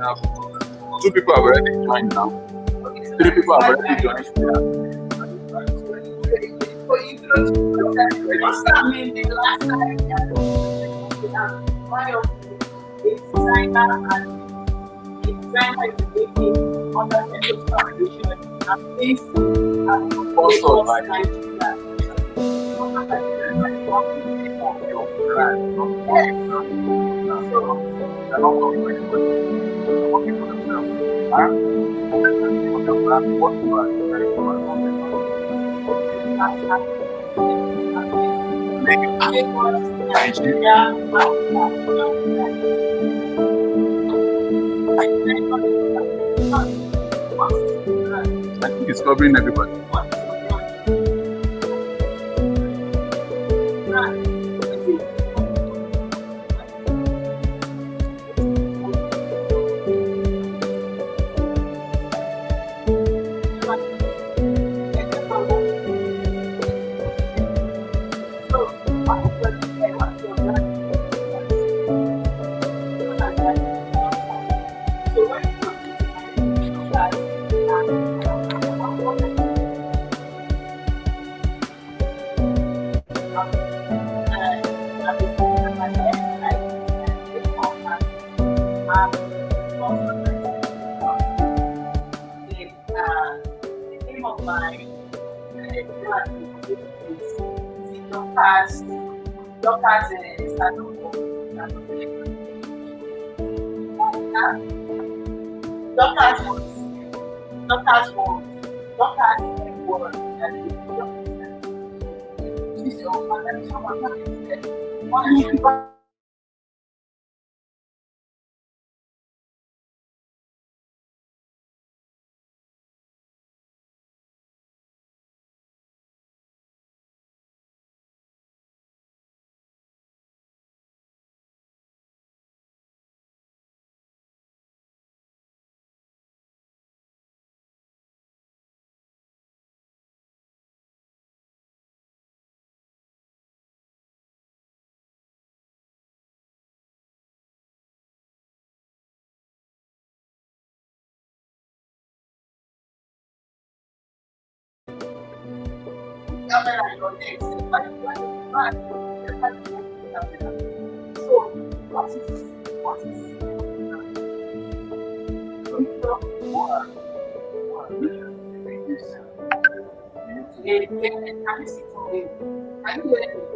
have 2 people have already joined now. 3 people have already joined. I think it's covering everybody.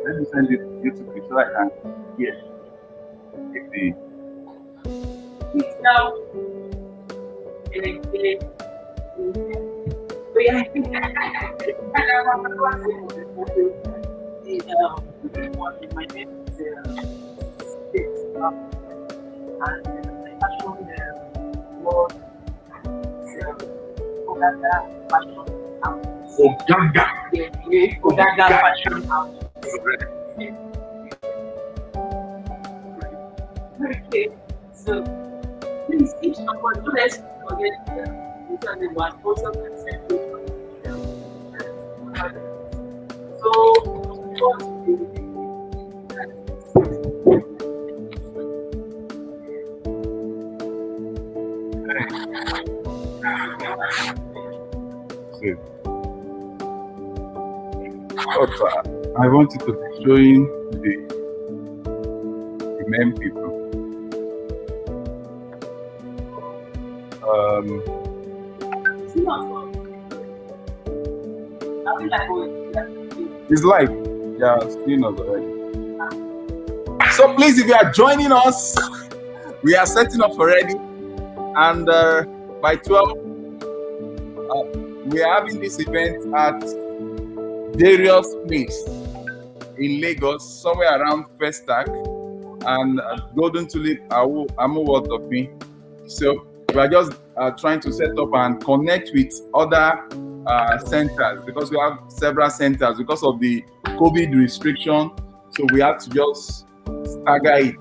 Let me send it to YouTube so I can hear. If the Ogaga fashion house. Okay, so please each of us do let's forget the one also consent. So what I wanted to be showing the main people. It's live. Yeah, seeing us already. So please, if you are joining us, we are setting up already, and by 12, we are having this event at Darius Place in Lagos, somewhere around Festac and Golden Tulip Amuwot of me. So we are just trying to set up and connect with other centers, because we have several centers because of the COVID restriction. So we have to just stagger it.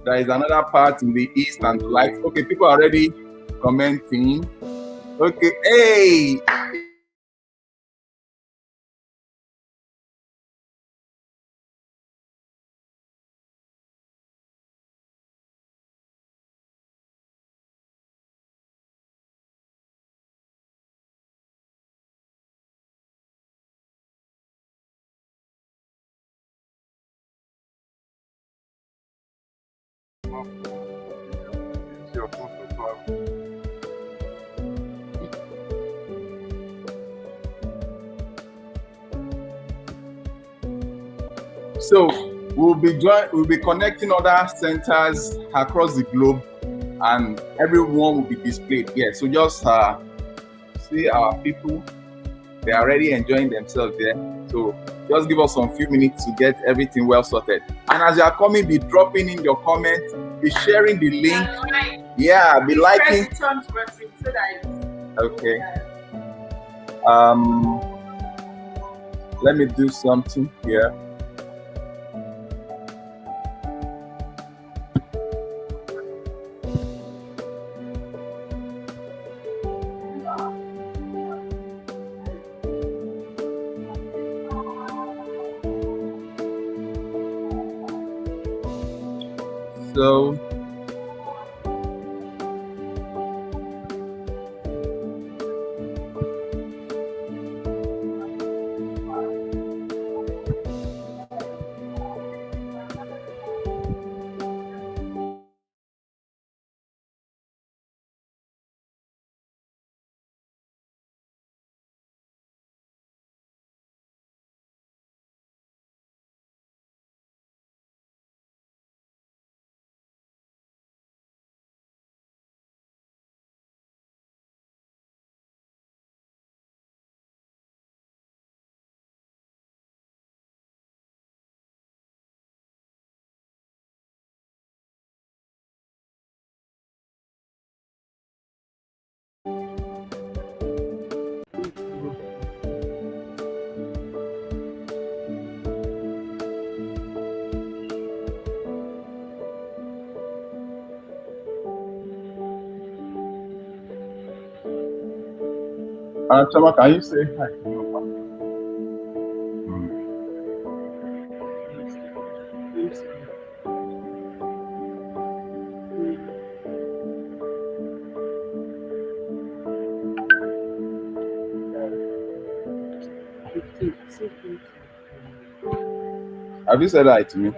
There is another part in the east and the light. Okay, people are already commenting. Okay, hey. Use your phone to clap. So we'll be connecting other centers across the globe, and everyone will be displayed here. So just see our people; they are already enjoying themselves there. So just give us some few minutes to get everything well sorted. And as you are coming, be dropping in your comments, be sharing the link. Yeah, be liking. Okay. Let me do something here. So Chama, can you say hi? Have you said hi to me?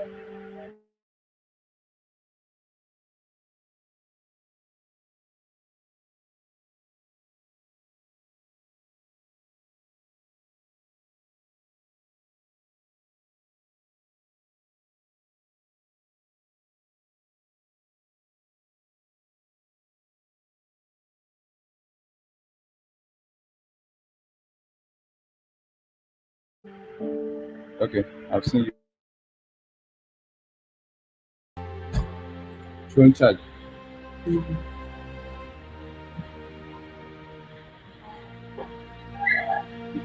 Okay, I've seen you. Phone charge.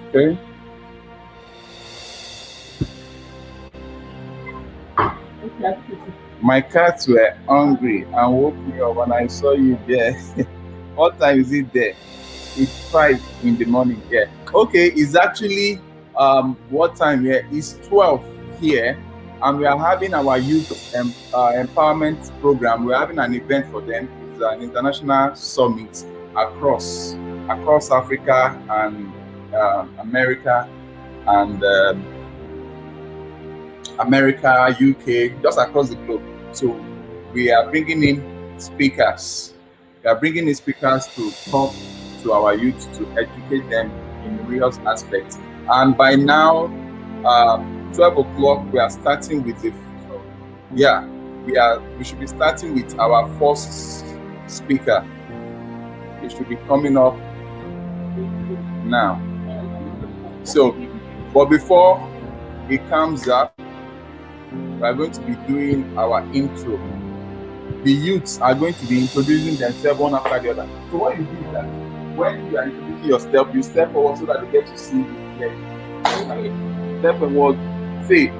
Okay. My cats were hungry and woke me up when I saw you there. What time is it there? It's 5 in the morning here. Okay, it's actually what time here? It's 12 here, and we are having our youth empowerment program. We're having an event for them. It's an international summit across Africa and America and America, UK, just across the globe. So we are bringing in speakers. We are bringing in speakers to talk to our youth to educate them in various aspects. And by now, 12 o'clock, we are starting with the we should be starting with our first speaker. It should be coming up now. So, but before it comes up, we are going to be doing our intro. The youths are going to be introducing themselves one after the other. So what you do is that when you are introducing yourself, you step forward so that they get to see you. Okay. Step forward. Say,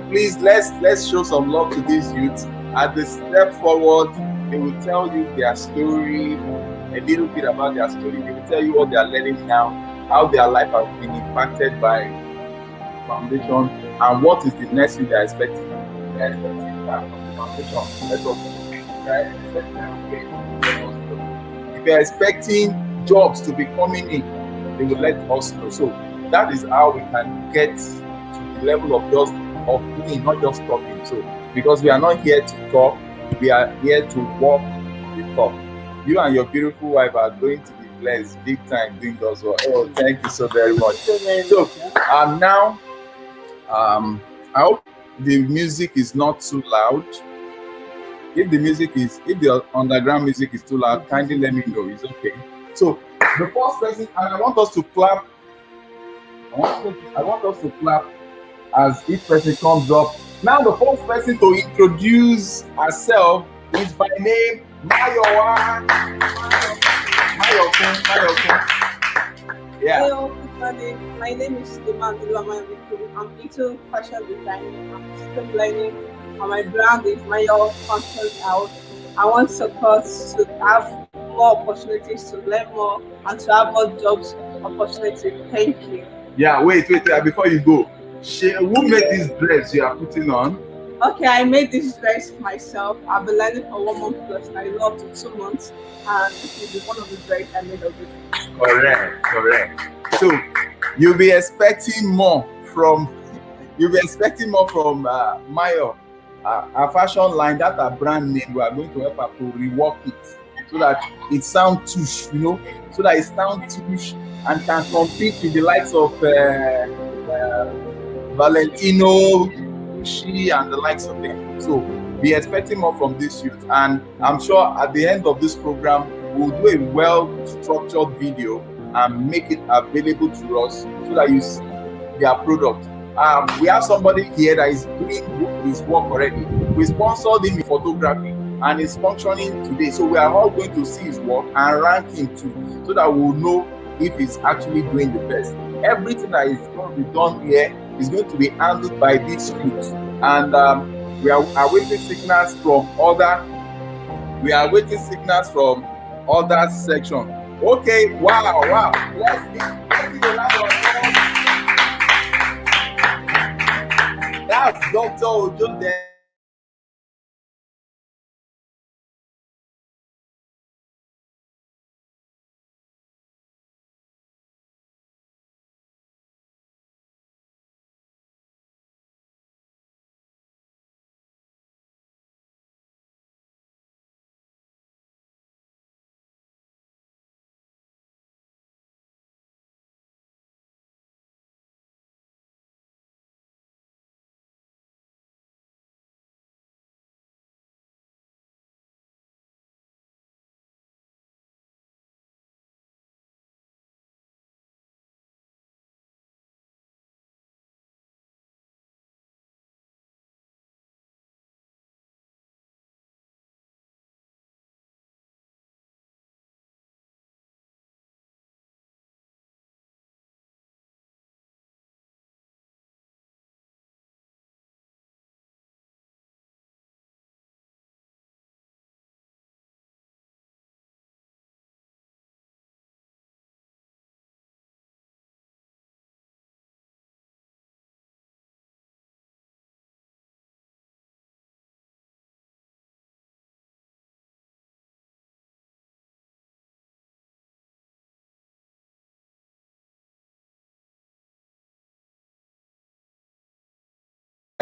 please let's show some love to these youths. As they step forward, they will tell you their story, a little bit about their story. They will tell you what they are learning now, how their life has been impacted by foundation, and what is the next thing they are expecting. They are expecting that from the foundation. If they are expecting jobs to be coming in, they will let us know. So that is how we can get to the level of doing, not just talking. So because we are not here to talk, We are here to walk the talk. You and your beautiful wife are going to be blessed big time doing those work. Oh, thank you so very much. So now, I hope the music is not too loud. If the underground music is too loud, kindly let me know. It's okay. So the first person, and I want us to clap. I want us to clap as each person comes up. Now the first person to introduce herself is by name Mayowa. Mayokun. Yeah. Hello, good morning. My name is Suleiman Dulamayabiku. I'm into fashion design. I'm still learning. And my brand is Mayo Content Out. I want support to have more opportunities to learn more and to have more jobs opportunity. Thank you. Yeah, wait. Before you go, who made this dress you are putting on? Okay, I made this dress myself. I've been learning for 1 month plus. I know up to 2 months, and this is one of the dresses I made of it. Correct. So you'll be expecting more from Mayo, our fashion line. That's a brand name. We are going to help her to rework it so that it sounds touche, so that it sounds touche and can compete with the likes of Valentino, Gucci, and the likes of them. So be expecting more from this youth, and I'm sure at the end of this program we'll do a well-structured video and make it available to us so that you see their product. We have somebody here that is doing his work already. We sponsored him in photography and is functioning today. So we are all going to see his work and rank him too, so that we'll know if he's actually doing the best. Everything that is going to be done here is going to be handled by these youths. And we are awaiting signals from other sections. Okay, wow. Let's give a round of applause. That's Dr. Ojo there.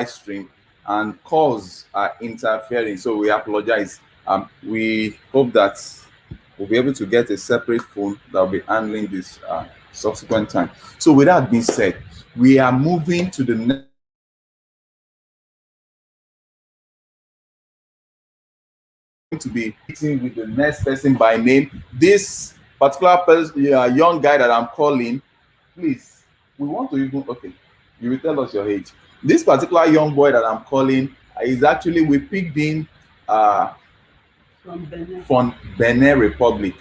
Stream and calls are interfering, so we apologize. We hope that we'll be able to get a separate phone that will be handling this subsequent time. So with that being said, we are moving to the next to be meeting with the next person by name. This particular person, young guy that I'm calling, please, we want to even, okay, you will tell us your age. This particular young boy that I'm calling is actually, we picked him from Benin Republic.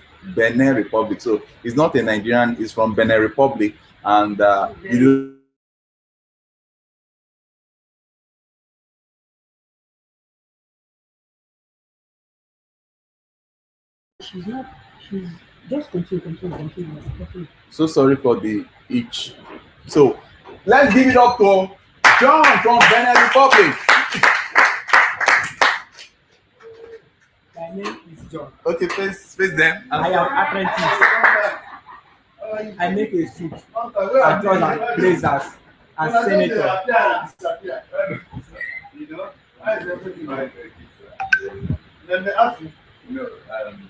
So he's not a Nigerian, he's from Benin Republic. And you know, She's just continue. so sorry for the itch. So let's give it up to John from Benin Republic. My name is John. Okay, face them. I am apprentice. I make a suit, trousers, blazers, and senator. Then they ask you. No, John.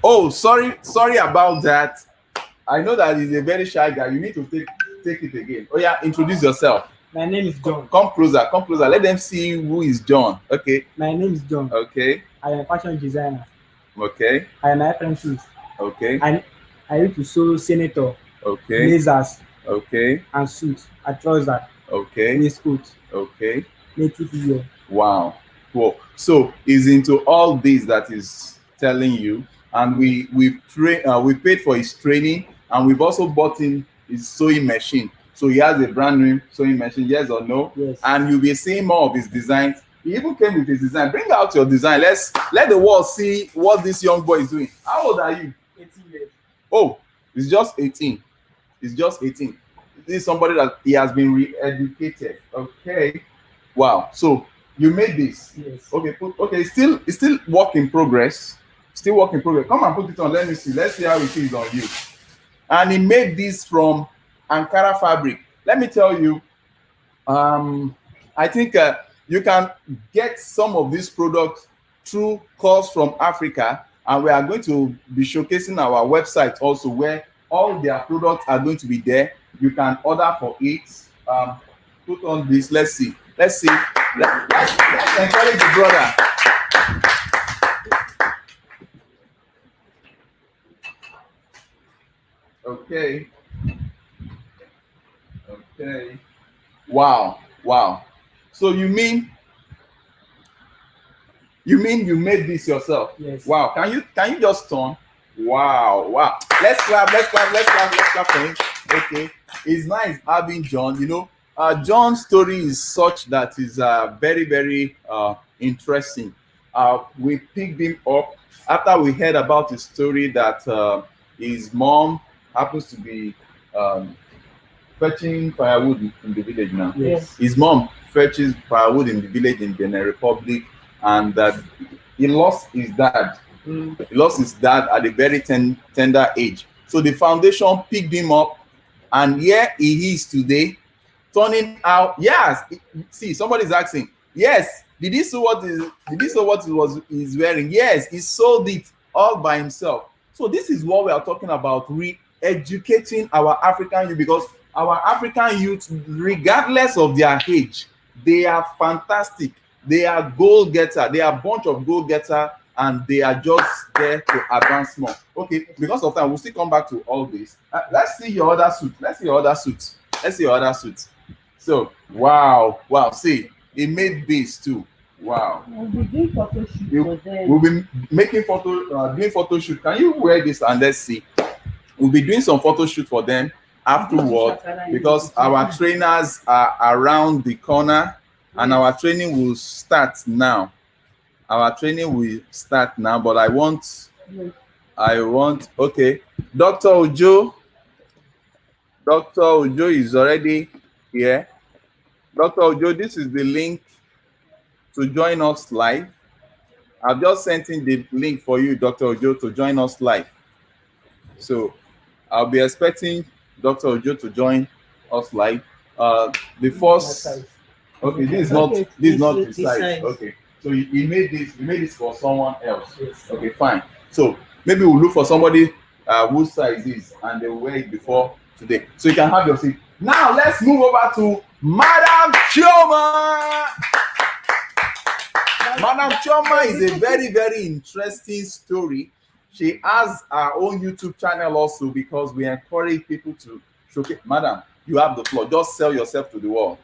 oh, sorry about that. I know that he's a very shy guy. You need to take it again. Oh yeah, introduce yourself. My name is John. Come closer, come closer. Let them see who is John. Okay. My name is John. Okay. I am a fashion designer. Okay. I am an apprentice. Okay. I used to sew senator, Okay. blazers, Okay. and suits, and trousers, Okay. waistcoat, Okay. native wear. Wow. Cool. So he's into all this that is telling you, and we paid for his training, and we've also bought him his sewing machine. So he has a brand new sewing machine, yes or no? Yes. And you'll be seeing more of his designs. He even came with his design. Bring out your design. Let the world see what this young boy is doing. How old are you? 18 years. Oh, he's just 18. He's just 18. This is somebody that he has been re-educated. Okay. Wow. So you made this. Yes. Okay. Okay. It's still work in progress. Still work in progress. Come and put it on. Let me see. Let's see how it is on you. And he made this from Ankara fabric. Let me tell you. I think you can get some of these products through calls from Africa, and we are going to be showcasing our website also, where all their products are going to be there. You can order for it. Put on this. Let's see. Let's encourage the brother. Okay. Okay. Wow. So you mean you made this yourself? Yes. Wow. Can you just turn? Wow. Let's clap for him. Okay. It's nice having John. You know, John's story is such that is very, very interesting. We picked him up after we heard about his story that his mom happens to be fetching firewood in the village now. Yes. His mom fetches firewood in the village in Benin Republic, and that he lost his dad. He lost his dad at a very tender age. So the foundation picked him up, and here he is today, turning out. Yes, see, somebody's asking. Yes, did he sew what he's wearing? Yes, he sewed it all by himself. So this is what we are talking about: re-educating our African youth, because our African youth, regardless of their age, they are fantastic. They are goal getter. They are a bunch of goal getter, and they are just there to advance more. Okay, because of time, we'll still come back to all this. Let's see your other suit. So, wow. See, he made this too. Wow. We'll be doing photo shoot for them. We'll be making doing photo shoot. Can you wear this and let's see? We'll be doing some photo shoot for them afterward, because our trainers are around the corner, and our training will start now. But I want okay. Dr. Ojo is already here. Dr. Ojo, this is the link to join us live. I've just sent in the link for you, Dr. Ojo, to join us live. So I'll be expecting Dr. Ojo to join us live. The first, okay, this is not the size. Okay, so he made this for someone else. Yes. Okay, fine. So maybe we'll look for somebody whose size is, and they will wear it before today. So you can have your seat. Now let's move over to Madam Chioma. Madam Chioma is a very, very interesting story. She has her own YouTube channel also, because we encourage people to showcase. Madam, you have the floor. Just sell yourself to the world.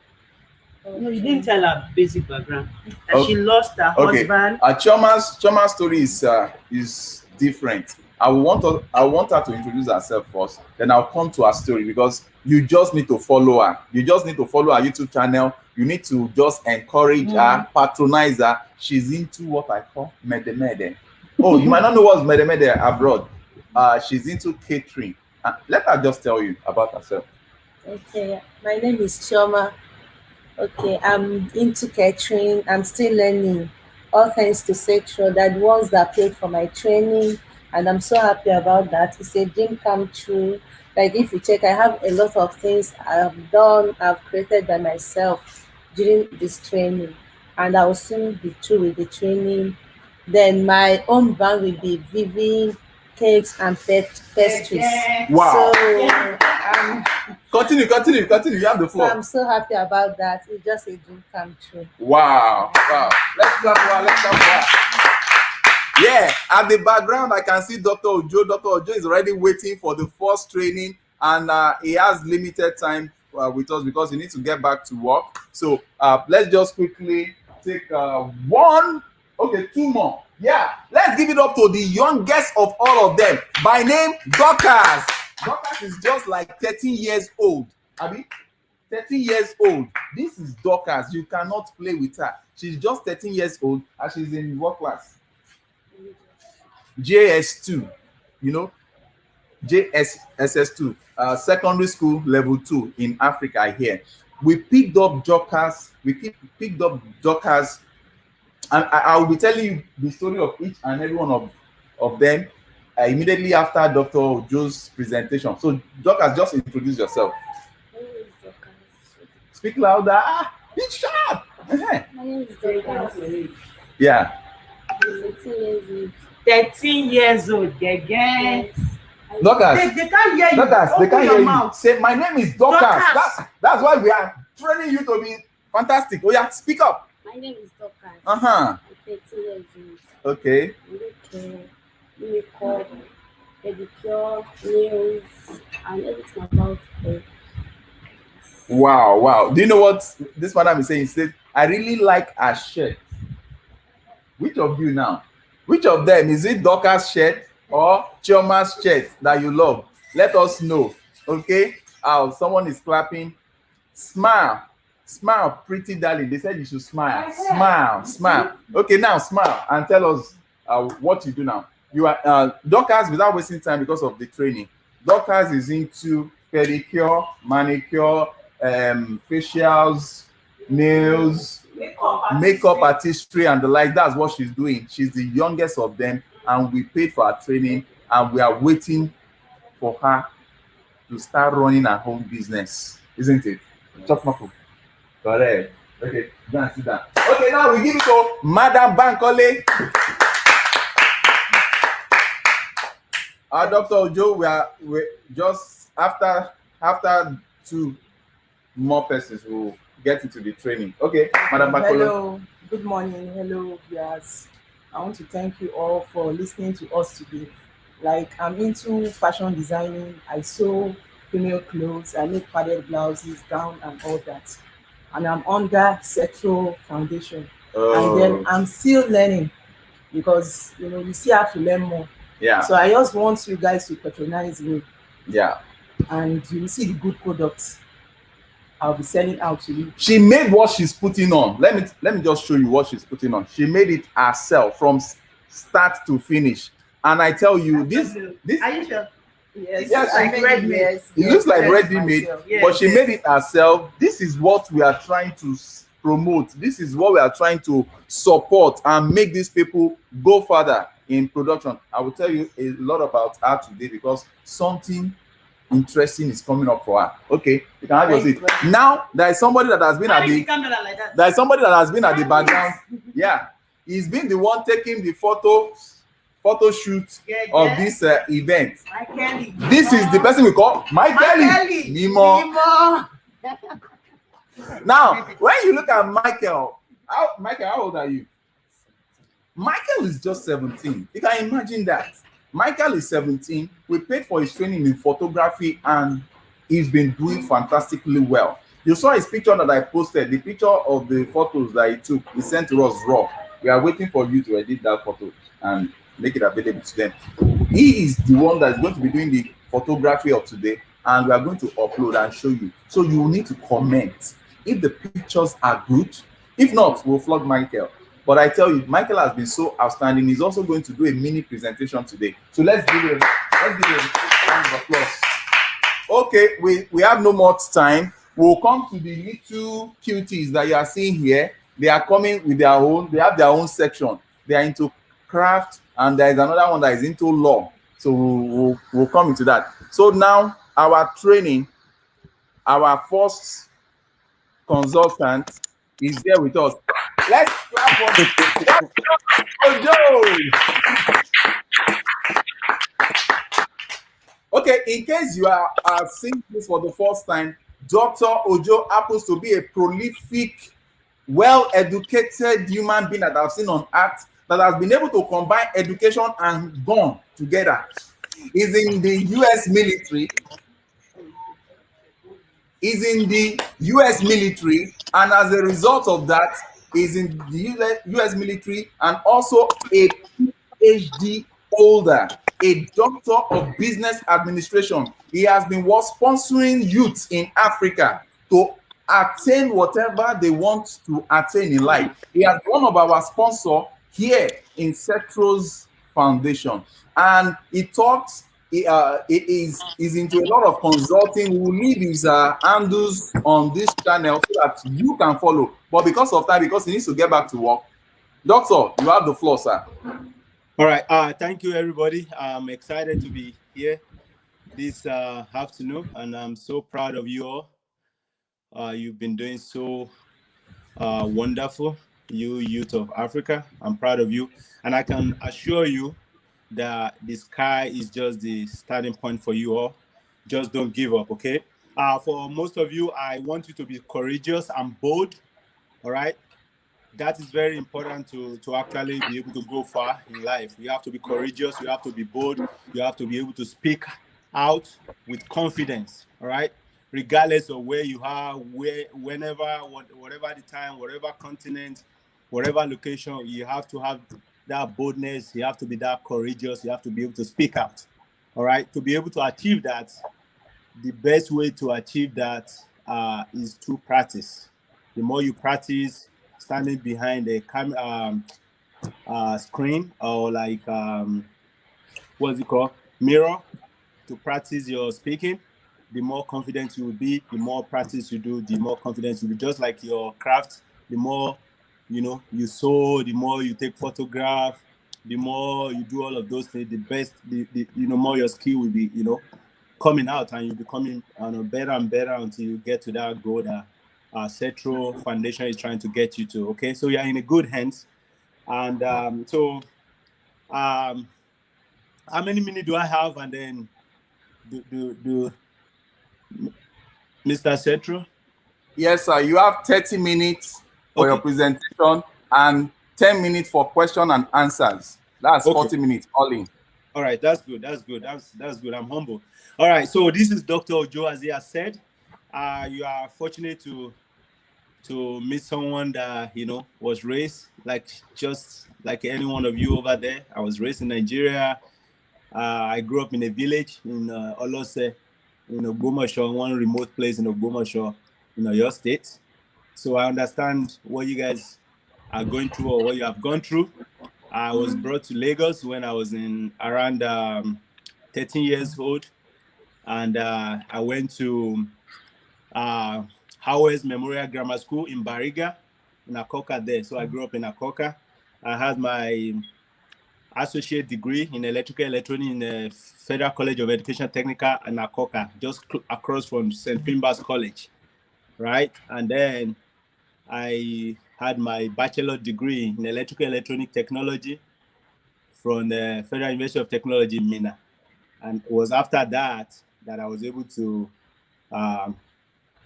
No, you didn't tell her basic background. And she lost her husband. Chioma's story is different. I want her to introduce herself first. Then I'll come to her story, because you just need to follow her. You just need to follow her YouTube channel. You need to just encourage her, patronize her. She's into what I call mede. Oh, you might not know what's mede abroad. She's into catering. Let her just tell you about herself. Okay, my name is Chioma. Okay, I'm into catering. I'm still learning. all thanks to SUTRO, that the ones that paid for my training, and I'm so happy about that. It's a dream come true. Like if you check, I have a lot of things I've done, I've created by myself during this training, and I will soon be through with the training. Then my own brand will be Vivian Cakes and Pastries. Wow. So Continue. You have the so floor. I'm so happy about that. It's just a dream come true. Wow. Let's clap for her. Yeah, at the background, I can see Dr. Ojo. Dr. Ojo is already waiting for the first training, and he has limited time with us because he needs to get back to work. So let's just quickly take two more. Yeah, let's give it up to the youngest of all of them. By name, Dorcas. Dorcas is just like 13 years old. Abi? 13 years old. This is Dorcas. You cannot play with her. She's just 13 years old and she's in what class? JS2. You know? JSS2. Secondary school level 2 in Africa here. We picked up Dorcas. Picked up Dorcas. And I will be telling you the story of each and every one of them immediately after Dr. Joe's presentation. So, Dorcas, just introduce yourself. My name is Dorcas. Speak louder. Be sharp. My name is Dorcas. Yeah. I'm 13 years old. 13 years old, again. Yes. Dorcas. They can't hear you. Dorcas, they Open can't your hear you. mouth. Say, my name is Dorcas. Dorcas. That's why we are training you to be fantastic. Oh, yeah, speak up. My name is Dorcas. Uh-huh. I'm 13 years old. Okay. Makeup, pedicure, nails, and everything about it. Wow. Do you know what this madam is saying? She said, I really like her shirt. Which of you now? Which of them? Is it Dorcas' shirt or Chioma's shirt that you love? Let us know. Okay? Someone is clapping. Smile, pretty darling. They said you should smile. Smile. Okay, now smile and tell us what you do now. You are Dorcas, without wasting time because of the training. Dorcas is into pedicure, manicure, facials, nails, makeup artistry, and the like. That's what she's doing. She's the youngest of them, and we paid for her training, and we are waiting for her to start running her home business, isn't it? Chop Mako. Correct. Okay, go and sit down. Okay, now we give it to Madam Bankole. Dr. Ojo, we just after 2 more persons will get into the training. Okay, Madam Bankole. Hello, good morning. Hello, viewers. I want to thank you all for listening to us today. Like, I'm into fashion designing. I sew female clothes. I make padded blouses, gown, and all that. And I'm under SUTRO'S Foundation. And then I'm still learning because, you still have to learn more. Yeah. So I just want you guys to patronize me. Yeah. And you will see the good products I'll be selling out to you. She made what she's putting on. Let me just show you what she's putting on. She made it herself from start to finish. And I tell you, this Are you sure? Yes, I made it. yes. it looks like ready-made, Yes. but she made it herself. This is what we are trying to promote. This is what we are trying to support and make these people go further in production. I will tell you a lot about her today because something interesting is coming up for her. Okay, you can have your seat. Now there is somebody that has been at the background. Yeah, he's been the one taking the photo shoot of this event. This is the person we call Michael Nemo. Now, when you look at Michael, how old are you? Michael is just 17. You can imagine that. Michael is 17. We paid for his training in photography and he's been doing fantastically well. You saw his picture that I posted, the picture of the photos that he took. He sent to us raw. We are waiting for you to edit that photo and make it available to them. He is the one that is going to be doing the photography of today, and we are going to upload and show you. So you need to comment if the pictures are good. If not, we'll flog Michael. But I tell you, Michael has been so outstanding. He's also going to do a mini presentation today. So let's give him a round of applause. Okay, we have no more time. We'll come to the little cuties that you are seeing here. They are coming with their own. They have their own section. They are into craft, and there is another one that is into law. So we'll come into that. So now our training, our first consultant is here with us. Let's clap for Ojo. Okay, in case you are seeing this for the first time, Dr. Ojo happens to be a prolific, well-educated human being that I've seen on earth that has been able to combine education and gun together. He's in the US military. He's in the US military, and as a result of that, he's in the US military and also a PhD holder, a doctor of business administration. He has been sponsoring youth in Africa to attain whatever they want to attain in life. He has one of our sponsors here in SUTRO'S Foundation, and he talks. He is into a lot of consulting. We will leave his handles on this channel so that you can follow. But because of time, because he needs to get back to work, Doctor, you have the floor, sir. All right. Thank you, everybody. I'm excited to be here this afternoon, and I'm so proud of you all. You've been doing so wonderful, you youth of Africa. I'm proud of you, and I can assure you that the sky is just the starting point for you all. Just don't give up, okay? For most of you, I want you to be courageous and bold, all right? That is very important to actually be able to go far in life. You have to be courageous, you have to be bold, you have to be able to speak out with confidence, all right? Regardless of where you are, whenever, whatever the time, whatever continent, whatever location, you have to have that boldness, you have to be that courageous, you have to be able to speak out, all right? To be able to achieve that, the best way to achieve that is through practice. The more you practice standing behind a screen or like, what's it called? Mirror, to practice your speaking, the more confident you will be, the more practice you do, the more confidence you will be. Just like your craft, the more you sew, the more you take photograph, the more you do all of those things, the best, more your skill will be, coming out, and you'll be coming better and better until you get to that goal that SUTRO'S Foundation is trying to get you to. Okay, so you're in a good hands. And how many minutes do I have? And then do Mr. SUTRO? Yes, sir. You have 30 minutes for your presentation and 10 minutes for question and answers. That's 40 minutes all in. All right, that's good. That's good. That's good. I'm humble. All right, so this is Dr. Ojo, as he has said. You are fortunate to meet someone that was raised just like any one of you over there. I was raised in Nigeria. I grew up in a village in Olose, in Ogbomoso, one remote place in Ogbomoso, your state. So I understand what you guys are going through or what you have gone through. I was brought to Lagos when I was around 13 years old, and I went to Howard's Memorial Grammar School in Bariga, in Akoka there. So I grew up in Akoka. I had my associate degree in electrical electronics in the Federal College of Education Technical in Akoka, just across from St. Finbar's College, right? And then I had my bachelor degree in electrical electronic technology from the Federal University of Technology in Minna. And it was after that I was able to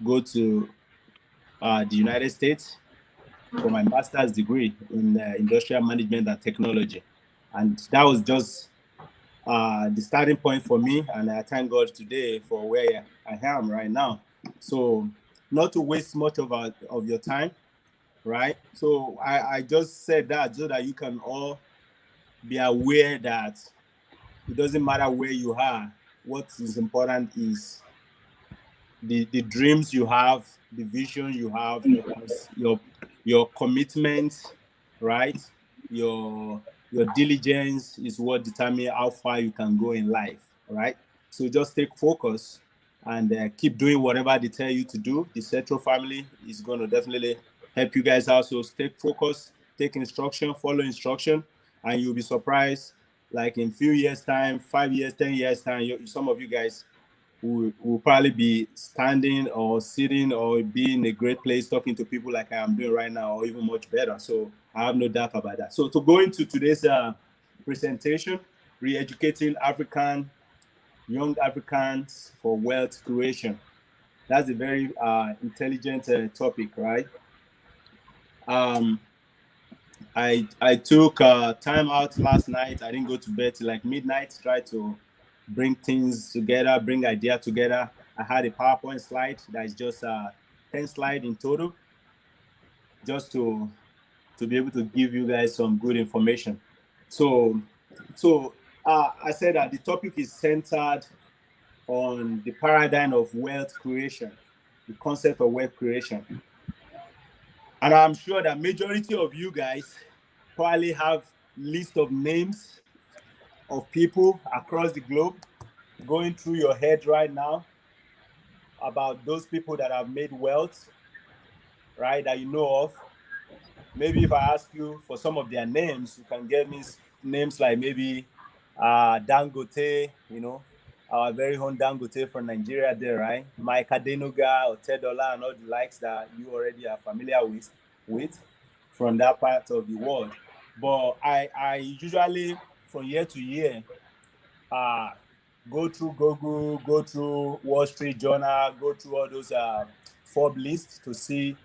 go to the United States for my master's degree in industrial management and technology. And that was just the starting point for me. And I thank God today for where I am right now. So not to waste much of your time, right? So I just said that so that you can all be aware that it doesn't matter where you are. What is important is the dreams you have, the vision you have, your commitment, right? Your diligence is what determines how far you can go in life, right? So just take focus and keep doing whatever they tell you to do. The SUTRO'S family is going to definitely help you guys out. So stay focused, take instruction, follow instruction, and you'll be surprised. Like in few years time, 5 years, 10 years time, some of you guys will probably be standing or sitting or be in a great place talking to people like I am doing right now, or even much better. So I have no doubt about that. So to go into today's presentation, re-educating young Africans for wealth creation. That's a very intelligent topic, right? I took time out last night. I didn't go to bed till like midnight. Try to bring things together, bring idea together. I had a PowerPoint slide that is just 10 slide in total, just to be able to give you guys some good information. So I said that the topic is centered on the paradigm of wealth creation, the concept of wealth creation. And I'm sure that majority of you guys probably have list of names of people across the globe going through your head right now about those people that have made wealth, right, that you know of. Maybe if I ask you for some of their names, you can get me names like maybe Dangote, our very own Dangote from Nigeria there, right? Mike Adenuga or Tedola and all the likes that you already are familiar with from that part of the world. But I usually, from year to year, go through Google, go through Wall Street Journal, go through all those Forbes lists to see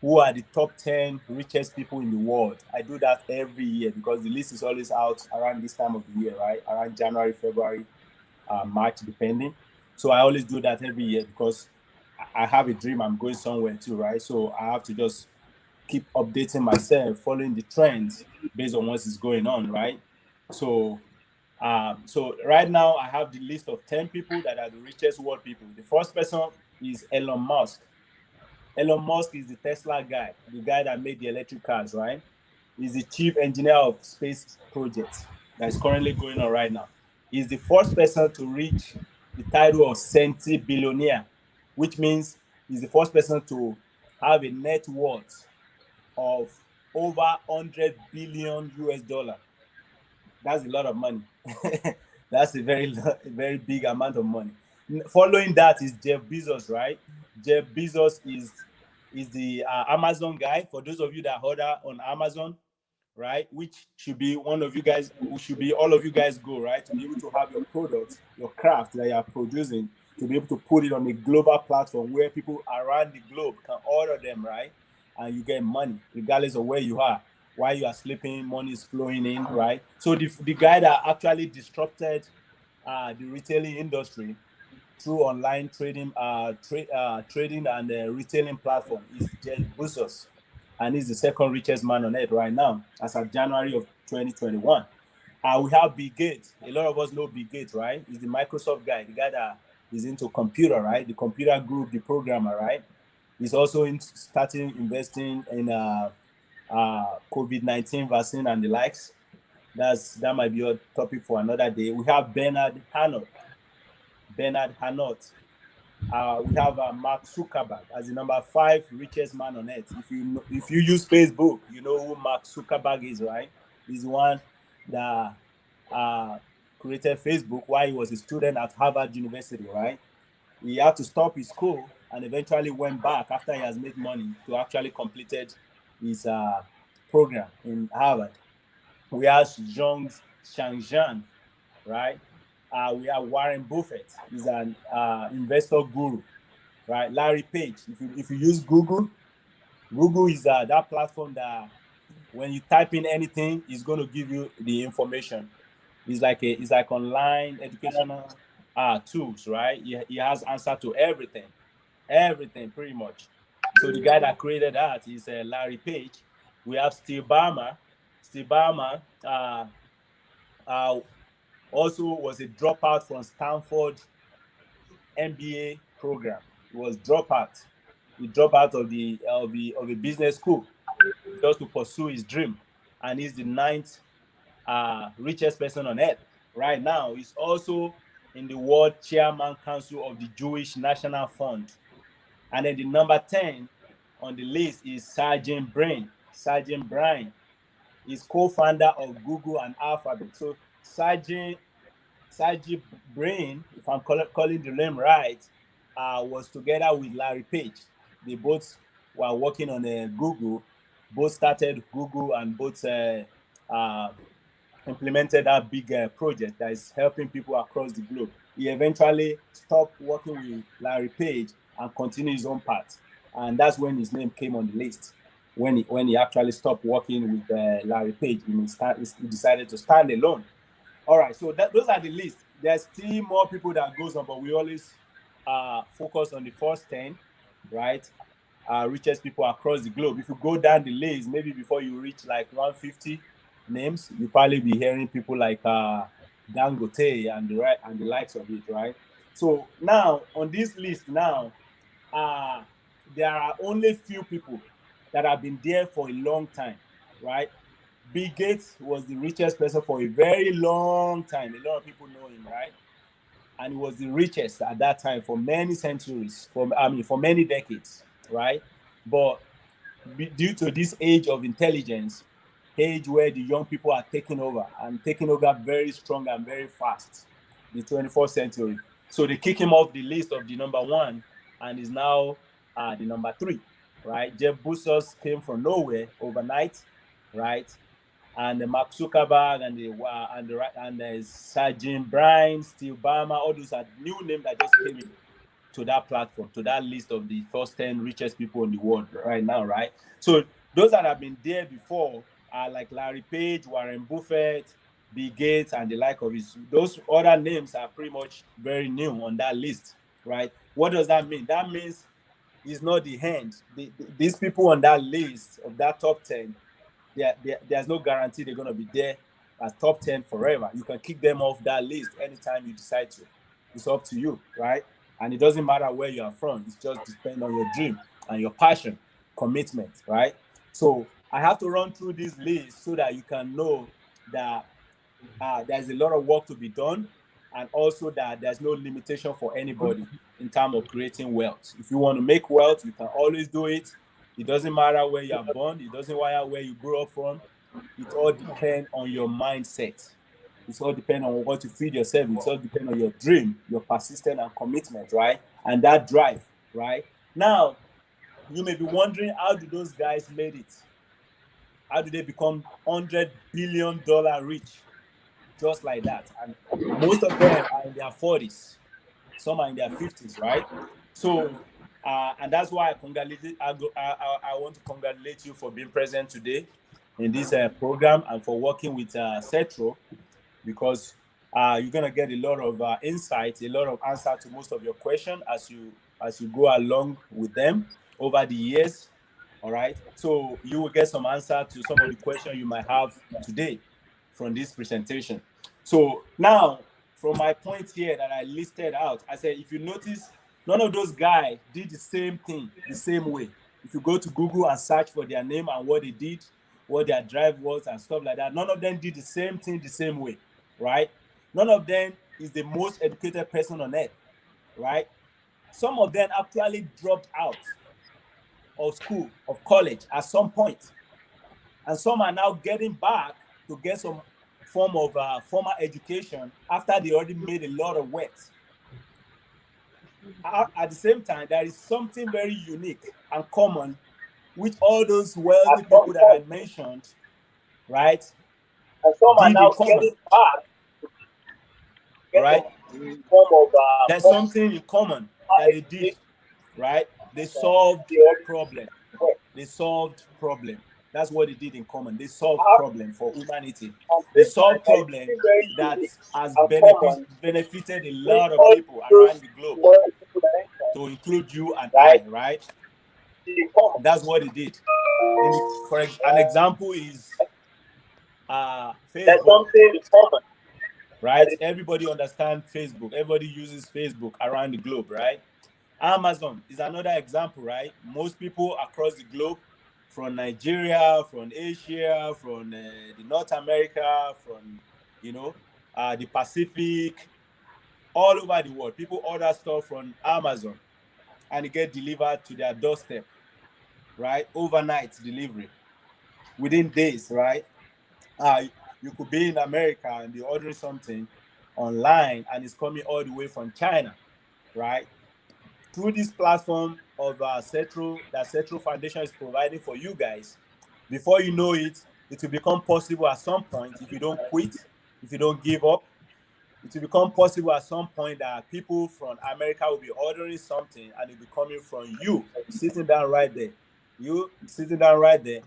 who are the top 10 richest people in the world. I do that every year because the list is always out around this time of the year, right? Around January, February, March, depending. So I always do that every year because I have a dream I'm going somewhere too, right? So I have to just keep updating myself, following the trends based on what is going on, right? So right now I have the list of 10 people that are the richest world people. The first person is Elon Musk. Elon Musk is the Tesla guy, the guy that made the electric cars, right? He's the chief engineer of space projects that is currently going on right now. He's the first person to reach the title of centibillionaire, which means he's the first person to have a net worth of over 100 billion US dollar. That's a lot of money. That's a very big amount of money. Following that is Jeff Bezos, right? Jeff Bezos is the Amazon guy. For those of you that order on Amazon, right? Which should be one of you guys, should be all of you guys go, right? To be able to have your products, your craft that you are producing, to be able to put it on a global platform where people around the globe can order them, right? And you get money regardless of where you are. While you are sleeping, money is flowing in, right? So the guy that actually disrupted the retailing industry through online trading, trading and retailing platform is Jeff Bezos, and he's the second richest man on earth right now as of January of 2021. We have Bill Gates. A lot of us know Bill Gates, right? He's the Microsoft guy, the guy that is into computer, right? The computer group, the programmer, right? He's also starting investing in COVID-19 vaccine and the likes. That might be a topic for another day. We have Bernard Arnault. We have Mark Zuckerberg as the number 5 richest man on earth. If you use Facebook, you know who Mark Zuckerberg is, right? He's the one that created Facebook while he was a student at Harvard University, right? He had to stop his school and eventually went back after he has made money to actually completed his program in Harvard. We have Zhong Shangzhan, right? We have Warren Buffett. He's an investor guru, right? Larry Page. If you use Google is that platform that when you type in anything, it's going to give you the information. It's like online educational tools, right? He has answer to everything pretty much. So the guy that created that is Larry Page. We have Steve Ballmer. Steve Ballmer also was a dropout from Stanford MBA program. He was dropout. He dropped out of a business school just to pursue his dream, and he's the 9th richest person on earth right now. He's also in the World Chairman Council of the Jewish National Fund, and then the number 10 on the list is Sergent Brain. Sergent Brian is co-founder of Google and Alphabet. So Sergey Brain, if I'm calling the name right, was together with Larry Page. They both were working on Google. Both started Google and both implemented that big project that is helping people across the globe. He eventually stopped working with Larry Page and continued his own path. And that's when his name came on the list. When he actually stopped working with Larry Page, and he decided to stand alone. All right, so those are the list. There's still more people that goes on, but we always focus on the first 10, right? Richest people across the globe. If you go down the list, maybe before you reach like 150 names, you probably be hearing people like Dangote and the likes of it, right? So now on this list now, there are only few people that have been there for a long time, right? Bill Gates was the richest person for a very long time. A lot of people know him, right? And he was the richest at that time for many centuries, for many decades, right? But due to this age of intelligence, age where the young people are taking over and taking over very strong and very fast, the 21st century. So they kick him off the list of the number 1 and is now the number 3, right? Jeff Bezos came from nowhere overnight, right? And Mark Zuckerberg and the Sergey Brin, Steve Ballmer, all those are new names that just came in to that platform, to that list of the first 10 richest people in the world right now, right? So those that have been there before are like Larry Page, Warren Buffett, Bill Gates, and the like of his. Those other names are pretty much very new on that list, right? What does that mean? That means it's not the end. These people on that list of that top 10, there's no guarantee they're going to be there as top 10 forever. You can kick them off that list anytime you decide to. It's up to you, right? And it doesn't matter where you are from. It just depends on your dream and your passion, commitment, right? So I have to run through this list so that you can know that there's a lot of work to be done, and also that there's no limitation for anybody in terms of creating wealth. If you want to make wealth, you can always do it. It doesn't matter where you are born. It doesn't matter where you grew up from. It all depends on your mindset. It's all depends on what you feed yourself. It all depends on your dream, your persistence and commitment, right? And that drive, right? Now, you may be wondering, how do those guys made it? How do they become $100 billion rich? Just like that. And most of them are in their 40s. Some are in their 50s, right? So, and that's why I want to congratulate you for being present today in this program and for working with SUTRO, because you're gonna get a lot of insight, a lot of answer to most of your questions as you go along with them over the years. All right. So you will get some answer to some of the questions you might have today from this presentation. So now, from my point here that I listed out, I said, if you notice, none of those guys did the same thing the same way. If you go to Google and search for their name and what they did, what their drive was and stuff like that, none of them did the same thing the same way, right? None of them is the most educated person on earth, right? Some of them actually dropped out of school, of college at some point. And some are now getting back to get some form of formal education after they already made a lot of work. At the same time, there is something very unique and common with all those wealthy people that I mentioned, right? And some are now getting back. Right? There's something in common that they did, right? They solved problem. They solved problem. That's what they did in common. They solved problem for humanity. They solved problem that has benefited a lot of people around the globe, to include you and I, right? That's what they did. For an example is Facebook. Right? Everybody understands Facebook. Everybody uses Facebook around the globe, right? Amazon is another example, right? Most people across the globe, from Nigeria, from Asia, from the North America, from the Pacific, all over the world, people order stuff from Amazon and it gets delivered to their doorstep, right? Overnight delivery within days, right? You could be in America and be ordering something online and it's coming all the way from China, right? Through this platform of Cetro Foundation is providing for you guys, before you know it, it will become possible at some point if you don't quit, if you don't give up. It will become possible at some point that people from America will be ordering something and it will be coming from you sitting down right there. You sitting down right there.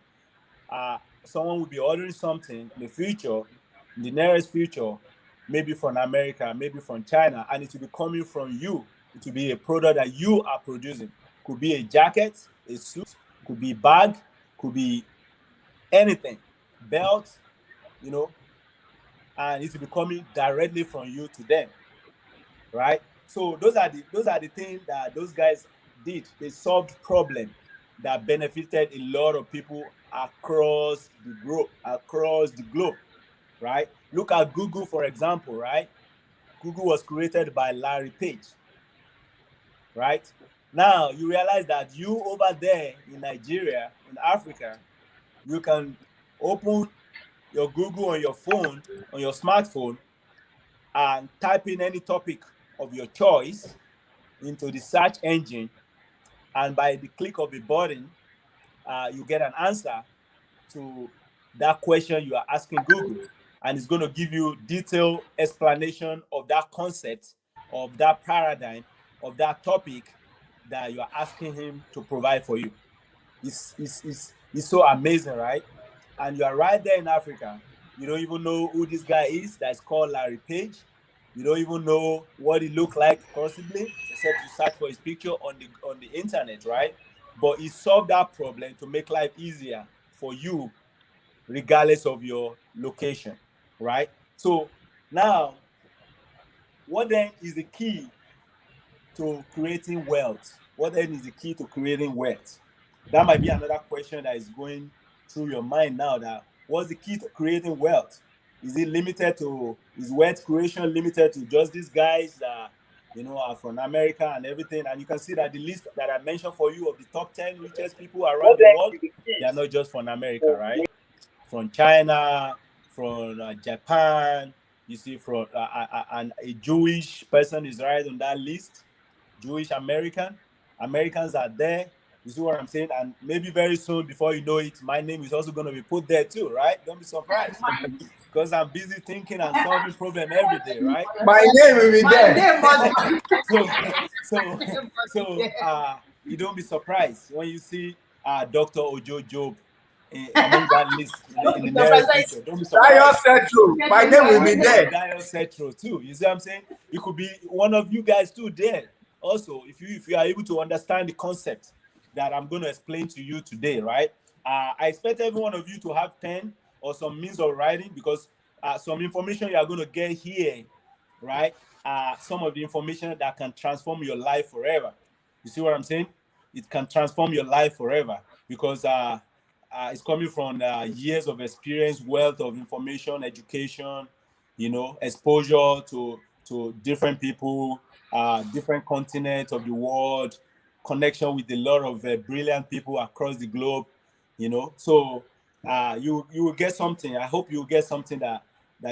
Someone will be ordering something in the future, in the nearest future, maybe from America, maybe from China, and it will be coming from you. It will be a product that you are producing. Could be a jacket, a suit, could be bag, could be anything, belt, you know, and it will be coming directly from you to them, right? So those are the things that those guys did. They solved problem that benefited a lot of people across the globe, right? Look at Google, for example, right? Google was created by Larry Page, right? Now you realize that you over there in Nigeria, in Africa, you can open your Google on your phone, on your smartphone, and type in any topic of your choice into the search engine, and by the click of a button, you get an answer to that question you are asking Google, and it's going to give you detailed explanation of that concept, of that paradigm, of that topic that you are asking him to provide for you. It's so amazing, right? And you are right there in Africa. You don't even know who this guy is that's called Larry Page. You don't even know what he looked like possibly, except you search for his picture on the internet, right? But he solved that problem to make life easier for you, regardless of your location, right? So now, what then is the key to creating wealth? What then is the key to creating wealth? That might be another question that is going through your mind now. That what's the key to creating wealth? Is wealth creation limited to just these guys that are from America and everything? And you can see that the list that I mentioned for you of the top 10 richest people around the world, they are not just from America, right? From China, from Japan. You see, from and a Jewish person is right on that list. Jewish Americans are there. You see what I'm saying? And maybe very soon, before you know it, my name is also going to be put there too, right? Don't be surprised, because I'm busy thinking and solving problem every day, right? My name will be there. So you don't be surprised when you see Dr. Ojo Job among that list in the nearest future. Don't be surprised. My name will be there. Dio Cetro too. You see what I'm saying? It could be one of you guys too there. Also, if you are able to understand the concept that I'm going to explain to you today, right? I expect every one of you to have pen or some means of writing, because some information you are going to get here, right? Some of the information that can transform your life forever. You see what I'm saying? It can transform your life forever, because it's coming from years of experience, wealth of information, education, exposure to different people, different continents of the world, connection with a lot of brilliant people across the globe. So you will get something. I hope you will get something that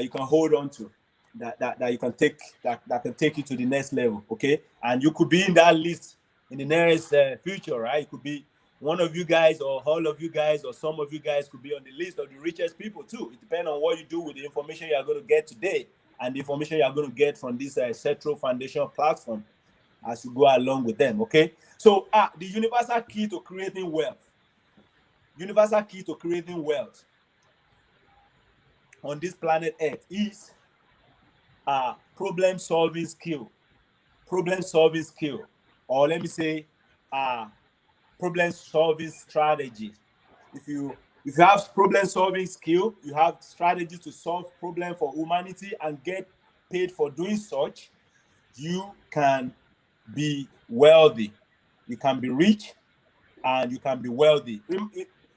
you can hold on to, that you can take, that can take you to the next level. Okay, and you could be in that list in the nearest future, right? It could be one of you guys, or all of you guys, or some of you guys could be on the list of the richest people too. It depends on what you do with the information you are going to get today, and the information you are going to get from this Cetro Foundation platform as you go along with them. Okay, so the universal key to creating wealth on this planet Earth is problem solving skill, or let me say problem solving strategies. If you have problem solving skill, you have strategies to solve problem for humanity and get paid for doing such, you can be wealthy, you can be rich, and you can be wealthy.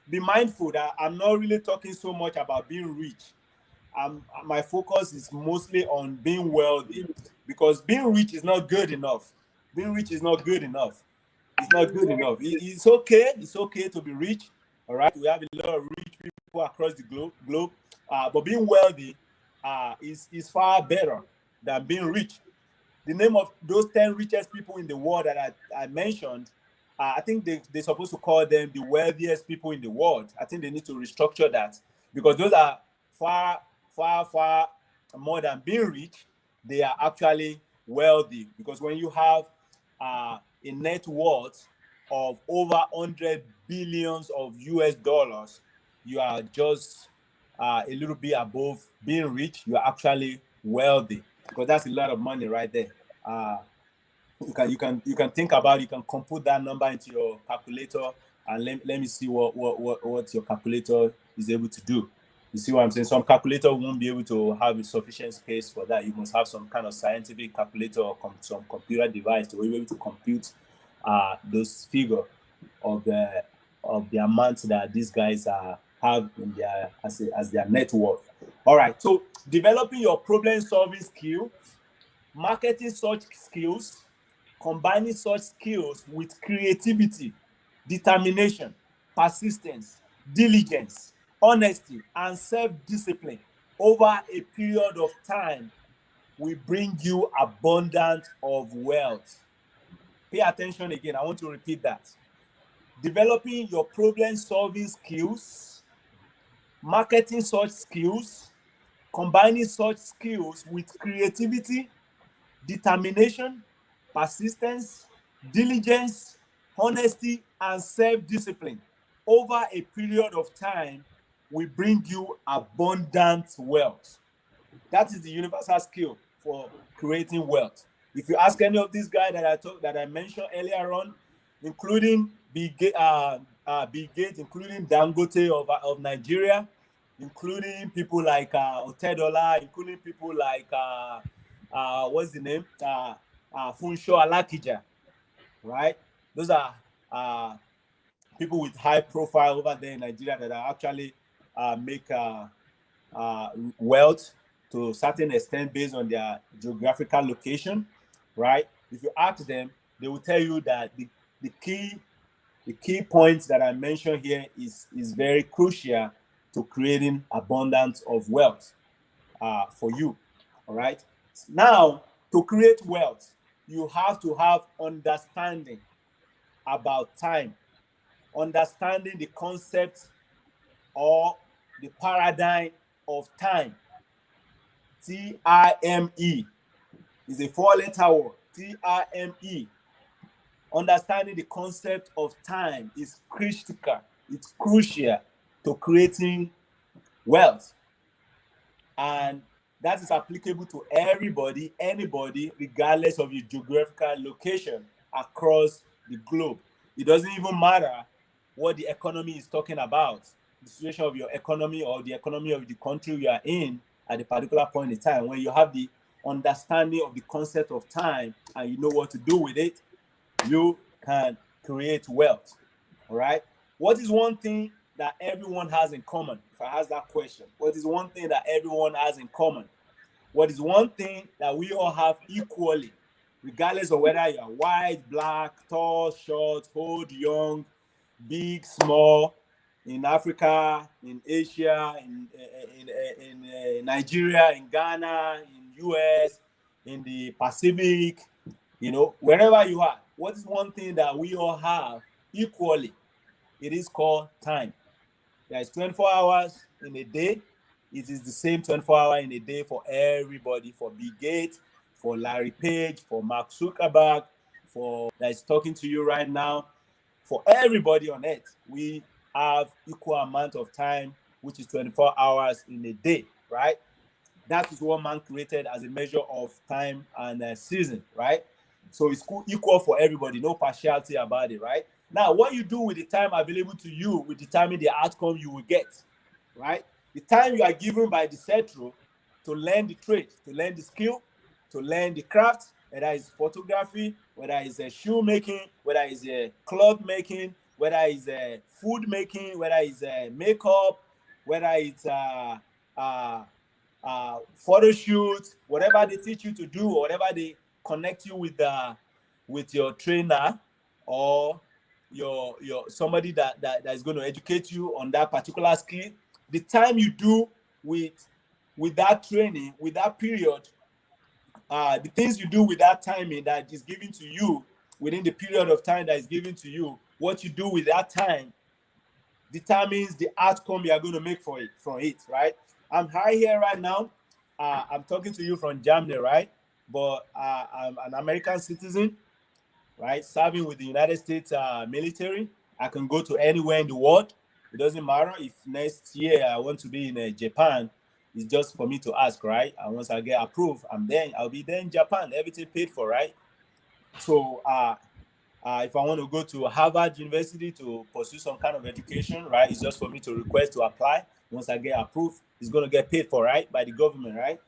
Be mindful that I'm not really talking so much about being rich. My focus is mostly on being wealthy, because being rich is not good enough. It's not good enough. It's okay. It's okay to be rich. All right. We have a lot of rich people across the globe. But being wealthy is far better than being rich. The name of those 10 richest people in the world that I mentioned, I think they're supposed to call them the wealthiest people in the world. I think they need to restructure that because those are far, far, far more than being rich. They are actually wealthy because when you have a net worth of over 100 billions of US dollars, you are just a little bit above being rich. You are actually wealthy because that's a lot of money right there. You can think about it, you can compute that number into your calculator and let me see what your calculator is able to do. You see what I'm saying? Some calculator won't be able to have a sufficient space for that. You must have some kind of scientific calculator or some computer device to be able to compute those figure of the amount that these guys have in their as their net worth. All right. So developing your problem solving skill, marketing such skills, combining such skills with creativity, determination, persistence, diligence, honesty, and self-discipline over a period of time will bring you abundance of wealth. Pay attention again. I want to repeat that. Developing your problem-solving skills, marketing such skills, combining such skills with creativity, determination, persistence, diligence, honesty, and self-discipline over a period of time will bring you abundant wealth. That is the universal skill for creating wealth. If you ask any of these guys that I mentioned earlier on, including Bill Gates, including Dangote of Nigeria, including people like Otedola, including people like what's the name? Funsho Alakija, right? Those are people with high profile over there in Nigeria that are actually make wealth to a certain extent based on their geographical location, right? If you ask them, they will tell you that the key points that I mentioned here is very crucial to creating abundance of wealth for you. All right. Now, to create wealth, you have to have understanding about time, understanding the concept or the paradigm of time. T-I-M-E is a 4-letter word. T-I-M-E. Understanding the concept of time is critical. It's crucial to creating wealth. And that is applicable to everybody, anybody, regardless of your geographical location across the globe. It doesn't even matter what the economy is talking about, the situation of your economy or the economy of the country you are in at a particular point in time. When you have the understanding of the concept of time and you know what to do with it, you can create wealth. All right. What is one thing that everyone has in common? If I ask that question, what is one thing that everyone has in common? What is one thing that we all have equally, regardless of whether you are white, black, tall, short, old, young, big, small, in Africa, in Asia, in Nigeria, in Ghana, in US, in the Pacific, wherever you are, what is one thing that we all have equally? It is called time. There is 24 hours in a day. It is the same 24 hours in a day for everybody, for Bill Gates, for Larry Page, for Mark Zuckerberg, for that is talking to you right now. For everybody on earth, we have equal amount of time, which is 24 hours in a day, right? That is what man created as a measure of time and season, right? So it's equal for everybody, no partiality about it, right? Now, what you do with the time available to you will determine the outcome you will get, right? The time you are given by the SUTRO to learn the trade, to learn the skill, to learn the craft, whether it's photography, whether it's shoe making, whether it's cloth making, whether it's food making, whether it's makeup, whether it's photo shoots, whatever they teach you to do, or whatever they connect you with your trainer, or your somebody that is going to educate you on that particular skill, the time you do with that training, with that period, the things you do with that timing that is given to you within the period of time that is given to you, what you do with that time determines the outcome you are going to make from it, right? I'm here right now. I'm talking to you from Germany, right? But I'm an American citizen, right? Serving with the United States military. I can go to anywhere in the world. It doesn't matter if next year I want to be in Japan. It's just for me to ask, right? And once I get approved, I'll be there in Japan. Everything paid for, right? So if I want to go to Harvard University to pursue some kind of education, right, it's just for me to request to apply. Once I get approved, it's going to get paid for, right, by the government, right?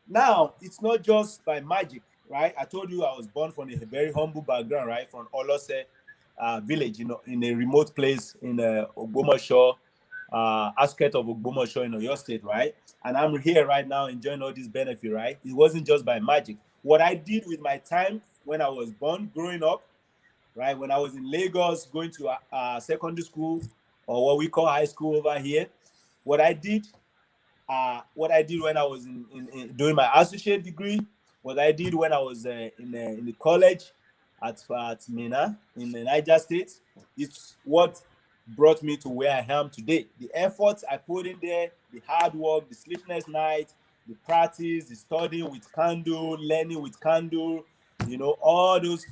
Now, it's not just by magic, right? I told you I was born from a very humble background, right, from Olose village, in a remote place in Ogbomoso, outskirts of Ogbomoso in Oyo State, right? And I'm here right now enjoying all this benefit, right? It wasn't just by magic. What I did with my time when I was born, growing up, right? When I was in Lagos, going to secondary school, or what we call high school over here, what I did when I was in doing my associate degree, what I did when I was in the college at Mina in the Niger State, it's what brought me to where I am today. The efforts I put in there, the hard work, the sleepless nights, the practice, the studying with candle, learning with candle, all those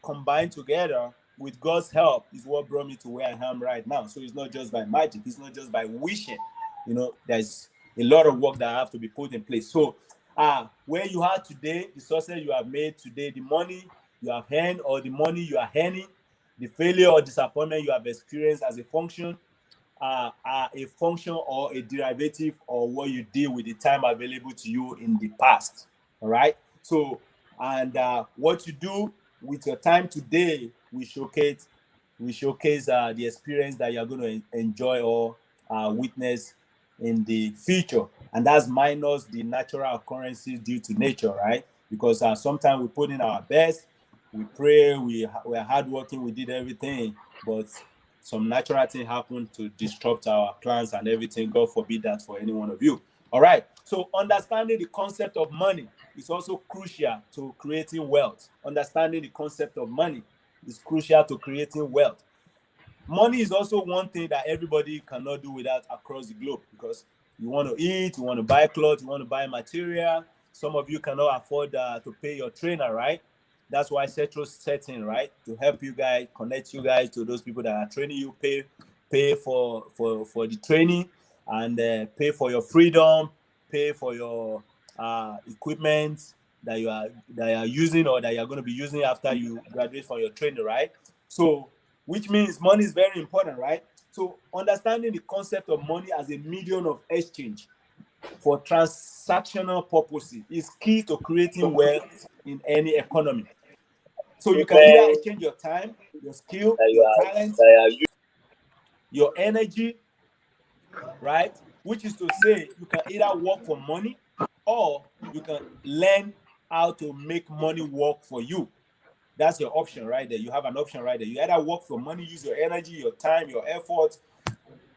combined together with God's help is what brought me to where I am right now. So it's not just by magic, it's not just by wishing. There's a lot of work that have to be put in place. So where you are today, the success you have made today, the money you have earned or the money you are earning, the failure or disappointment you have experienced as a function are a function or a derivative of what you did with the time available to you in the past. All right. So, and what you do with your time today, we showcase the experience that you're going to enjoy or witness in the future, and that's minus the natural occurrences due to nature, right? Because sometimes we put in our best, we pray, we're hardworking, we did everything, but some natural thing happened to disrupt our plans and everything. God forbid that for any one of you. All right. So understanding the concept of money is also crucial to creating wealth. Understanding the concept of money is crucial to creating wealth. Money is also one thing that everybody cannot do without across the globe, because you want to eat, you want to buy clothes, you want to buy material. Some of you cannot afford to pay your trainer, right? That's why SUTRO's set in, right, to help you guys, connect you guys to those people that are training you, pay for the training, and pay for your freedom, pay for your equipment that you are using or that you're going to be using after you graduate from your training, right? So, which means money is very important, right? So understanding the concept of money as a medium of exchange for transactional purposes is key to creating wealth in any economy. So you can either exchange your time, your skill, your talent, your energy, right? Which is to say, you can either work for money or you can learn how to make money work for you. That's your option right there. You have an option right there. You either work for money, use your energy, your time, your effort,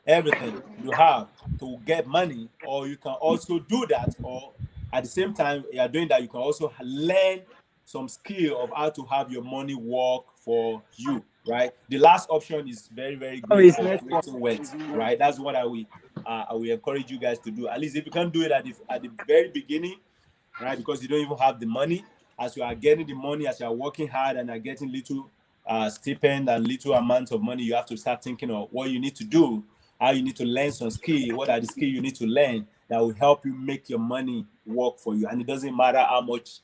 everything you have to get money, or you can also do that, or at the same time you are doing that, you can also learn some skill of how to have your money work for you, right? The last option is very, very great for creating wealth, right? That's what I will encourage you guys to do. At least if you can't do it at the very beginning, right? Because you don't even have the money. As you are getting the money, as you are working hard and are getting little stipend and little amounts of money, you have to start thinking of what you need to do, how you need to learn some skill. What are the skills you need to learn that will help you make your money work for you? And it doesn't matter how much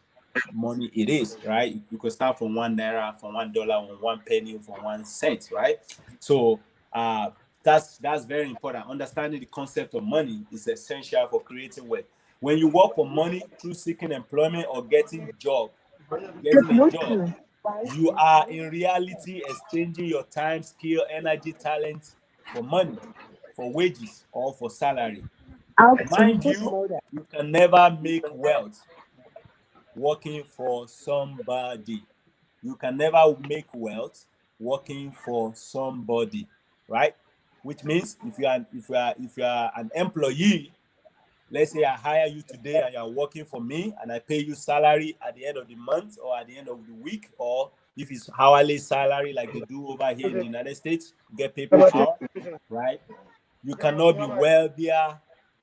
money it is, right? You could start from $1, from $1, from 1 penny, from 1 cent, right? So that's very important. Understanding the concept of money is essential for creating wealth. When you work for money through seeking employment or getting a job, you are in reality exchanging your time, skill, energy, talent for money, for wages, or for salary. Mind you, you can never make wealth working for somebody. You can never make wealth working for somebody, right? Which means if you are an employee, let's say I hire you today and you are working for me and I pay you salary at the end of the month or at the end of the week, or if it's hourly salary like they do over here in the United States, you get paid per hour, right? You cannot be wealthier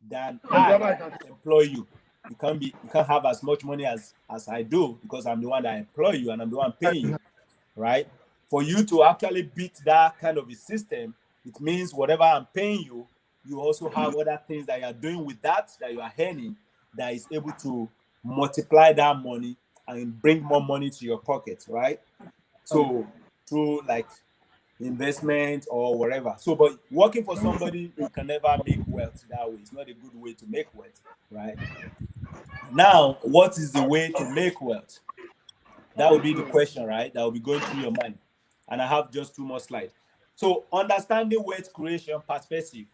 than I employ you. You can't have as much money as I do, because I'm the one that employ you and I'm the one paying you, right? For you to actually beat that kind of a system, it means whatever I'm paying you, you also have other things that you are doing with that you are earning, that is able to multiply that money and bring more money to your pocket, right? So through like investment or whatever. So, but working for somebody, you can never make wealth that way. It's not a good way to make wealth, right? Now, what is the way to make wealth? That would be the question, right? That will be going through your mind. And I have just 2 more slides. So, understanding wealth creation perspective.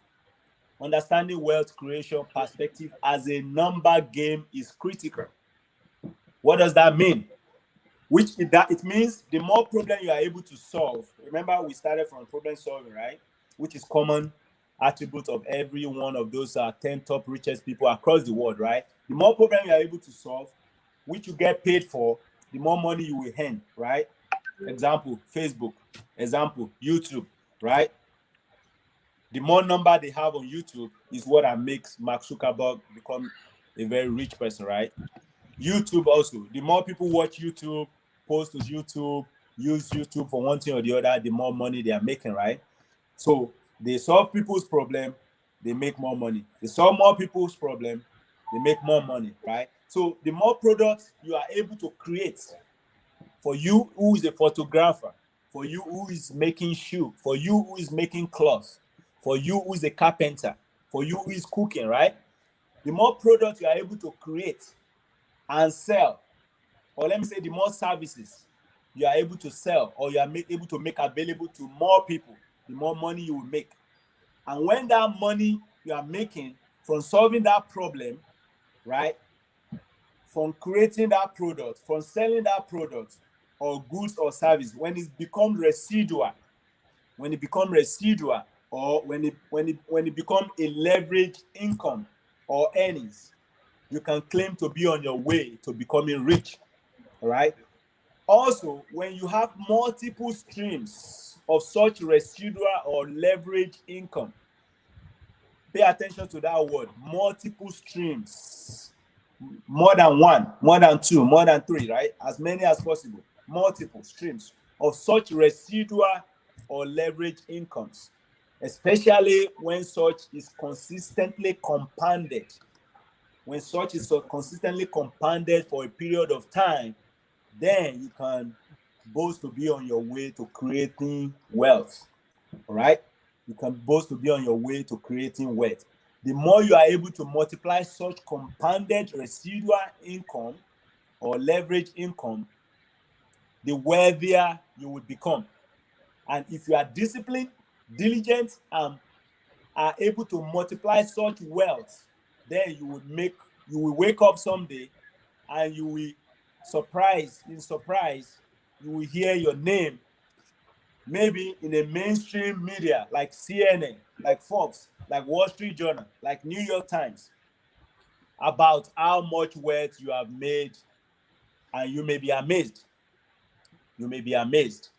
Understanding wealth creation perspective as a number game is critical. What does that mean? It means the more problem you are able to solve. Remember, we started from problem solving, right? Which is common attribute of every one of those 10 top richest people across the world, right? The more problem you are able to solve, which you get paid for, the more money you will earn, right? Example, Facebook. Example, YouTube, right? The more number they have on YouTube is what makes Mark Zuckerberg become a very rich person, right? YouTube also, the more people watch YouTube, post to YouTube, use YouTube for one thing or the other, the more money they are making, right? So they solve people's problem, they make more money. They solve more people's problem, they make more money, right? So the more products you are able to create, for you who is a photographer, for you who is making shoe, for you who is making clothes, for you who is a carpenter, for you who is cooking, right? The more products you are able to create and sell, or let me say the more services you are able to sell or you are able to make available to more people, the more money you will make. And when that money you are making from solving that problem, right, from creating that product, from selling that product or goods or service, when it becomes residual, or when it becomes a leverage income or earnings, you can claim to be on your way to becoming rich. All right. Also, when you have multiple streams of such residual or leverage income, pay attention to that word, multiple streams. More than one, more than two, more than three, right? As many as possible. Multiple streams of such residual or leverage incomes, especially when such is consistently compounded. When such is consistently compounded for a period of time, then you can boast to be on your way to creating wealth. All right? You can boast to be on your way to creating wealth. The more you are able to multiply such compounded residual income or leverage income, the wealthier you will become. And if you are disciplined, diligent, and are able to multiply such wealth, then you will wake up someday and you will surprise, you will hear your name, maybe in a mainstream media like CNN, like Fox, like Wall Street Journal, like New York Times, about how much wealth you have made, and you may be amazed. You may be amazed.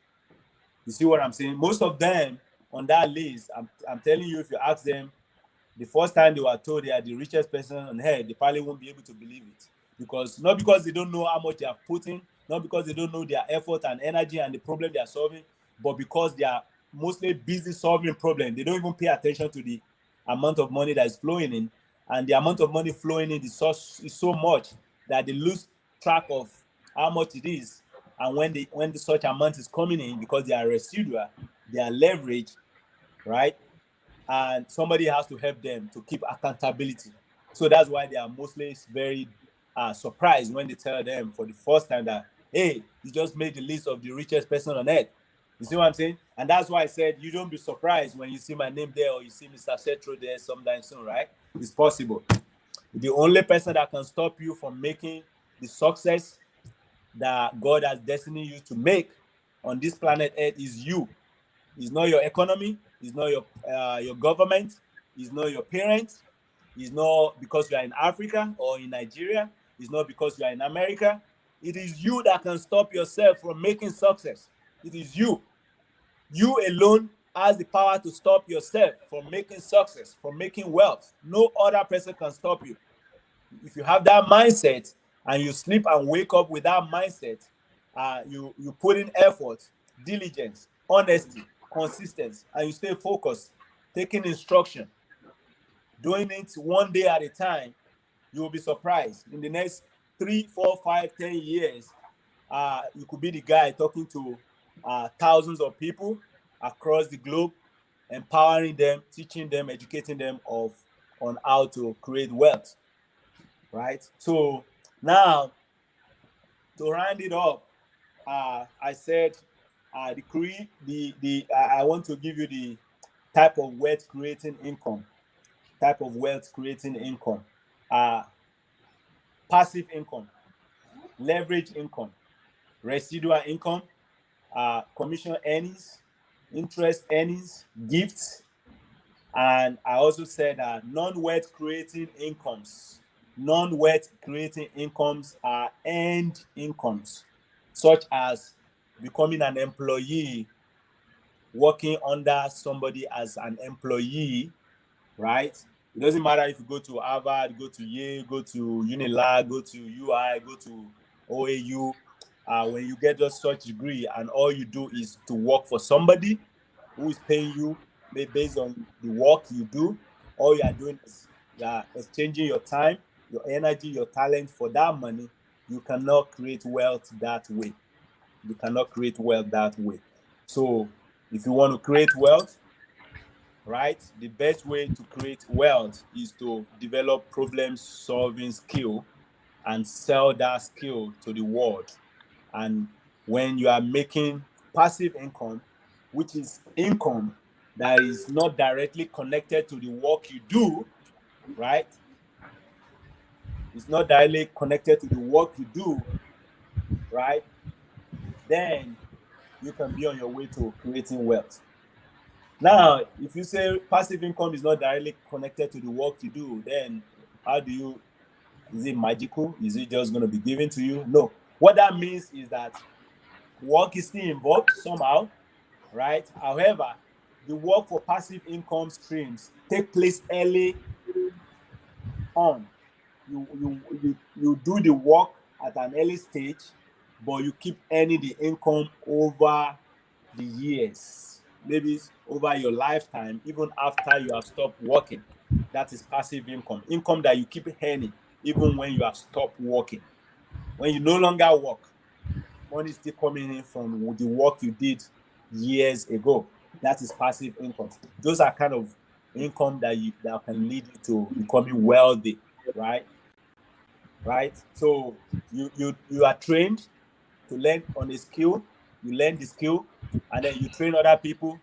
You see what I'm saying? Most of them on that list, I'm telling you, if you ask them, the first time they were told they are the richest person on earth, they probably won't be able to believe it. Not because they don't know how much they have put in, not because they don't know their effort and energy and the problem they are solving, but because they are mostly busy solving problems. They don't even pay attention to the amount of money that is flowing in. And the amount of money flowing in is so much that they lose track of how much it is. And when such amount is coming in, because they are residual, they are leveraged, right? And somebody has to help them to keep accountability. So that's why they are mostly very surprised when they tell them for the first time that, hey, you just made the list of the richest person on earth. You see what I'm saying? And that's why I said you don't be surprised when you see my name there or you see Mr. SUTRO there sometime soon, right? It's possible. The only person that can stop you from making the success that God has destined you to make on this planet Earth is you. It's not your economy. It's not your government. It's not your parents. It's not because you are in Africa or in Nigeria. It's not because you are in America. It is you that can stop yourself from making success. It is you. You alone has the power to stop yourself from making success, from making wealth. No other person can stop you. If you have that mindset and you sleep and wake up with that mindset, you put in effort, diligence, honesty, consistency, and you stay focused, taking instruction, doing it one day at a time, you will be surprised. In the next 3, 4, 5, 10 years, you could be the guy talking to thousands of people across the globe, empowering them, teaching them, educating them on how to create wealth. Right? So now, to round it up, I said I want to give you the type of wealth creating income. Passive income, leverage income, residual income, commission earnings, interest earnings, gifts, and I also said non-wealth creating incomes. Non-wealth creating incomes are earned incomes, such as becoming an employee, working under somebody as an employee, right? It doesn't matter if you go to Harvard, go to Yale, go to Unilag, go to UI, go to OAU. When you get just such degree and all you do is to work for somebody who is paying you based on the work you do, all you are doing is you are exchanging your time, your energy, your talent for that money. You cannot create wealth that way. You cannot create wealth that way. So if you want to create wealth, right, the best way to create wealth is to develop problem-solving skill and sell that skill to the world. And when you are making passive income, which is income that is not directly connected to the work you do, right? It's not directly connected to the work you do, right? Then you can be on your way to creating wealth. Now, if you say passive income is not directly connected to the work you do, then is it magical? Is it just going to be given to you? No. What that means is that work is still involved somehow, right? However, the work for passive income streams take place early on. You do the work at an early stage, but you keep earning the income over the years, maybe over your lifetime, even after you have stopped working. That is passive income. Income that you keep earning even when you have stopped working. When you no longer work, money is still coming in from the work you did years ago. That is passive income. Those are kind of income that can lead you to becoming wealthy, right? Right. So you are trained to learn on a skill. You learn the skill, and then you train other people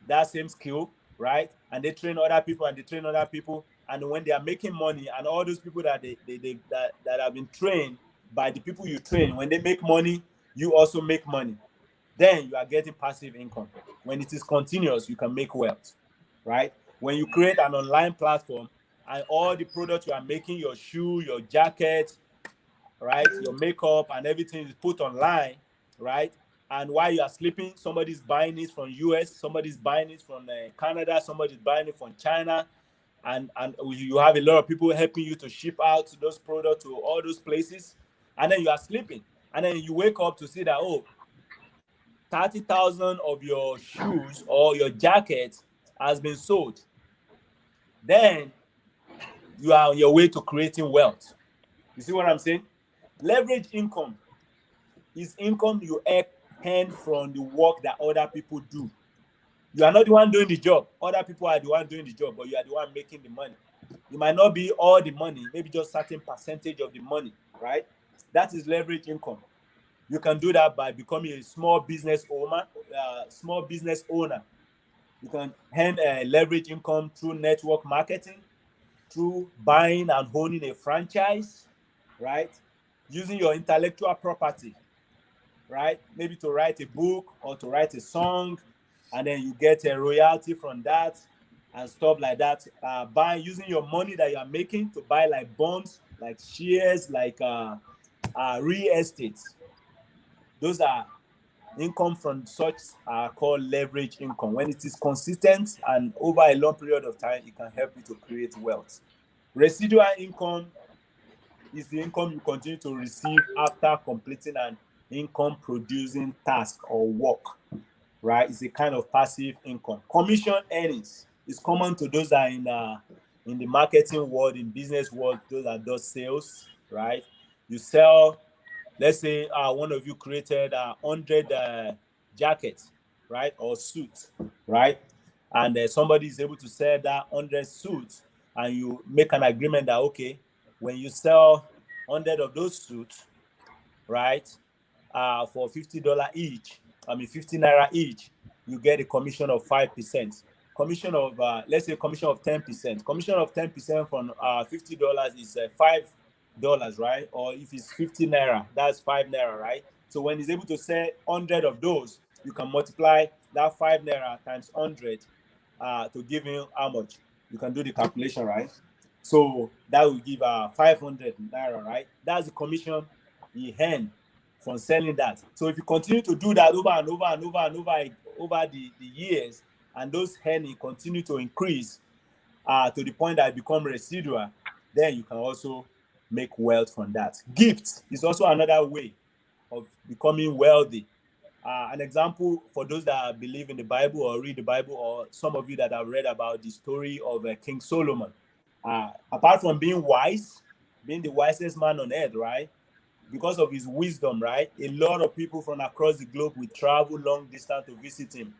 that same skill, right? And they train other people, and they train other people. And when they are making money, and all those people that that have been trained by the people you train, when they make money, you also make money. Then you are getting passive income. When it is continuous, you can make wealth, right? When you create an online platform and all the products you are making, your shoe, your jacket, right, your makeup and everything is put online, right? And while you are sleeping, somebody's buying it from US, somebody's buying it from Canada, somebody's buying it from China, and you have a lot of people helping you to ship out those products to all those places, and then you are sleeping, and then you wake up to see that 30,000 of your shoes or your jacket has been sold. Then you are on your way to creating wealth. You see what I'm saying? Leverage income is income you earn from the work that other people do. You are not the one doing the job. Other people are the one doing the job, but you are the one making the money. It might not be all the money, maybe just certain percentage of the money, right? That is leverage income. You can do that by becoming a small business owner. You can earn leverage income through network marketing, through buying and owning a franchise, right? Using your intellectual property right? Maybe to write a book or to write a song, and then you get a royalty from that and stuff like that. Using your money that you are making to buy like bonds, like shares, like real estate. Those are income from such are called leverage income. When it is consistent and over a long period of time, it can help you to create wealth. Residual income is the income you continue to receive after completing an income producing task or work, right? It's a kind of passive income. Commission earnings is common to those that are in the marketing world, in business world, those that do sales, right? You sell, let's say one of you created 100 jackets, right, or suits, right, and somebody is able to sell that 100 suits, and you make an agreement that, okay, when you sell 100 of those suits, right, for $50 each, 50 naira each, you get a commission of 5%. Commission of let's say commission of 10%. Commission of 10% from $50 is $5, right? Or if it's 50 naira, that's 5 naira, right? So when he's able to sell 100 of those, you can multiply that 5 naira times 100 to give him how much? You can do the calculation, right? So that will give 500 naira, right? That's the commission he earned from selling that. So if you continue to do that over and over and over and over the years, and those earnings continue to increase to the point that it become residual, then you can also make wealth from that. Gifts is also another way of becoming wealthy. An example for those that believe in the Bible or read the Bible, or some of you that have read about the story of King Solomon. Apart from being wise, being the wisest man on earth, right? Because of his wisdom, right? A lot of people from across the globe will travel long distance to visit him,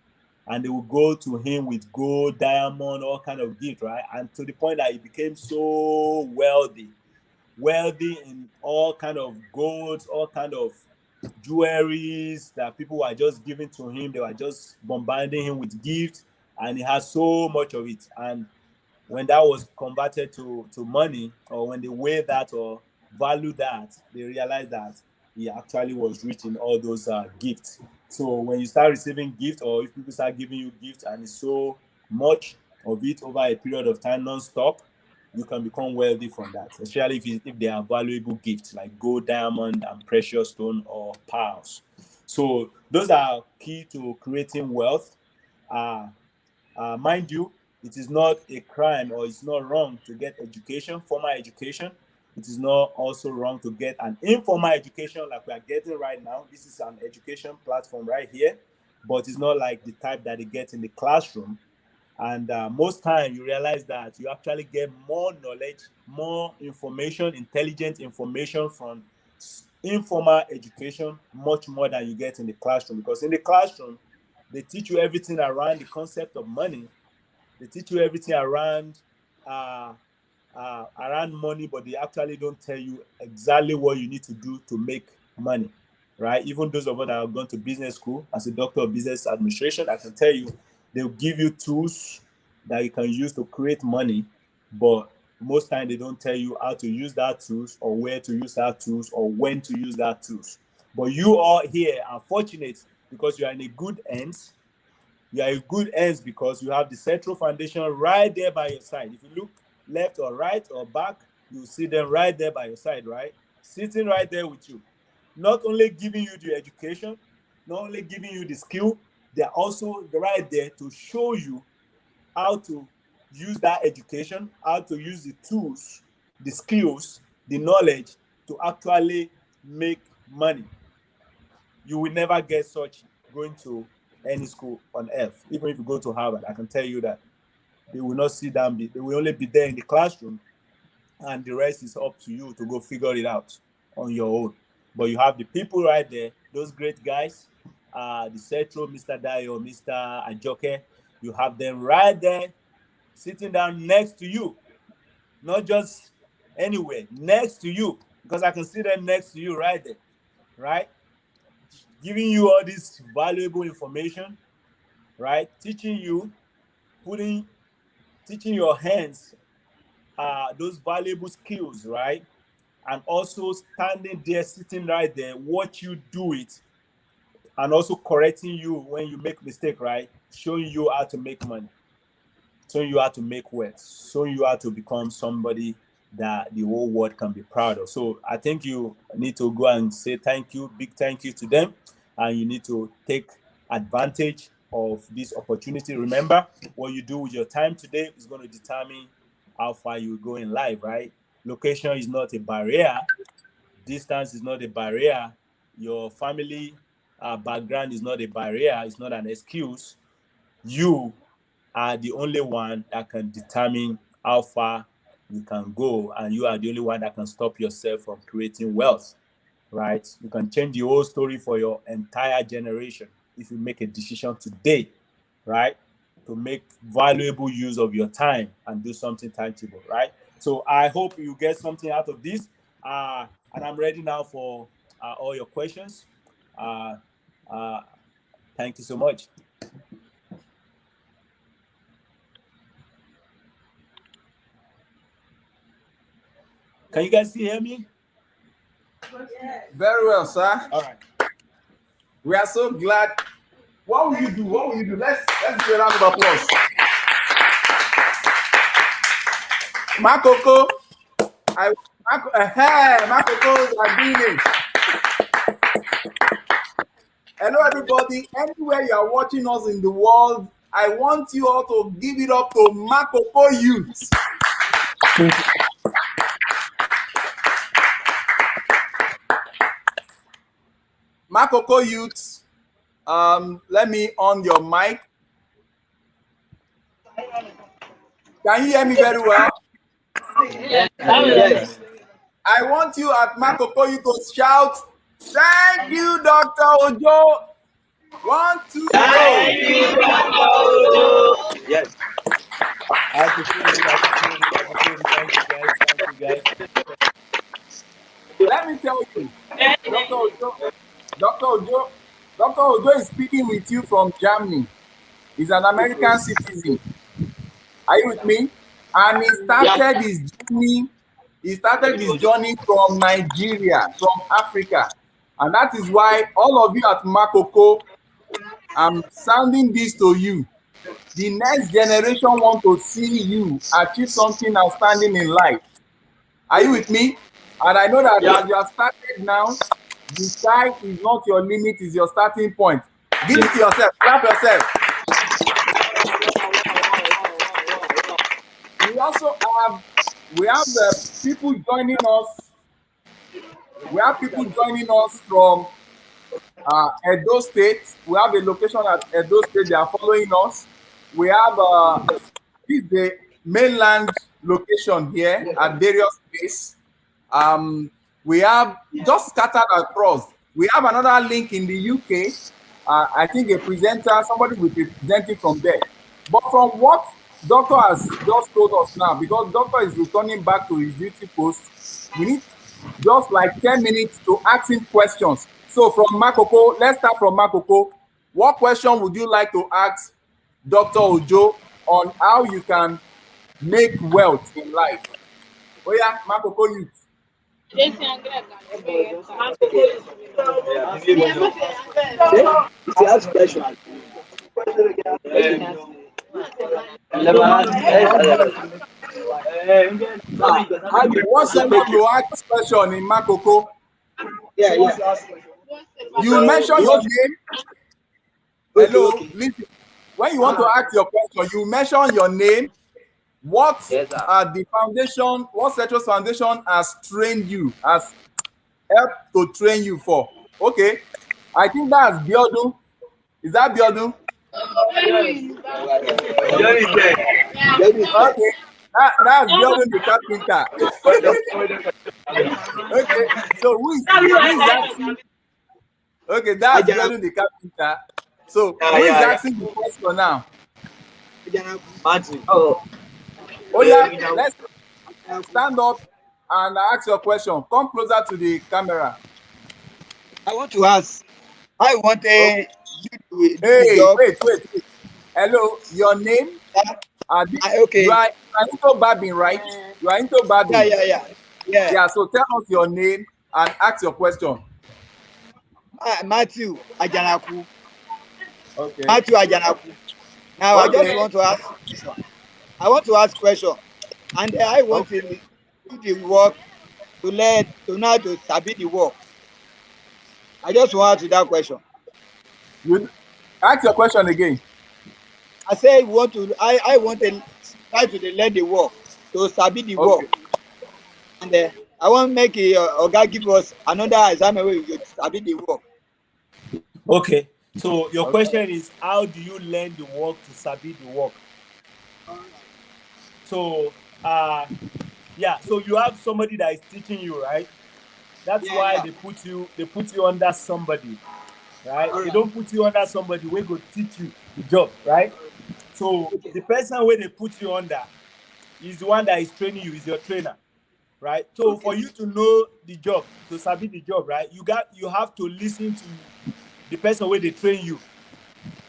and they will go to him with gold, diamond, all kind of gift, right? And to the point that he became so wealthy in all kind of golds, all kind of jewelries that people were just giving to him. They were just bombarding him with gifts, and he has so much of it. And when that was converted to money, or when they weigh that or value that, they realized that he actually was rich in all those gifts. So when you start receiving gifts, or if people start giving you gifts and it's so much of it over a period of time non-stop, you can become wealthy from that, especially if they are valuable gifts like gold, diamond, and precious stone or pearls. So those are key to creating wealth. Mind you, it is not a crime or it's not wrong to get education, formal education. It is not also wrong to get an informal education like we are getting right now. This is an education platform right here, but it's not like the type that they get in the classroom. And most time you realize that you actually get more knowledge, more information, intelligent information from informal education, much more than you get in the classroom. Because in the classroom, they teach you everything around the concept of money. They teach you everything around money, but they actually don't tell you exactly what you need to do to make money, right? Even those of us that have gone to business school as a doctor of business administration, I can tell you they'll give you tools that you can use to create money, but most time they don't tell you how to use that tools, or where to use that tools, or when to use that tools. But you all here are fortunate because you are in a good hands. You are in good hands because you have the SUTRO'S Foundation right there by your side. If you look left or right or back, you'll see them right there by your side, right? Sitting right there with you. Not only giving you the education, not only giving you the skill, they're also right there to show you how to use that education, how to use the tools, the skills, the knowledge to actually make money. You will never get such going to any school on earth. Even if you go to Harvard, I can tell you that they will not sit down. They will only be there in the classroom, and the rest is up to you to go figure it out on your own. But you have the people right there, those great guys, the Setro, Mr. Dayo, Mr. Ajoke. You have them right there, sitting down next to you, not just anywhere, next to you, because I can see them next to you right there, right? Giving you all this valuable information, right? Teaching you, teaching your hands those valuable skills, right? And also standing there, sitting right there, watch you do it, and also correcting you when you make mistake, right? Showing you how to make money, showing you how to make wealth, showing you how to become somebody that the whole world can be proud of. So I think you need to go and say thank you, big thank you to them, and you need to take advantage of this opportunity. Remember, what you do with your time today is going to determine how far you go in life, right? Location is not a barrier. Distance is not a barrier. Your family background is not a barrier. It's not an excuse. You are the only one that can determine how far you can go, and you are the only one that can stop yourself from creating wealth, right? You can change the whole story for your entire generation if you make a decision today, right, to make valuable use of your time and do something tangible, right? So I hope you get something out of this, and I'm ready now for all your questions. Thank you so much. Can you guys hear me? Very well, sir. All right. We are so glad. What will you do? What will you do? Let's give a round of applause. Makoko, Makoko are doing it. Hello, everybody. Anywhere you are watching us in the world, I want you all to give it up to Makoko Youth. Makoko Youth, let me on your mic. Can you hear me very well? Yes. I want you at Makoko Youth to shout, "Thank you, Dr. Ojo." 1, 2, go. Thank you, Dr. Ojo. Yes. Thank you guys. Let me tell you, Dr. Ojo is speaking with you from Germany. He's an American citizen. Are you with me? And he started his journey. He started his journey from Nigeria, from Africa. And that is why all of you at Makoko, I'm sounding this to you. The next generation want to see you achieve something outstanding in life. Are you with me? And I know that as you have started now, the sky is not your limit, is your starting point. Give it to yourself. Clap yourself. We also have people joining us. We have people joining us from Edo State. We have a location at Edo State. They are following us. We have this is the mainland location here at various places. We have just scattered across. We have another link in the UK. I think a presenter, somebody will be presenting from there. But from what Doctor has just told us now, because Doctor is returning back to his duty post, we need just like 10 minutes to ask him questions. So from Makoko, let's start from Makoko. What question would you like to ask Dr. Ojo on how you can make wealth in life? Oh yeah, Makoko Youth. What's someone to ask question in Makoko? You mention your name. Hello, listen. When you want to ask your question, you mention your name. What the foundation, what SUTRO'S Foundation has trained you, has helped to train you for. Okay. I think that's Biodun. Is that Biodun? Okay. That's Biodun the carpenter. Okay. So who is asking? Okay, that's Biodun the carpenter. So who is asking the question now? Oh yeah, let's stand up and ask your question. Come closer to the camera. I want to ask. I want a. Hey, wait. Hello, your name? Okay. You are into barbing, right? You are into barbing. Yeah. Yeah, so tell us your name and ask your question. Matthew Ajanaku. Okay. Matthew Ajanaku. Now I just Okay. want to ask question. I want to ask question, and I want to do the work to know how to sabi the work. I just want to that question. You ask your question again. I say I want to try to learn the work to sabi the work, Okay. and I want make Oga give us another example where you sabi the work. Okay. So your Okay. question is, how do you learn the work to sabi the work? So yeah, so you have somebody that is teaching you, right? That's why Yeah. they put you under somebody, right? They Alright. don't put you under somebody who go teach you the job, right? So the person where they put you under is the one that is training you, is your trainer, right? So for you to know the job, to sabi the job, right? You have to listen to the person where they train you.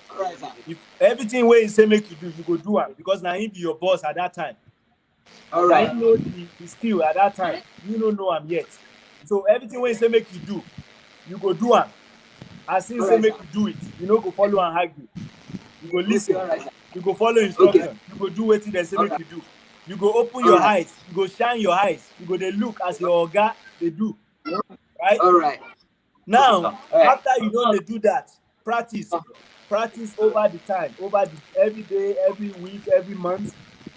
Alright, sir. If everything where he say make you do, you go do it, because now he be your boss at that time. Alright. Now he know the skill at that time. You don't know him yet. So everything where he say make you do, you go do it. As he say make you do it, you know, go follow and argue. You go listen. Alright, sir. You go follow instruction. You go do what they say make you do. You go open your eyes. You go shine your eyes. You go they look as your oga they do, right? Alright. Now, after you know they do that, practice over the time, every day, every week, every month.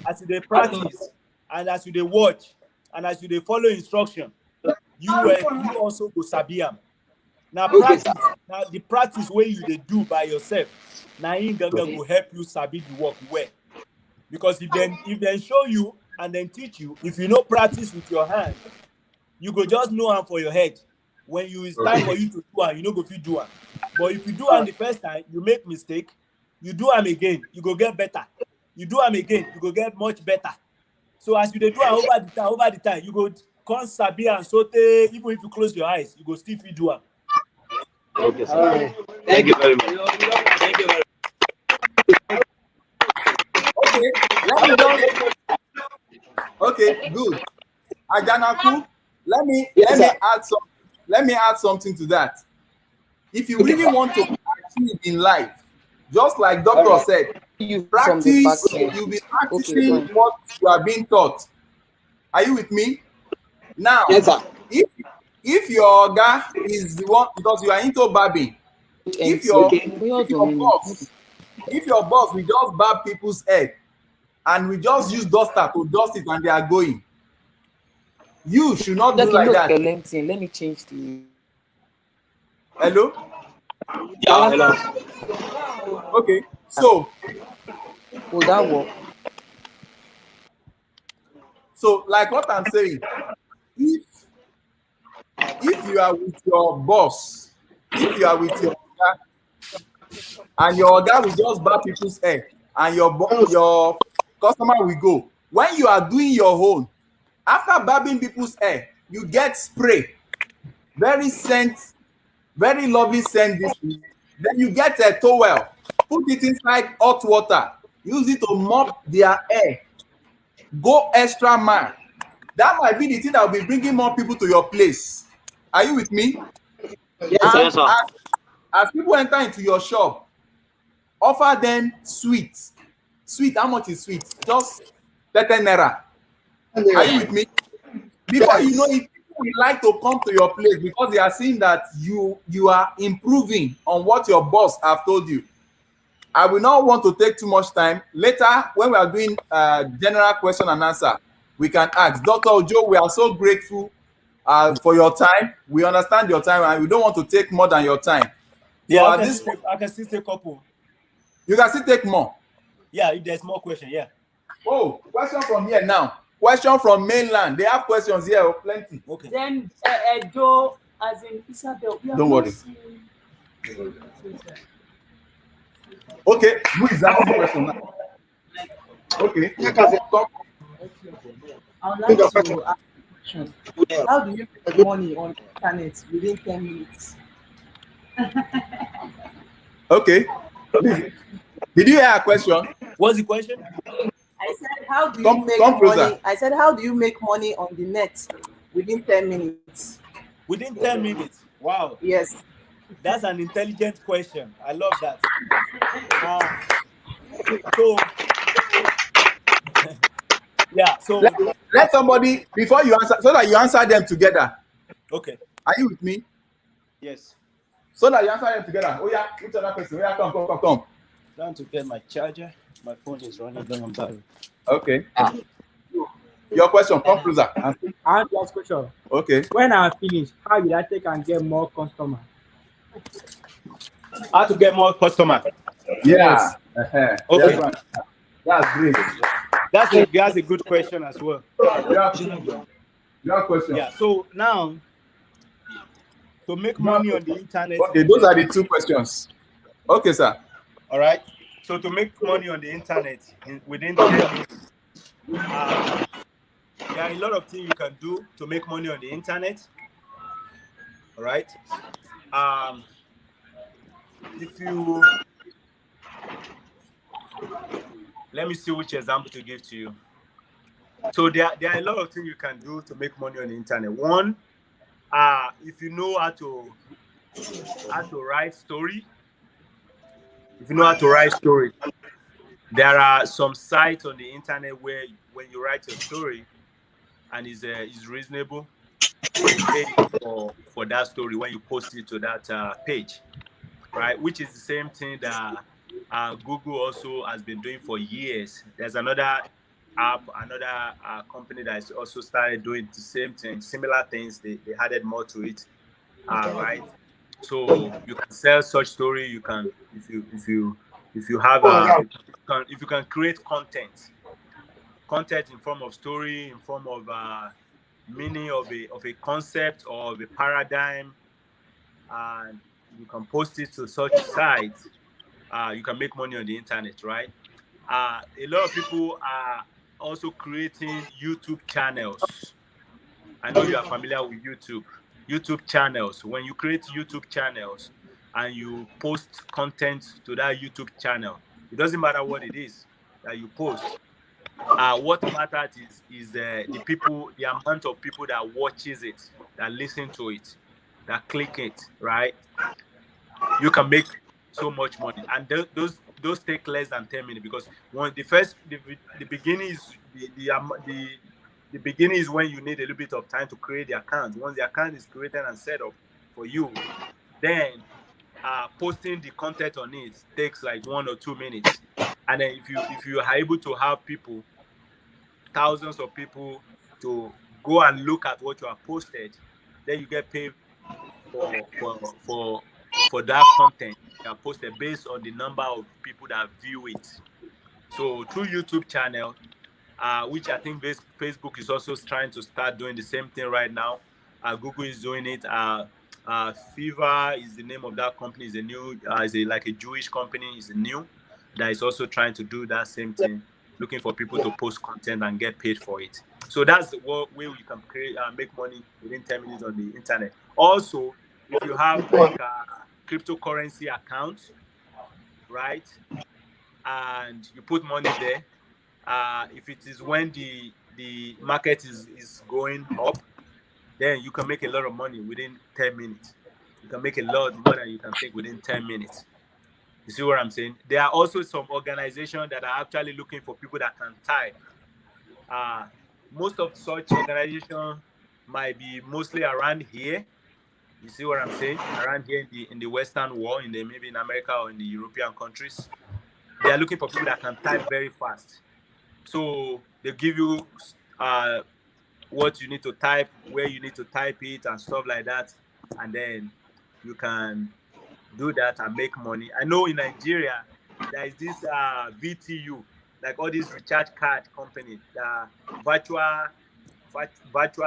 As you they practice, and as you they watch, and as you they follow instruction, you also go sabi am. Now practice. Now the practice where you they do by yourself, now in Gaga will help you sabi the work well. Because if they show you and then teach you, if you know practice with your hand, you go just know am for your head. When it's time for you to do am, you know go fit do am. But if you do am the first time, you make mistake, you do am again, you go get better. You do am again, you go get much better. So as you dey do am over the time, you go come sabi am so tey even if you close your eyes, you go still fit do am. Okay, sir. Thank you very much. Thank you very much. Okay. Let me just. Okay. Good. Ajanaku. Let me add something to that. If you really want to achieve in life, just like doctor said, practice. You'll be practicing what you are being taught. Are you with me? Now, Yes, sir. if your guy is the one, because you are into barbing, if your boss will just barb people's head and we just use duster to dust it and they are going, you should not do like that. Let me change the. Hello? Yeah, hello. Okay, so Will that work? so like what I'm saying, if you are with your boss, if you are with your oga, and your oga will just barb people's head and your customer will go, when you are doing your own, after barbing people's hair, you get spray, very lovely scent. Then you get a towel, put it inside hot water, use it to mop their hair. Go extra mile. That might be the thing that will be bringing more people to your place. Are you with me? Yes, sir. As people enter into your shop, offer them sweet. Sweet, how much is sweet? Just 30 naira. Are you with me? Before you know it, people will like to come to your place because they are seeing that you are improving on what your boss have told you. I will not want to take too much time. Later, when we are doing general question and answer, we can ask. Dr. Ojo, we are so grateful for your time. We understand your time and we don't want to take more than your time. Yeah, So I can still take a couple. You can still take more. Yeah, if there's more question, yeah. Oh, question from here now. Question from mainland. They have questions here, plenty. Okay. Then Edo, as in Isabel. Don't worry. Okay, who is asking the question now? Okay. I would like to ask a question. How do you make money on the internet within 10 minutes? Okay. Did you hear a question? What's the question? I said, how do you make money? I said, how do you make money on the net within 10 minutes? Within 10 minutes. Wow. Yes. That's an intelligent question. I love that. So yeah. So Let somebody before you answer, so that you answer them together. okay. Are you with me? Yes. So that you answer them together. Oh yeah, which other person? Oh yeah, come. Trying to get my charger. My phone is running low on battery. Okay. Your question, come closer. I want to ask question. Okay. When I'm finished, how will I take and get more customers? How to get more customer? Yeah. Okay. That's great. That's a good question as well. Your question. Yeah. So now, to make money on the internet. Okay, those are the two questions. Okay, sir. All right. So to make money on the internet within 10 minutes, there are a lot of things you can do to make money on the internet. All right. If you let me see which example to give to you. So there are a lot of things you can do to make money on the internet. One, if you know how to write story. If you know how to write story, there are some sites on the internet where when you write your story and is reasonable, they will pay you for that story when you post it to that page, right? Which is the same thing that Google also has been doing for years. There's another app, another company that has also started doing the same thing, similar things. They added more to it, right? So you can sell such story. You can if you have if you can create content in form of story, in form of meaning of a concept or of a paradigm, and you can post it to such sites. You can make money on the internet, right? A lot of people are also creating YouTube channels. I know you are familiar with YouTube channels. When you create YouTube channels and you post content to that YouTube channel, it doesn't matter what it is that you post. What matters is the amount of people that watches it, that listen to it, that click it, right? You can make so much money, and those take less than 10 minutes, because the beginning is the beginning is when you need a little bit of time to create the account. Once the account is created and set up for you, then posting the content on it takes like 1 or 2 minutes. And then if you are able to have thousands of people to go and look at what you have posted, then you get paid for that content you have posted based on the number of people that view it. So through YouTube channel, which I think Facebook is also trying to start doing the same thing right now. Google is doing it. Fever is the name of that company. Is a new, like a Jewish company. Is new that is also trying to do that same thing, looking for people to post content and get paid for it. So that's the way you can make money within 10 minutes on the internet. Also, if you have like a cryptocurrency account, right, and you put money there, if it is when the market is going up, then you can make a lot of money within 10 minutes. You can make a lot more than you can think within 10 minutes. You see what I'm saying? There are also some organizations that are actually looking for people that can type. Most of such organizations might be mostly around here. You see what I'm saying? Around here in the Western world, maybe in America or in the European countries. They are looking for people that can type very fast. So they give you what you need to type, where you need to type it, and stuff like that. And then you can do that and make money. I know in Nigeria, there is this VTU, like all these recharge card company, the virtual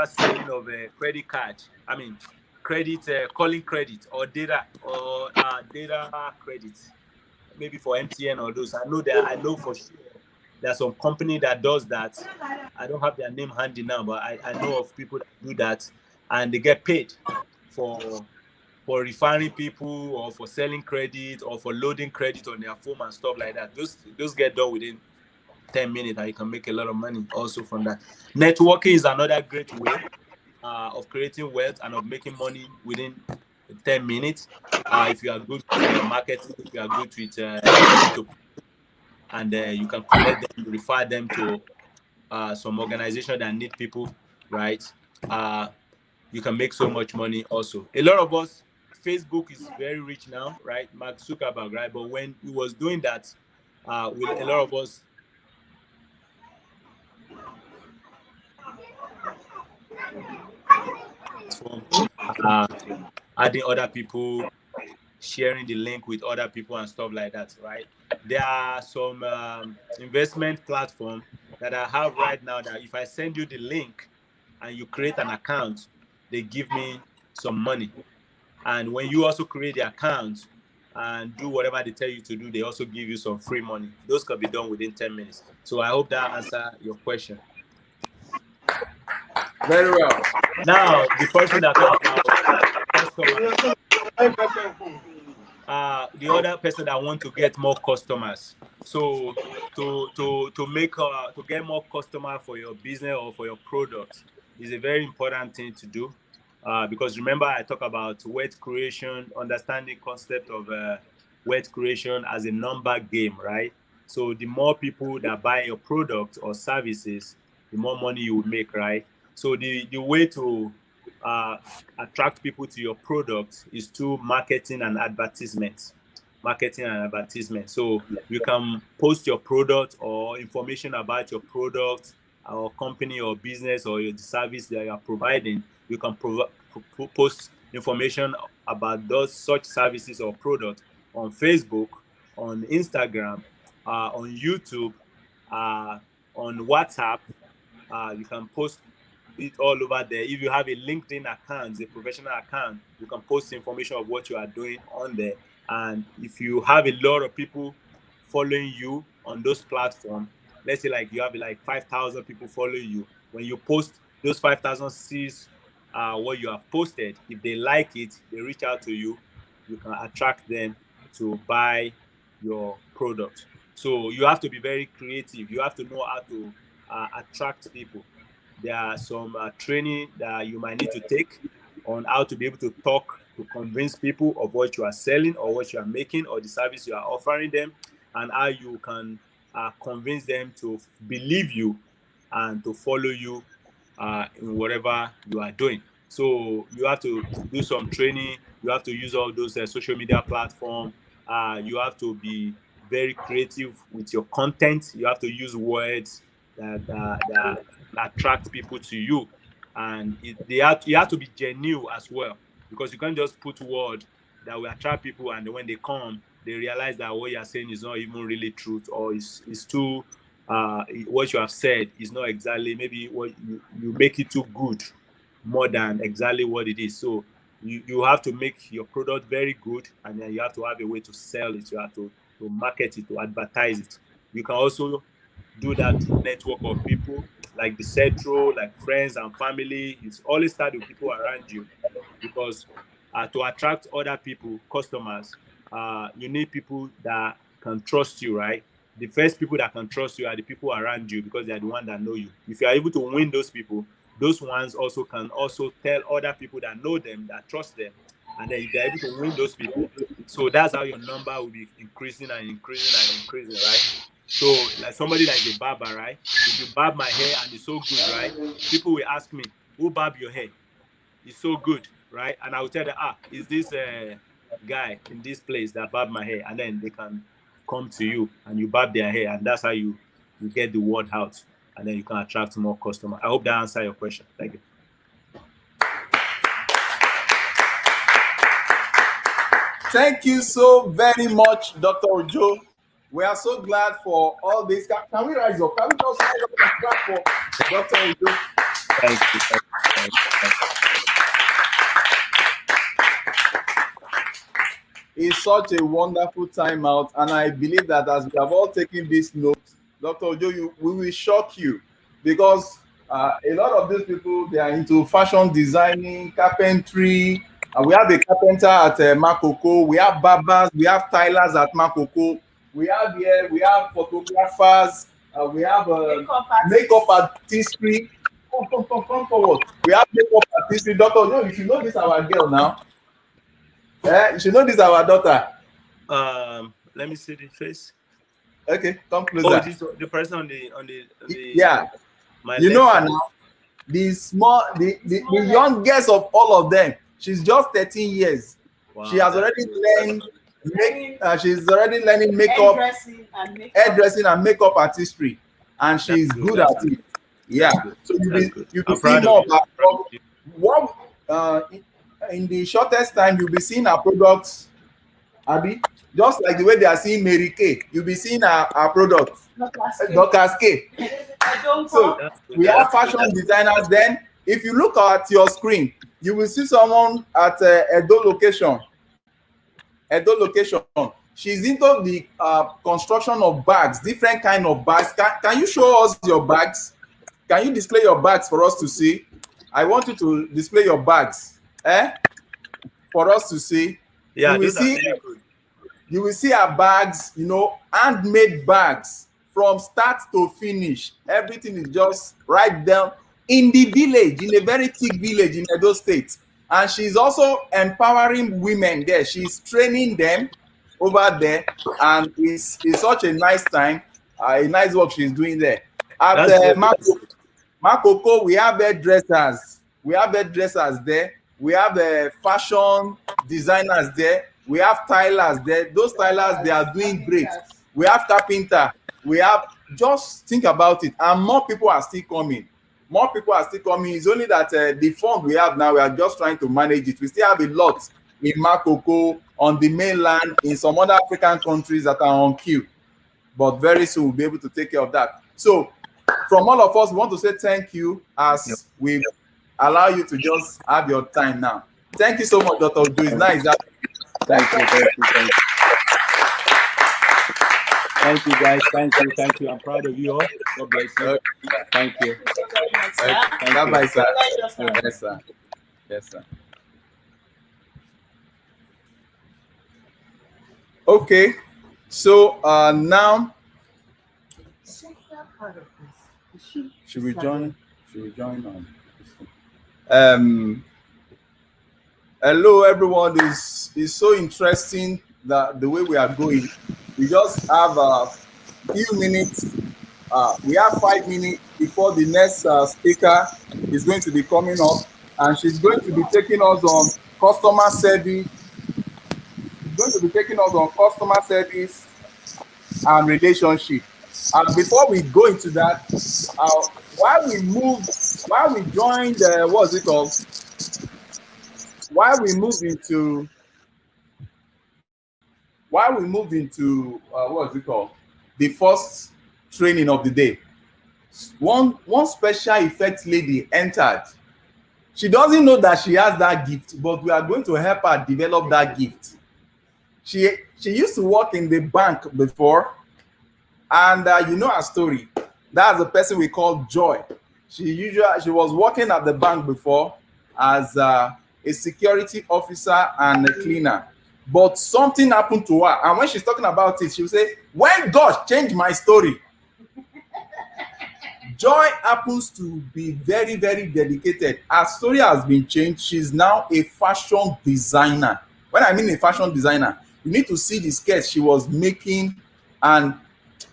selling of a credit card. I mean, calling credit or data credit, maybe for MTN or those. I know for sure there's some company that does that. I don't have their name handy now, but I know of people that do that, and they get paid for referring people, or for selling credit, or for loading credit on their phone and stuff like that. Those get done within 10 minutes, and you can make a lot of money also from that. Networking is another great way of creating wealth and of making money within 10 minutes. If you are good with marketing, if you are good with crypto, and you can connect them, refer them to some organization that need people, right? You can make so much money also. A lot of us, Facebook is very rich now, right? Mark Zuckerberg, right? But when he was doing that, with a lot of us, uh, adding other people, sharing the link with other people and stuff like that, right? There are some investment platform that I have right now that if I send you the link and you create an account, they give me some money. And when you also create the account and do whatever they tell you to do, they also give you some free money. Those can be done within 10 minutes. So I hope that answers your question. Very well. Now, the person that talked about the other person that want to get more customers. So to make to get more customer for your business or for your product is a very important thing to do. Because remember, I talk about wealth creation, understanding concept of wealth creation as a number game, right? So the more people that buy your product or services, the more money you will make, right? So the way to attract people to your product is through marketing and advertisement. Marketing and advertisement. So you can post your product or information about your product or company or business or your service that you are providing. You can post information about those such services or products on Facebook, on Instagram, on YouTube, on WhatsApp. You can post it all over there. If you have a LinkedIn account, a professional account, you can post information of what you are doing on there. And if you have a lot of people following you on those platforms, let's say like you have like 5,000 people following you, when you post, those 5,000 sees what you have posted. If they like it, they reach out to you, you can attract them to buy your product. So you have to be very creative. You have to know how to attract people. There are some training that you might need to take on how to be able to talk to convince people of what you are selling or what you are making or the service you are offering them, and how you can convince them to believe you and to follow you in whatever you are doing. So you have to do some training. You have to use all those social media platforms. You have to be very creative with your content. You have to use words that attract people to you, and you have to be genuine as well, because you can't just put word that will attract people, and when they come, they realize that what you are saying is not even really truth, or is too what you have said is not exactly, maybe what you make it too good more than exactly what it is. So you have to make your product very good, and then you have to have a way to sell it. You have to market it, to advertise it. You can also do that through network of people like the SUTRO, like friends and family. It's always start with people around you, because to attract other people, customers, you need people that can trust you, right? The first people that can trust you are the people around you, because they are the ones that know you. If you are able to win those people, those ones also can also tell other people that know them, that trust them, and then if they're able to win those people, so that's how your number will be increasing and increasing and increasing, right? So like somebody that is a barber, right? If you barb my hair and it's so good, right? People will ask me, who barb your hair? It's so good, right? And I will tell them, is this guy in this place that barb my hair? And then they can come to you and you barb their hair, and that's how you get the word out, and then you can attract more customers. I hope that answers your question. Thank you. Thank you so very much, Dr. Ojo. We are so glad for all this. Can we rise up? Can we just rise up and clap for Dr. Ojo? Thank you. Thank you. It's such a wonderful time out, and I believe that as we have all taken this note, Dr. Ojo, we will shock you, because a lot of these people, they are into fashion designing, carpentry. We have a carpenter at Makoko. We have barbers. We have tilers at Makoko. We have photographers. We have makeup artistry. Come forward. We have makeup artistry. Dr. Ojo, you should know this our girl now. You should know this is our daughter. Let me see the face. Okay, come closer. Oh, this the person on the yeah. You know her now. The youngest of all of them. She's just 13 years. Wow, she has already learned she's already learning makeup, hairdressing and makeup artistry, and she's good at it. Yeah. So you'll be seeing more of her. In the shortest time, you'll be seeing our products, Abby. Just like the way they are seeing Mary Kay, you'll be seeing our products, Dr. K. So we have fashion designers. Then, if you look at your screen, you will see someone at Edo location. Edo location. She's into the construction of bags, different kind of bags. Can you show us your bags? Can you display your bags for us to see? I want you to display your bags, for us to see. Yeah, you will see our bags, handmade bags from start to finish. Everything is just right down in the village, in a very thick village in Edo State. And she's also empowering women there. She's training them over there, and it's such a nice time, a nice work she's doing there. At Makoko, we have hairdressers. We have hairdressers there. We have fashion designers there. We have tilers there. Those tilers, they are doing great. We have carpenter. We have, just think about it. And more people are still coming. More people are still coming. It's only that the fund we have now, we are just trying to manage it. We still have a lot in Makoko, on the mainland, in some other African countries that are on queue. But very soon, we'll be able to take care of that. So, from all of us, we want to say thank you as we allow you to just have your time now. Thank you so much, Dr. Odu. It's nice. Thank you guys. Thank you. I'm proud of you all. God bless you. Thank you. Bye-bye, sir. Yes, sir. Yes, sir. Okay, so now should we join on? Hello everyone. Is so interesting that the way we are going. We just have a few minutes. We have 5 minutes before the next speaker is going to be coming up, and she's going to be taking us on customer service. She's going to be taking us on customer service and relationship. And before we go into that, while we joined, what's it called? While we moved into what's it called? The first training of the day. One special effects lady entered. She doesn't know that she has that gift, but we are going to help her develop that gift. She used to work in the bank before, and you know her story. That's the person we call Joy. She was working at the bank before as a security officer and a cleaner, but something happened to her, and when she's talking about it, she will say, when God changed my story. Joy happens to be very, very dedicated. Her story has been changed. She's now a fashion designer. When I mean a fashion designer, you need to see the sketch she was making, and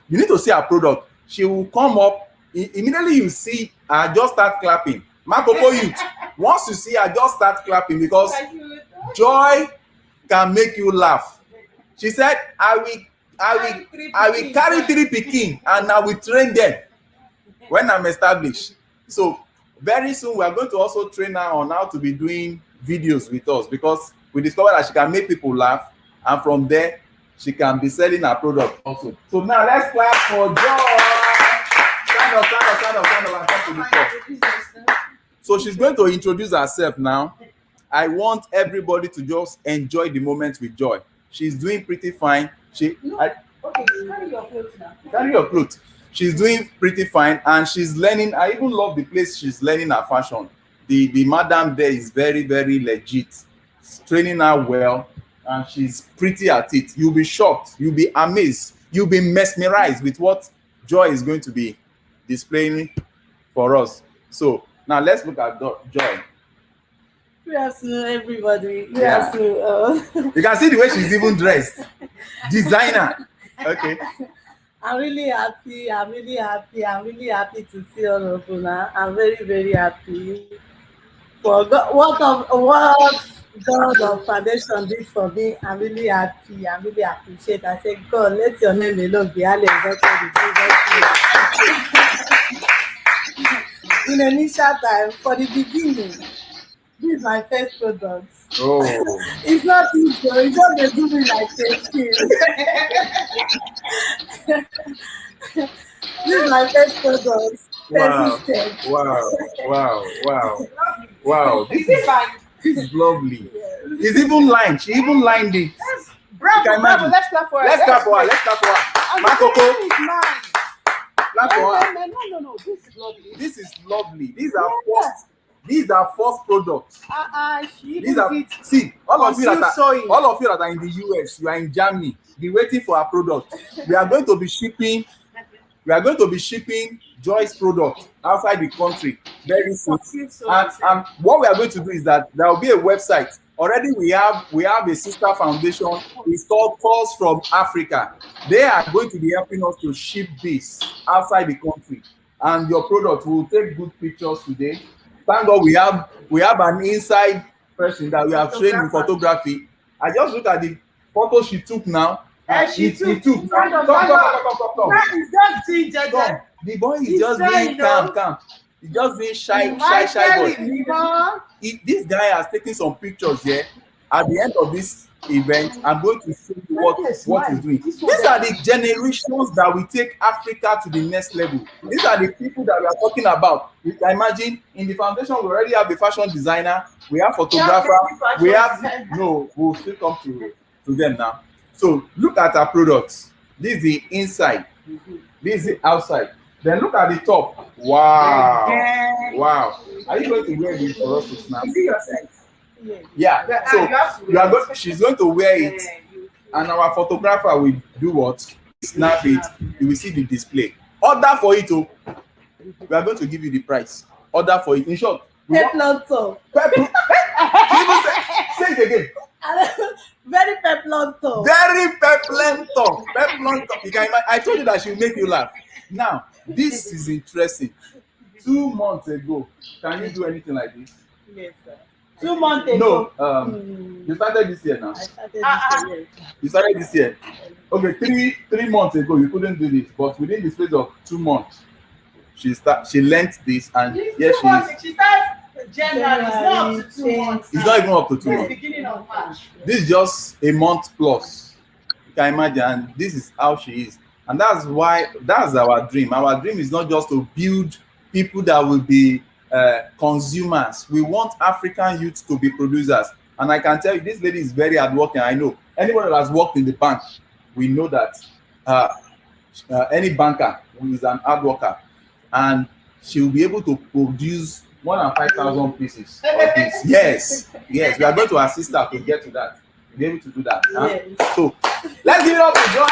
you need to see her product. She will come up, immediately you see her, just start clapping. Makoko youth, once you see her, just start clapping, because Joy can make you laugh. She said, I will carry 3 pikin and I will train them when I'm established. So very soon we are going to also train her on how to be doing videos with us, because we discovered that she can make people laugh, and from there she can be selling her product also. So now let's clap for Joy. Stand up and come to the floor. So she's going to introduce herself now. I want everybody to just enjoy the moment with Joy. She's doing pretty fine. Carry your clothes now. Carry your clothes. She's doing pretty fine, and she's learning. I even love the place she's learning her fashion. The madam there is very, very legit. She's training her well, and she's pretty at it. You'll be shocked. You'll be amazed. You'll be mesmerized with what Joy is going to be displaying for us. So now let's look at Joy. Good afternoon, everybody. Good Yeah. afternoon. You can see the way she's even dressed. Designer. Okay. I'm really happy. I'm really happy. I'm really happy to see all of you now. I'm very, very happy for what God of Foundation did for me. I'm really happy. I'm really appreciate. I say, God, let your name alone be highly exalted in Jesus' name. In the initial time, for the beginning, this is my first product. Oh. It's not easy. It's just they do me like a kid. This is my first product. Wow. First step. Wow. Wow. Wow. Wow. This is lovely. It's even lined. She even lined it. Bravo, bravo. Let's clap for her. Let's clap for her. Let's clap for her. Makoko. Clap for her. No. This is lovely. This is lovely. These are first. These are first products. These are all of you that are in the US, you are in Germany, be waiting for our product. We are going to be shipping. We are going to be shipping Joy's product outside the country very soon. And what we are going to do is that there will be a website. Already we have a sister foundation. It's called Calls from Africa. They are going to be helping us to ship this outside the country. And your product will take good pictures today. Thank God we have an inside person that we have trained in photography. I just look at the photo she took now. He took. Come. The boy is just being calm. He's just being shy boy. This guy has taken some pictures here. At the end of this event, I'm going to show you what he's doing. These are the generations that will take Africa to the next level. These are the people that we are talking about. You can imagine in the foundation, we already have a fashion designer, we have photographer, we'll still come to them now. So look at our products. This is the inside. This is the outside. Then look at the top. Wow. Wow. Are you going to wear this for us to snap? Yeah. So she's going to wear it, and our photographer will do what? Snap it. You will see the display. Order for it. Oh. We are going to give you the price. Order for it. In short, Peplon top. Say it again. Very peplon top. Very peplon top. Peplon top. You can imagine. I told you that she will make you laugh. Now, this is interesting. 2 months ago, can you do anything like this? Yes, sir. 2 months ago. No. You started this year now. I started this year. You started this year. Okay, three months ago you couldn't do this, but within the space of 2 months, she learnt this, and yes, she started January. It's not up to 2 months. It's not even up to 2 It's months. beginning of March. This is just a month plus. You can imagine, and this is how she is. And that's our dream. Our dream is not just to build people that will be consumers. We want African youth to be producers. And I can tell you, this lady is very hardworking. I know anyone that has worked in the bank, we know that any banker who is an hard worker, and she will be able to produce more than 5,000 pieces of this. Yes, we are going to assist her to get to that. Be able to do that. Yes. So let's give it up to Joy.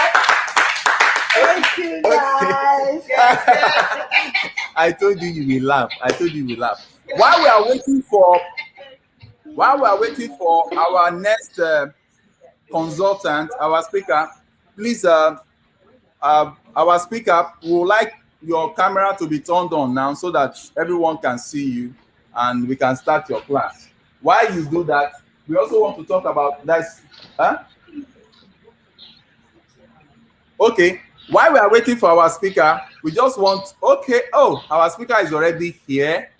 Thank you, guys. I told you you will laugh. While we are waiting for our next consultant, our speaker, please, our speaker would like your camera to be turned on now so that everyone can see you and we can start your class. While you do that, we also want to talk about this. Okay. While we are waiting for our speaker, we just want, our speaker is already here.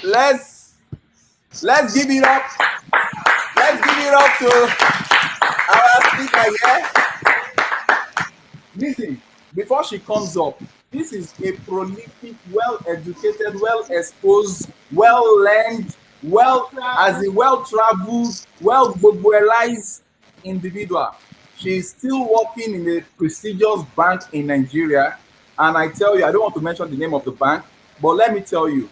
Let's give it up. Let's give it up to our speaker here. Listen, before she comes up, this is a prolific, well-educated, well-exposed, well-learned, well-traveled, well-globalized individual. She's still working in a prestigious bank in Nigeria. And I tell you, I don't want to mention the name of the bank, but let me tell you,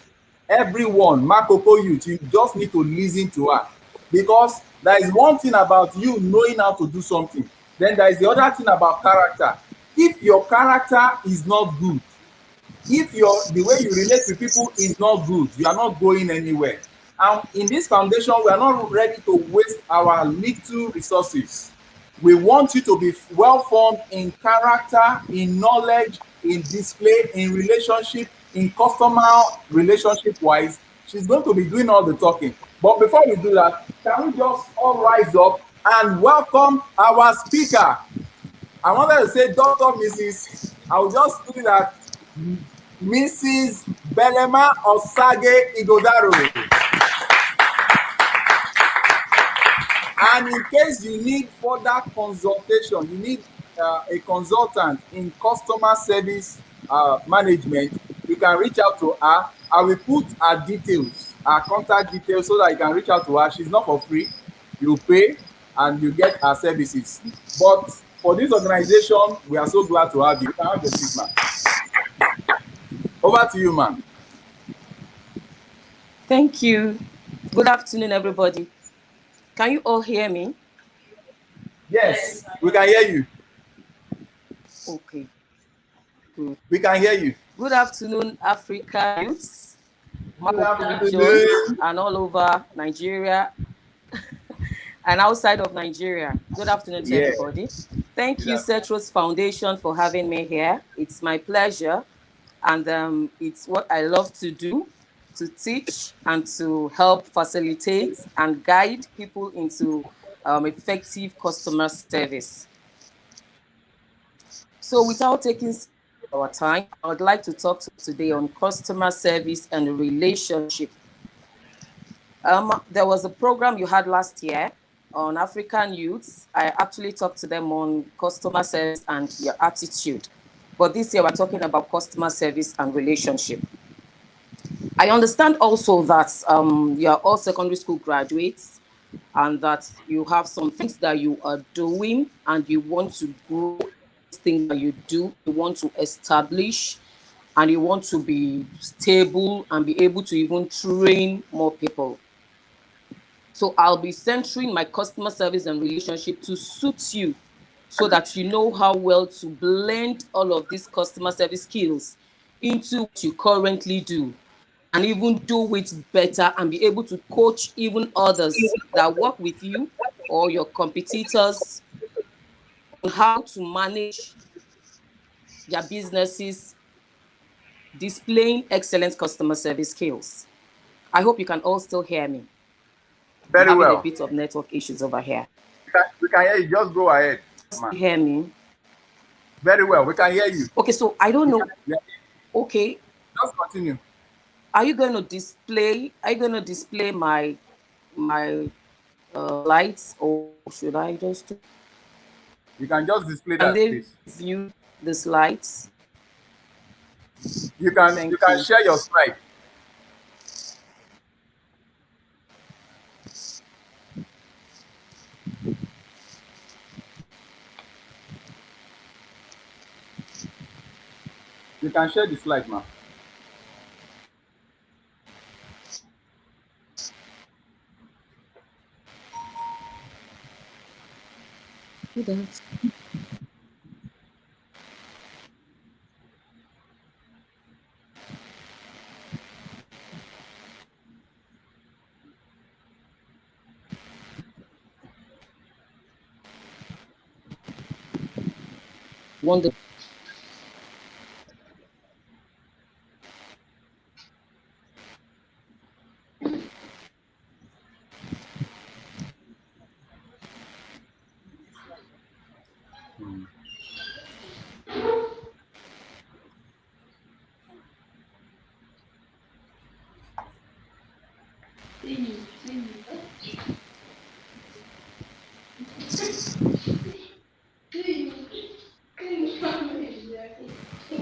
everyone, Makoko youth, you just need to listen to her. Because there is one thing about you knowing how to do something. Then there is the other thing about character. If your character is not good, if the way you relate to people is not good, you are not going anywhere. And in this foundation, we are not ready to waste our little resources. We want you to be well-formed in character, in knowledge, in display, in relationship, in customer relationship-wise. She's going to be doing all the talking. But before we do that, can we just all rise up and welcome our speaker? I wanted to say Dr. Mrs. I will just put it that Mrs. Belema Osage Igodaro. And in case you need further consultation, you need a consultant in customer service management, you can reach out to her. I will put her details, her contact details, so that you can reach out to her. She's not for free. You pay and you get her services. But for this organization, we are so glad to have you. You can have the seat, ma'am. Over to you, ma'am. Thank you. Good afternoon, everybody. Can you all hear me? Yes, we can hear you. Okay. Good. We can hear you. Good afternoon, Africa youths, Good region, and all over Nigeria and outside of Nigeria. Good afternoon to everybody. Thank you, SUTRO'S Foundation, for having me here. It's my pleasure, and it's what I love to do, to teach and to help facilitate and guide people into effective customer service. So without taking our time, I would like to talk today on customer service and relationship. There was a program you had last year on African youths. I actually talked to them on customer service and your attitude. But this year we're talking about customer service and relationship. I understand also that you are all secondary school graduates and that you have some things that you are doing and you want to grow things that you do, you want to establish, and you want to be stable and be able to even train more people. So I'll be centering my customer service and relationship to suit you so that you know how well to blend all of these customer service skills into what you currently do and even do it better and be able to coach even others that work with you or your competitors on how to manage their businesses, displaying excellent customer service skills. I hope you can all still hear me. Very I'm having well. a bit of network issues over here. We can hear you. Just go ahead. You hear me? Very well. We can hear you. Okay, so I don't know. Okay. Just continue. Are you going to display? Are you going to display my lights, or should I just? You can just display that, please. View the slides. You can share your slide. You can share the slide, ma'am. Wonderful.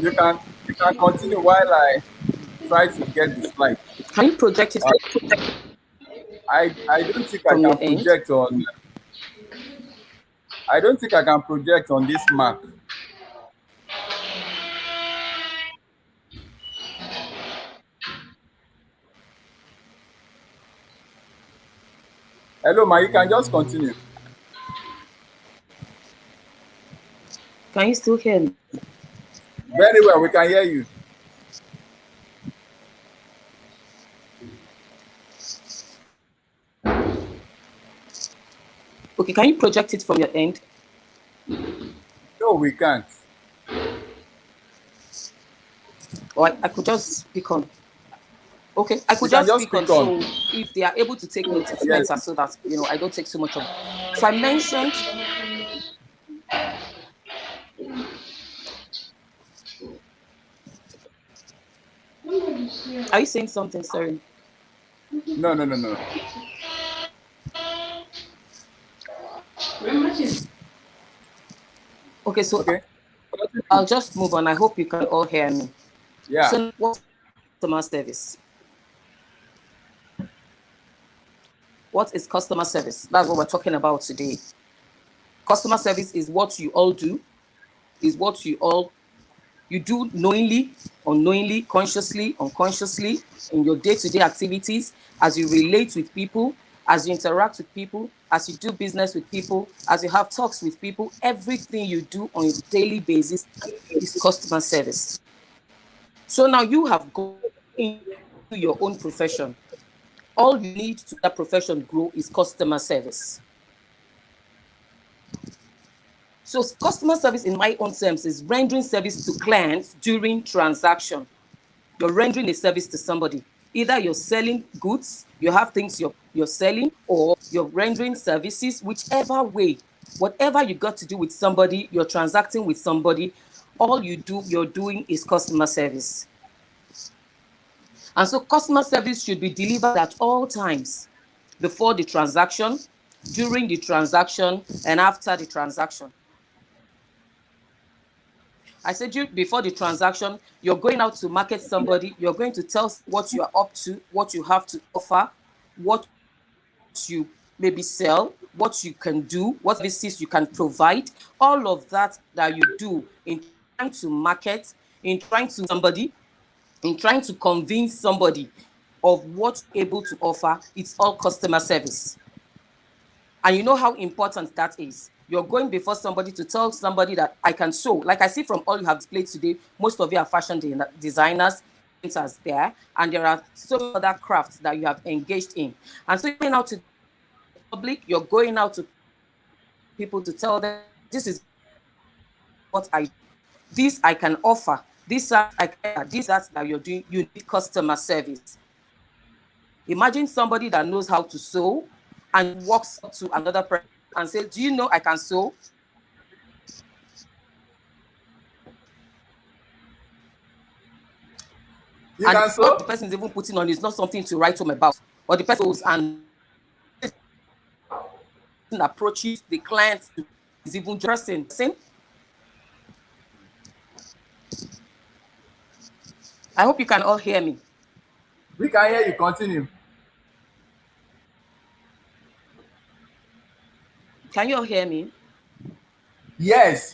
You can continue while I try to get the slide. Can you project it? I don't think I can project on. I don't think I can project on this Mac. Hello, Ma. You can just continue. Can you still hear me? Very well. We can hear you. Okay, can you project it from your end? No, we can't. Or I could just speak on. Okay, I You could can just just speak on. speak on. So if they are able to take notes, it's Yes. better so that I don't take so much of. So I mentioned. Are you saying something? Sorry. No. Okay, so Okay. I'll just move on. I hope you can all hear me. Yeah. So what's customer service? What is customer service? That's what we're talking about today. Customer service is what you all do, is what you do knowingly, unknowingly, consciously, unconsciously, in your day-to-day activities, as you relate with people, as you interact with people, as you do business with people, as you have talks with people. Everything you do on a daily basis is customer service. So now you have gone into your own profession. All you need to that profession grow is customer service. So customer service in my own terms is rendering service to clients during transaction. You're rendering a service to somebody. Either you're selling goods, you have things you're selling, or you're rendering services, whichever way, whatever you got to do with somebody, you're transacting with somebody, all you're doing is customer service. And so customer service should be delivered at all times, before the transaction, during the transaction, and after the transaction. I said before the transaction, you're going out to market somebody, you're going to tell what you are up to, what you have to offer, what you maybe sell, what you can do, what services you can provide, all of that you do in trying to market, in trying to somebody, in trying to convince somebody of what you're able to offer. It's all customer service. And you know how important that is. You're going before somebody to tell somebody that I can sew. Like I see from all you have displayed today, most of you are fashion designers there, and there are so many other crafts that you have engaged in. And so you're going out to the public, you're going out to people to tell them, this is what this I can offer, this that you're doing. You need customer service. Imagine somebody that knows how to sew and walks up to another person and says, do you know I can sew? You can sew? The person is even putting on is not something to write home about. Or the person goes and approaches the client is even dressing. I hope you can all hear me. We can hear you. Continue. Can you all hear me? Yes.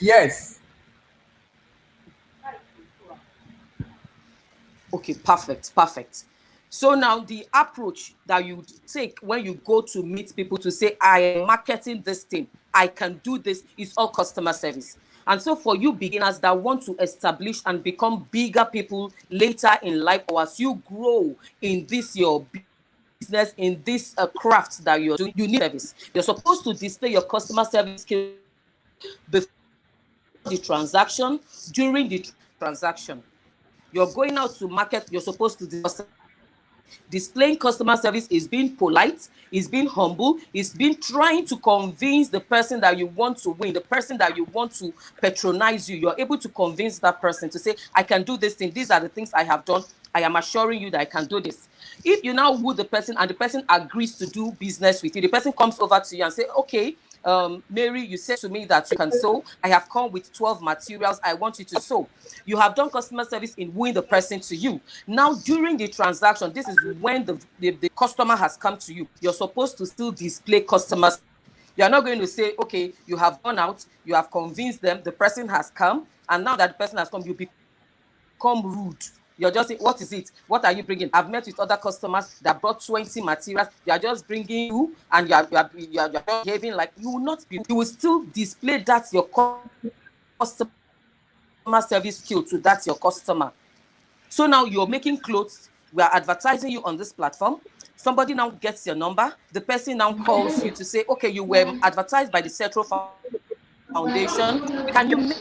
Okay, perfect. So now the approach that you take when you go to meet people to say, I am marketing this thing, I can do this, is all customer service. And so for you beginners that want to establish and become bigger people later in life, or as you grow in this your business, in this craft that you're doing, you need service. You're supposed to display your customer service skills before the transaction, during the transaction. You're going out to market, you're supposed to displaying customer service is being polite, is being humble, is being trying to convince the person that you want to win, the person that you want to patronize you. You're able to convince that person to say, I can do this thing. These are the things I have done. I am assuring you that I can do this. If you now woo the person and the person agrees to do business with you, the person comes over to you and say, okay, Mary, you said to me that you can sew. I have come with 12 materials. I want you to sew. You have done customer service in wooing the person to you. Now, during the transaction, this is when the customer has come to you. You're supposed to still display customers. You're not going to say, okay, you have gone out, you have convinced them, the person has come, and now that the person has come, you become rude. You're just saying, what is it? What are you bringing? I've met with other customers that brought 20 materials. They are just bringing you, and you are behaving like you will not be. You will still display that your customer service skill to that your customer. So now you're making clothes. We are advertising you on this platform. Somebody now gets your number. The person now calls you to say, okay, you were advertised by the SUTRO'S Foundation. Can you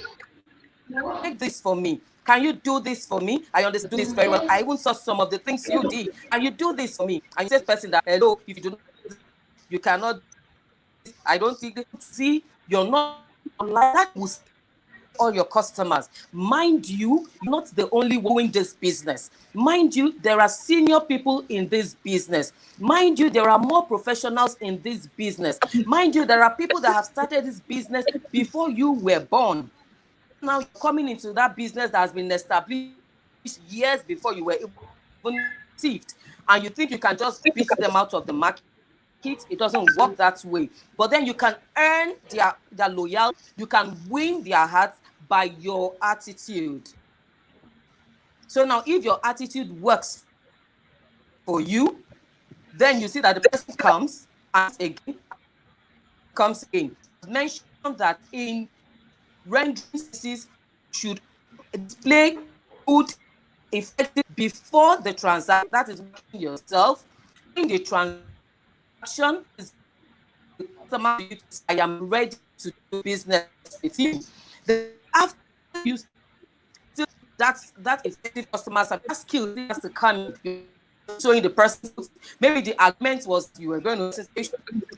make this for me? Can you do this for me? I understand this very well. I even saw some of the things you did. Can you do this for me? And you say to the person that, hello, if you do not, you cannot. I don't think they see you're not like that. Will all your customers. Mind you, you're not the only one doing this business. Mind you, there are senior people in this business. Mind you, there are more professionals in this business. Mind you, there are people that have started this business before you were born. Now you're coming into that business that has been established years before you were even conceived, and you think you can just beat them out of the market. It doesn't work that way. But then you can earn their loyalty. You can win their hearts by your attitude. So now, if your attitude works for you, then you see that the person comes and again comes in. I mentioned that in rendering services should display good, effective before the transaction. That is working yourself. In the transaction is the customer, I am ready to do business with you. Then after you still that effective customer service, that skill has to come showing the person. Maybe the argument was you were going to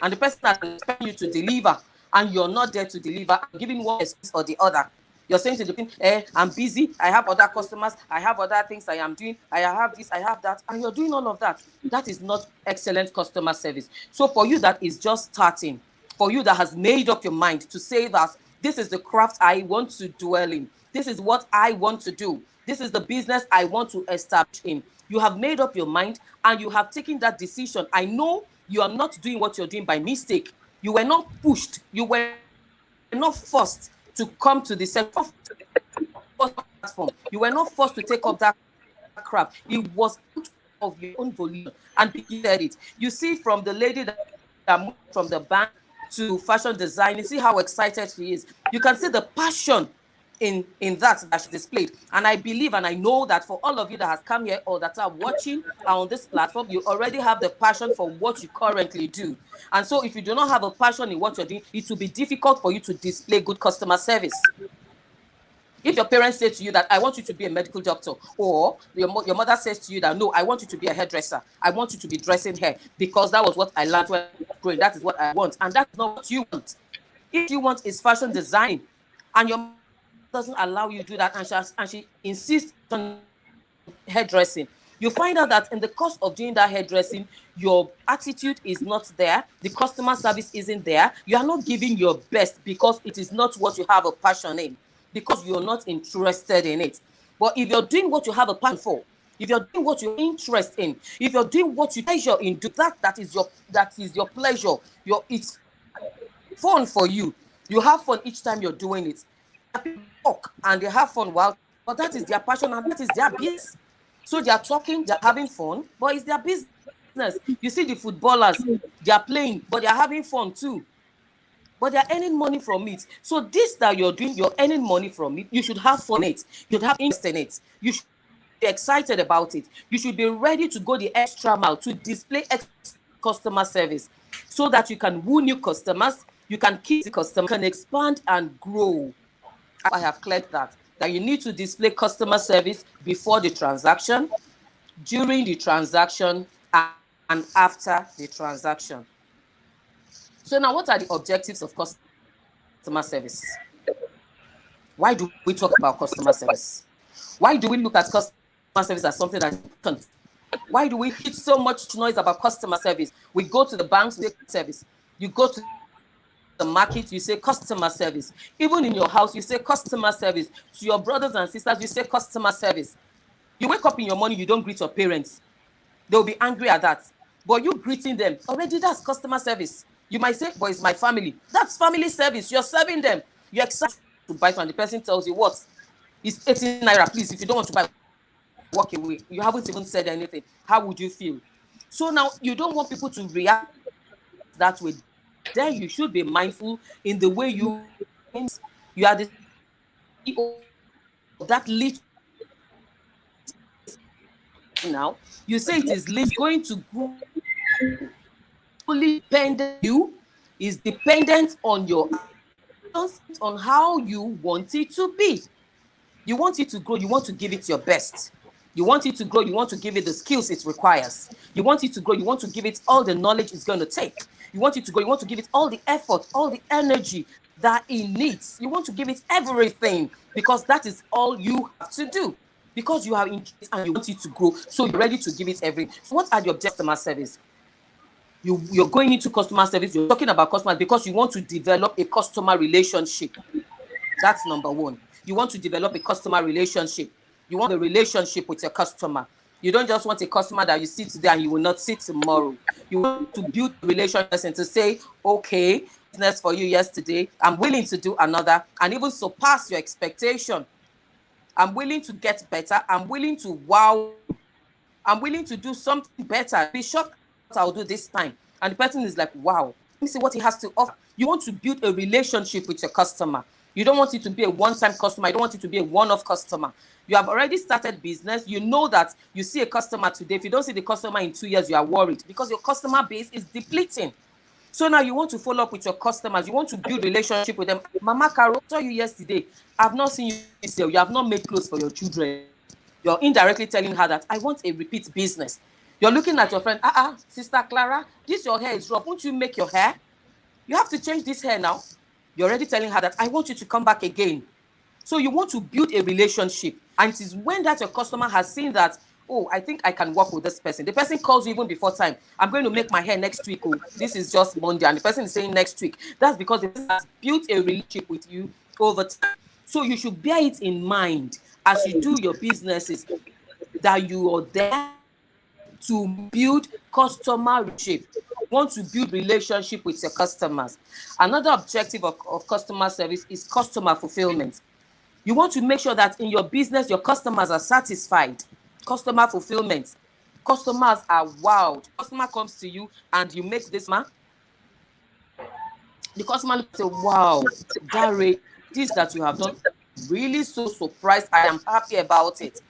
and the person has expected you to deliver and you're not there to deliver, giving one excuse or the other. You're saying to the person, I'm busy, I have other customers, I have other things I am doing, I have this, I have that, and you're doing all of that. That is not excellent customer service. So for you that is just starting, for you that has made up your mind to say that this is the craft I want to dwell in, this is what I want to do, this is the business I want to establish in, you have made up your mind and you have taken that decision. I know you are not doing what you're doing by mistake. You were not pushed, you were not forced to come to the platform. You were not forced to take up that craft. It was out of your own volition, and you said it. You see, from the lady that moved from the bank to fashion design, you see how excited she is. You can see the passion in that she displayed. And I believe and I know that for all of you that has come here or that are watching on this platform, you already have the passion for what you currently do. And so if you do not have a passion in what you're doing, it will be difficult for you to display good customer service. If your parents say to you that I want you to be a medical doctor, or your mother says to you that no, I want you to be a hairdresser, I want you to be dressing hair because that was what I learned when growing, that is what I want, and that's not what you want. If you want is fashion design, and your doesn't allow you to do that, and she insists on hairdressing, you find out that in the course of doing that hairdressing, your attitude is not there, the customer service isn't there, you are not giving your best because it is not what you have a passion in, because you're not interested in it. But if you're doing what you have a passion for, if you're doing what you're interested in, if you're doing what you pleasure in, do that is your pleasure, it's fun for you. You have fun each time you're doing it. People talk and they have fun but that is their passion and that is their business. So they are talking, they're having fun, but it's their business. You see the footballers, they are playing, but they are having fun too. But they are earning money from it. So this that you're doing, you're earning money from it. You should have fun in it. You should have interest in it. You should be excited about it. You should be ready to go the extra mile to display customer service so that you can woo new customers, you can keep the customer, can expand and grow. I have cleared that you need to display customer service before the transaction, during the transaction, and after the transaction. So now, what are the objectives of customer service? Why do we talk about customer service? Why do we look at customer service as something that can't? Why do we hit so much noise about customer service? We go to the banks, we say service. You go to the market, you say customer service. Even in your house, you say customer service. To your brothers and sisters, you say customer service. You wake up in your morning, you don't greet your parents. They'll be angry at that. But you greeting them, already that's customer service. You might say, but it's my family. That's family service. You're serving them. You're excited to buy it, and the person tells you, what? It's 18 naira, please. If you don't want to buy, walk away. You haven't even said anything. How would you feel? So now you don't want people to react that way. Then you should be mindful in the way you are the CEO of that little. Now you say it is going to grow fully dependent on you, is dependent on your actions, on how you want it to be. You want it to grow, you want to give it your best. You want it to grow, you want to give it the skills it requires. You want it to grow, you want to give it all the knowledge it's going to take. You want it to grow, you want to give it all the effort, all the energy that it needs. You want to give it everything, because that is all you have to do. Because you are in it and you want it to grow, so you're ready to give it everything. So what are your objectives? Customer service. You're going into customer service, you're talking about customers because you want to develop a customer relationship. That's number one. You want to develop a customer relationship. You want a relationship with your customer. You don't just want a customer that you see today and you will not see tomorrow. You want to build a relationship and to say, okay, business for you yesterday, I'm willing to do another and even surpass your expectation. I'm willing to get better. I'm willing to wow. I'm willing to do something better. Be shocked what I'll do this time. And the person is like, wow, let me see what he has to offer. You want to build a relationship with your customer. You don't want it to be a one-time customer. You don't want it to be a one-off customer. You have already started business. You know that you see a customer today. If you don't see the customer in 2 years, you are worried because your customer base is depleting. So now you want to follow up with your customers. You want to build relationship with them. Mama Carol, I saw you yesterday. I've not seen you this year. You have not made clothes for your children. You're indirectly telling her that I want a repeat business. You're looking at your friend, Sister Clara, this your hair is rough. Won't you make your hair? You have to change this hair now. You're already telling her that I want you to come back again. So you want to build a relationship. And it is when that your customer has seen that, oh, I think I can work with this person. The person calls you even before time. I'm going to make my hair next week. Oh, this is just Monday. And the person is saying next week. That's because the person has built a relationship with you over time. So you should bear it in mind as you do your businesses, that you are there to build customer relationship. You want to build relationship with your customers. Another objective of customer service is customer fulfillment. You want to make sure that in your business, your customers are satisfied. Customer fulfillment. Customers are wowed. Customer comes to you and you make this man. The customer looks and say, wow, Dare, this that you have done, really so surprised. I am happy about it.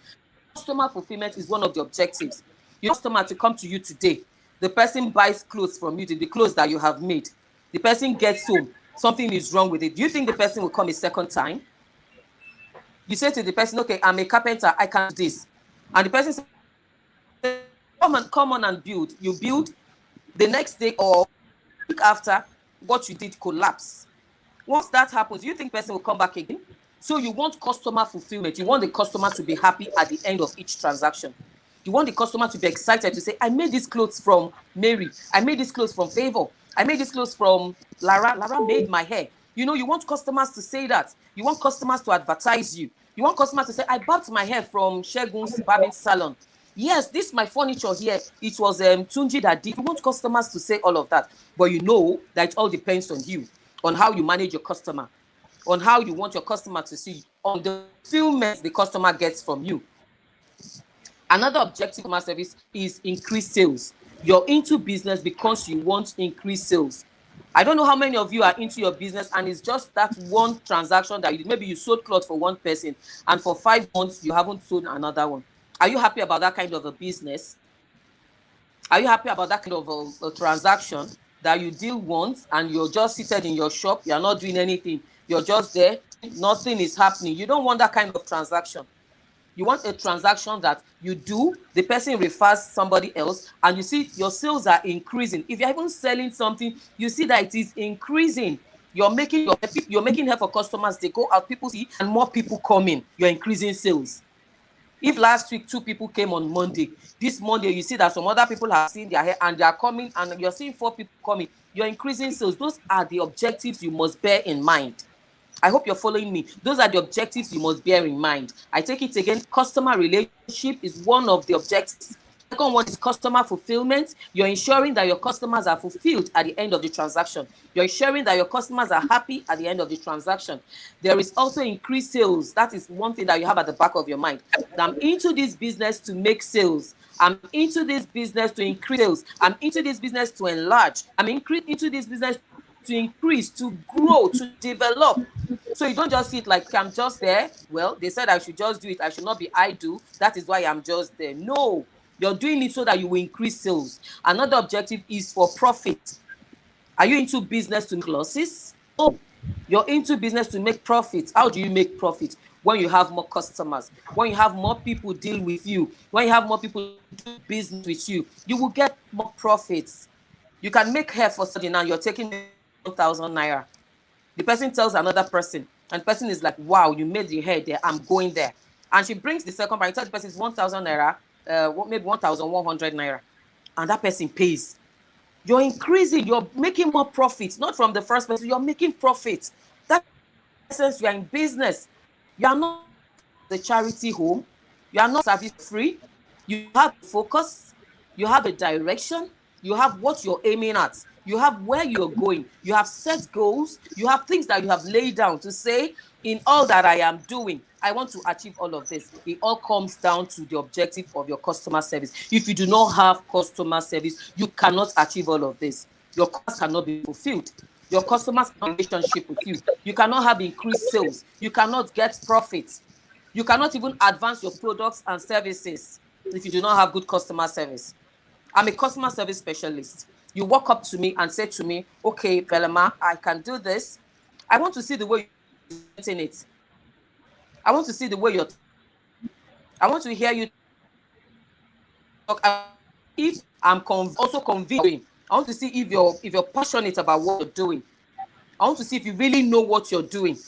Customer fulfillment is one of the objectives. Your customer to come to you today. The person buys clothes from you, the clothes that you have made. The person gets home. Something is wrong with it. Do you think the person will come a second time? You say to the person, okay, I'm a carpenter, I can do this. And the person says, come on and build. You build, the next day or week after, what you did collapse. Once that happens, you think the person will come back again? So you want customer fulfillment. You want the customer to be happy at the end of each transaction. You want the customer to be excited to say, I made these clothes from Mary. I made these clothes from Favor. I made these clothes from Lara. Lara made my hair. You know, you want customers to say that. You want customers to advertise you. You want customers to say, I bought my hair from Shegun's Barbing Salon. Yes, this my furniture here. It was Tunji that did. You want customers to say all of that. But you know that it all depends on you, on how you manage your customer, on how you want your customer to see, on the fulfillment the customer gets from you. Another objective of customer service is increased sales. You're into business because you want increased sales. I don't know how many of you are into your business and it's just that one transaction that maybe you sold clothes for one person and for 5 months you haven't sold another one. Are you happy about that kind of a business? Are you happy about that kind of a transaction that you deal once and you're just seated in your shop, you're not doing anything, you're just there, nothing is happening? You don't want that kind of transaction. You want a transaction that you do, the person refers somebody else, and you see your sales are increasing. If you're even selling something, you see that it is increasing. You're making help for customers. They go out, people see, and more people come in. You're increasing sales. If last week 2 people came on Monday, this Monday you see that some other people have seen their hair and they are coming, and you're seeing 4 people coming. You're increasing sales. Those are the objectives you must bear in mind. I hope you're following me. Those are the objectives you must bear in mind. I take it again. Customer relationship is one of the objectives. The second one is customer fulfillment. You're ensuring that your customers are fulfilled at the end of the transaction. You're ensuring that your customers are happy at the end of the transaction. There is also increased sales. That is one thing that you have at the back of your mind. I'm into this business to make sales. I'm into this business to increase sales. I'm into this business to enlarge. I'm into this business to increase, to grow, to develop. So you don't just see it like I'm just there. Well, they said I should just do it. I should not be idle. That is why I'm just there. No, You're doing it so that you will increase sales. Another objective is for profit. Are you into business to make losses? No. You're into business to make profit. How do you make profit? When you have more customers, when you have more people deal with you, when you have more people do business with you, you will get more profits. You can make hair for somebody now, you're taking 1,000 naira. The person tells another person, and the person is like, wow, you made the hair there, I'm going there. And she brings the second part, tells the person it's 1,000 naira, maybe 1,100 naira. And that person pays. You're increasing, you're making more profits, not from the first person, you're making profits. That sense, you are in business. You are not the charity home. You are not service free. You have focus. You have a direction. You have what you're aiming at. You have where you're going. You have set goals. You have things that you have laid down to say, in all that I am doing, I want to achieve all of this. It all comes down to the objective of your customer service. If you do not have customer service, you cannot achieve all of this. Your customers cannot be fulfilled. Your customers have a relationship with you. You cannot have increased sales. You cannot get profits. You cannot even advance your products and services if you do not have good customer service. I'm a customer service specialist. You walk up to me and say to me, okay, Velema, I can do this. I want to see the way you're getting it. I want to see the way you're. I want to hear you talk. If I'm also convinced, I want to see if you're passionate about what you're doing. I want to see if you really know what you're doing,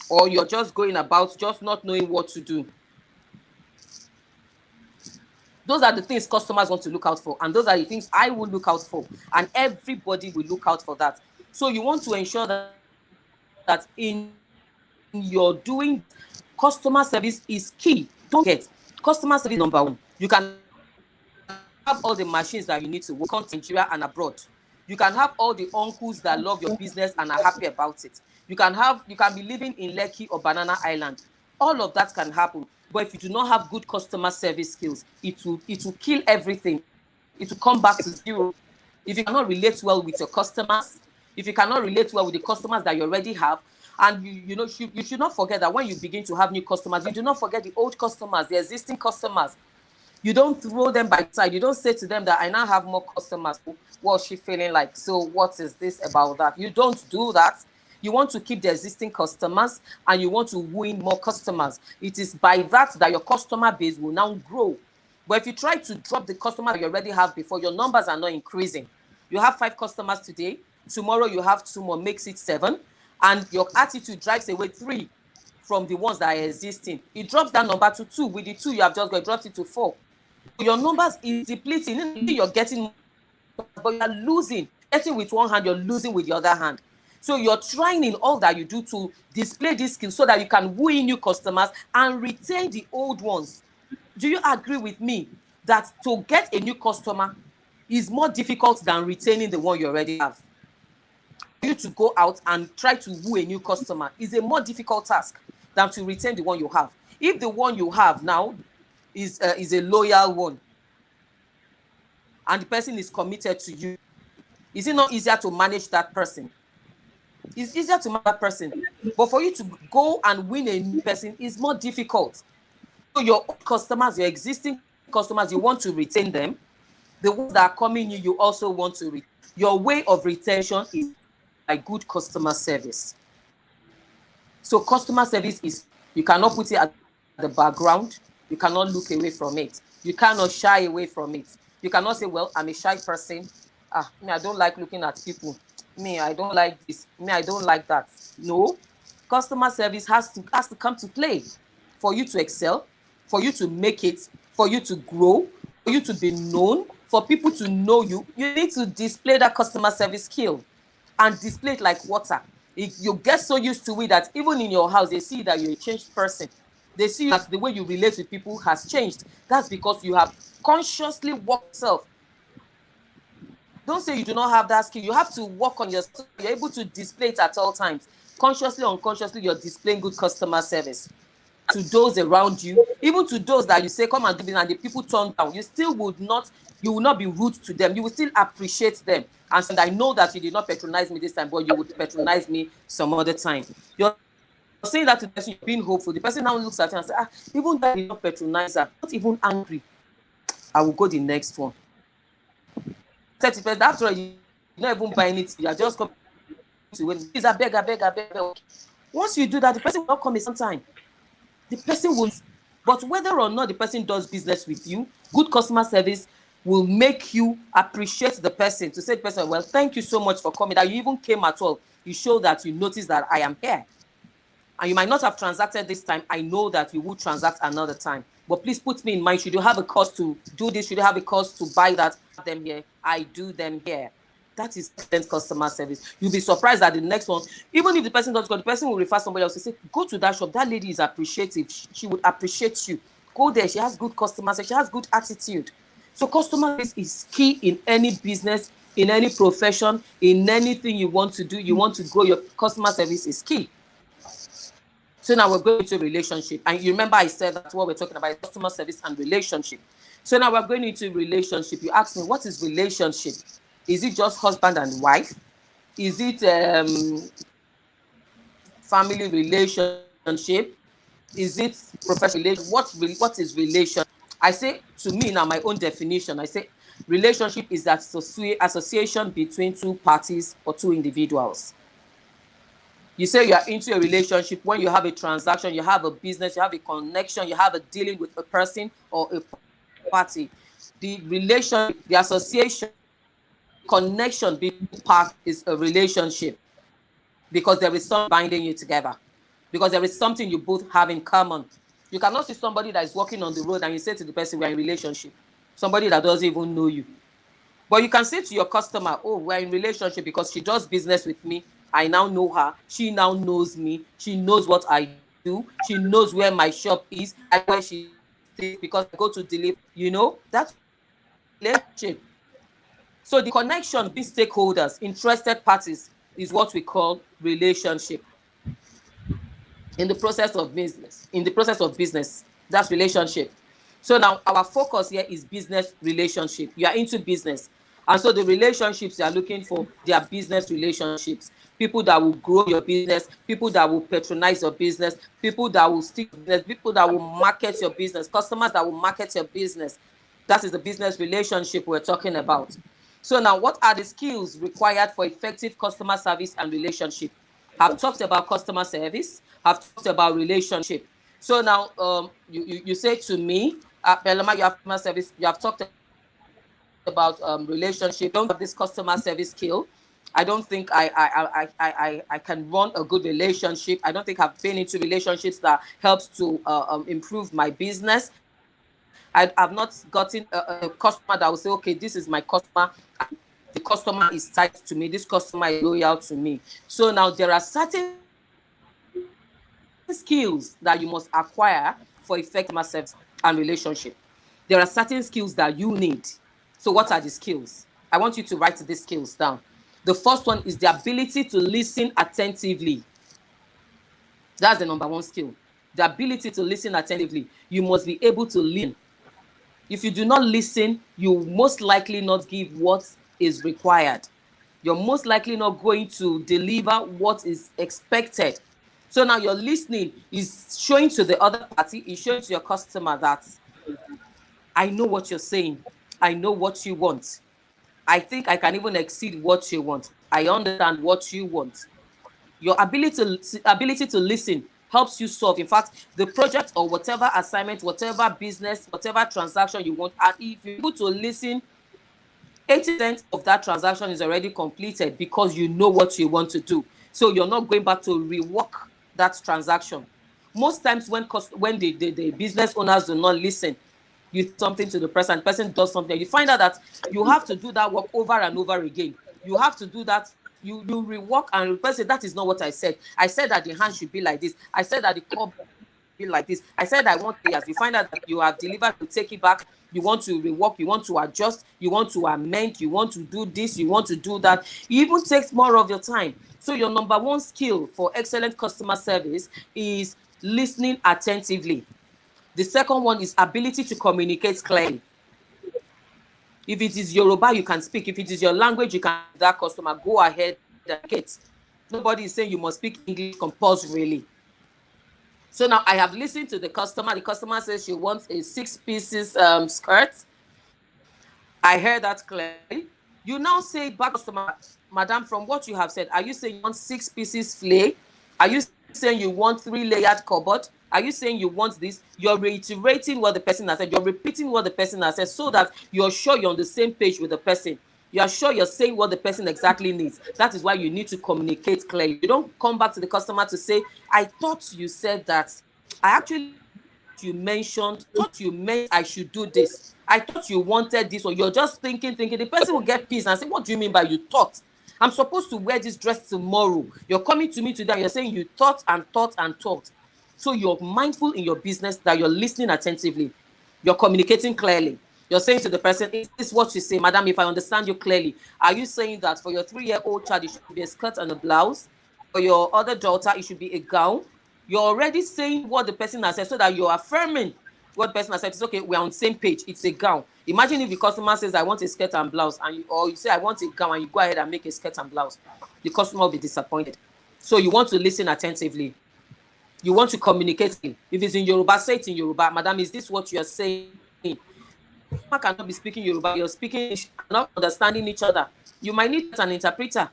or you're just going about just not knowing what to do. Those are the things customers want to look out for, and those are the things I will look out for, and everybody will look out for that. So you want to ensure that in your doing, customer service is key. Don't get customer service number one. You can have all the machines that you need to work on in Nigeria and abroad. You can have all the uncles that love your business and are happy about it. You can be living in Lekki or Banana Island. All of that can happen. But if you do not have good customer service skills, it will kill everything. It will come back to zero. If you cannot relate well with your customers, if you cannot relate well with the customers that you already have, and you should not forget that when you begin to have new customers, you do not forget the old customers, the existing customers. You don't throw them by the side. You don't say to them that I now have more customers. What's she feeling like? So what is this about that? You don't do that. You want to keep the existing customers and you want to win more customers. It is by that your customer base will now grow. But if you try to drop the customer you already have before, your numbers are not increasing. You have 5 customers today. Tomorrow you have 2 more, makes it 7. And your attitude drives away 3 from the ones that are existing. It drops that number to 2. With the 2 you have just got, it drops it to 4. Your numbers is depleting. You're getting, but you're losing. Getting with one hand, you're losing with the other hand. So you're trying in all that you do to display these skills so that you can woo in new customers and retain the old ones. Do you agree with me that to get a new customer is more difficult than retaining the one you already have? For you to go out and try to woo a new customer is a more difficult task than to retain the one you have. If the one you have now is a loyal one and the person is committed to you, is it not easier to manage that person? It's easier to manage that person, but for you to go and win a new person is more difficult. So your customers, your existing customers, you want to retain them. The ones that are coming you also want to retain. Your way of retention is by good customer service. So customer service is, you cannot put it at the background. You cannot look away from it. You cannot shy away from it. You cannot say, well, I'm a shy person. I don't like looking at people. I don't like this. I don't like that. No. Customer service has to come to play for you to excel, for you to make it, for you to grow, for you to be known, for people to know you. You need to display that customer service skill and display it like water. You get so used to it that even in your house, they see that you're a changed person. They see that the way you relate with people has changed. That's because you have consciously worked yourself. Don't say you do not have that skill. You have to work on yourself. You're able to display it at all times. Consciously, unconsciously, you're displaying good customer service to those around you, even to those that you say, come and do this, and the people turn down. You will not be rude to them. You will still appreciate them. And I know that you did not patronize me this time, but you would patronize me some other time. You're saying that to the person, you're being hopeful. The person now looks at you and says, even though I did not patronize her, not even angry. I will go the next one. 30%. After all, you're not even buying it. You are just coming to win. Please, I beg, I beg, I beg. Once you do that, the person will not come in some time. The person will. But whether or not the person does business with you, good customer service will make you appreciate the person. To say to the person, well, thank you so much for coming. That you even came at all. You show that you notice that I am here. And you might not have transacted this time. I know that you will transact another time. But please put me in mind, should you have a cost to do this? Should you have a cost to buy that? Them here, I do them here. That is excellent customer service. You'll be surprised that the next one, even if the person doesn't go, the person will refer somebody else to say, go to that shop. That lady is appreciative. She would appreciate you. Go there. She has good customer service. She has good attitude. So customer service is key in any business, in any profession, in anything you want to do. You want to grow, your customer service is key. So now we're going into relationship. And you remember I said that's what we're talking about, customer service and relationship. So now we're going into relationship. You ask me, what is relationship? Is it just husband and wife? Is it family relationship? Is it professional relationship? What is relation? I say, to me now, my own definition, I say relationship is that association between two parties or two individuals. You say you are into a relationship when you have a transaction, you have a business, you have a connection, you have a dealing with a person or a party. The relation, the association, connection between parties is a relationship because there is something binding you together, because there is something you both have in common. You cannot see somebody that is walking on the road and you say to the person, we're in a relationship. Somebody that doesn't even know you. But you can say to your customer, oh, we're in relationship because she does business with me. I now know her. She now knows me. She knows what I do. She knows where my shop is and where she stays because I go to deliver. You know, that's relationship. So the connection between stakeholders, interested parties, is what we call relationship. In the process of business, that's relationship. So now our focus here is business relationship. You are into business. And so the relationships you are looking for, they are business relationships. People that will grow your business, people that will patronize your business, people that will stick to business, people that will market your business, customers that will market your business. That is the business relationship we're talking about. So now, what are the skills required for effective customer service and relationship? I've talked about customer service. I've talked about relationship. So now, you say to me, Belema, you have customer service. You have talked about relationship. Don't have this customer service skill. I don't think I can run a good relationship. I don't think I've been into relationships that helps to improve my business. I've not gotten a customer that will say, okay, this is my customer. The customer is tied to me. This customer is loyal to me. So now there are certain skills that you must acquire for effective customer service and relationship. There are certain skills that you need. So what are the skills? I want you to write these skills down. The first one is the ability to listen attentively. That's the number one skill. The ability to listen attentively. You must be able to listen. If you do not listen, you will most likely not give what is required. You're most likely not going to deliver what is expected. So now your listening is showing to the other party, is showing to your customer that I know what you're saying. I know what you want. I think I can even exceed what you want. I understand what you want. Your ability to listen helps you solve. In fact, the project or whatever assignment, whatever business, whatever transaction you want, and if you're able to listen, 80% of that transaction is already completed because you know what you want to do. So you're not going back to rework that transaction. Most times when the business owners do not listen, you say something to the person does something, you find out that you have to do that work over and over again. You have to do that. You rework and the person, that is not what I said. I said that the hand should be like this. I said that the cup be like this. I said I want players. You find out that you have delivered to take it back. You want to rework, you want to adjust, you want to amend, you want to do this, you want to do that. It even takes more of your time. So your number one skill for excellent customer service is listening attentively. The second one is ability to communicate clearly. If it is Yoruba, you can speak. If it is your language, you can that customer. Go ahead and get. Nobody is saying you must speak English compulsorily. So now I have listened to the customer. The customer says she wants a 6 pieces skirt. I heard that clearly. You now say back customer, madam, from what you have said, are you saying you want 6 pieces fillet? Are you saying you want 3-layered cupboard? Are you saying you want this? You're reiterating what the person has said. You're repeating what the person has said so that you're sure you're on the same page with the person. You are sure you're saying what the person exactly needs. That is why you need to communicate clearly. You don't come back to the customer to say, I thought you said that. I actually thought you meant I should do this. I thought you wanted this, or you're just thinking. The person will get pissed and say, what do you mean by you thought? I'm supposed to wear this dress tomorrow. You're coming to me today and you're saying you thought and thought and thought. So you're mindful in your business that you're listening attentively. You're communicating clearly. You're saying to the person, is this what you say? Madam, if I understand you clearly, are you saying that for your 3-year-old child, it should be a skirt and a blouse? For your other daughter, it should be a gown? You're already saying what the person has said so that you're affirming what the person has said. It's okay, we're on the same page. It's a gown. Imagine if the customer says, I want a skirt and blouse, or you say, I want a gown, and you go ahead and make a skirt and blouse. The customer will be disappointed. So you want to listen attentively. You want to communicate. If it's in Yoruba, say it in Yoruba. Madam, is this what you're saying? I cannot be speaking Yoruba. You're speaking, not understanding each other. You might need an interpreter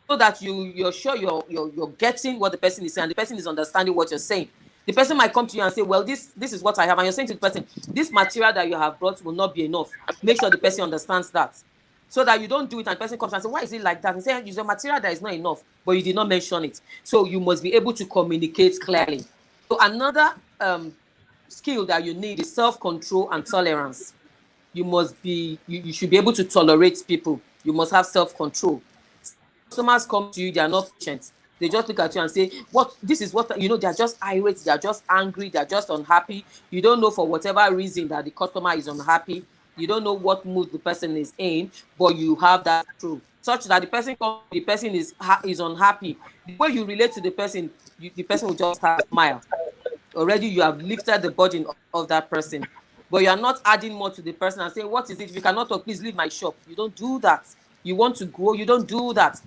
so that you're sure you're getting what the person is saying, and the person is understanding what you're saying. The person might come to you and say, well, this is what I have. And you're saying to the person, this material that you have brought will not be enough. Make sure the person understands that. So that you don't do it and the person comes and says, why is it like that? And say, it's a material that is not enough, but you did not mention it. So you must be able to communicate clearly. So another skill that you need is self-control and tolerance. You should be able to tolerate people. You must have self-control. Customers come to you, they are not patient. They just look at you and say, this is what, they are just irate, they are just angry, they are just unhappy. You don't know for whatever reason that the customer is unhappy. You don't know what mood the person is in, but you have that truth. Such that the person is unhappy. The way you relate to the person, the person will just have a smile. Already you have lifted the burden of that person. But you are not adding more to the person and saying, what is it? If you cannot talk, please leave my shop. You don't do that. You want to grow, you don't do that.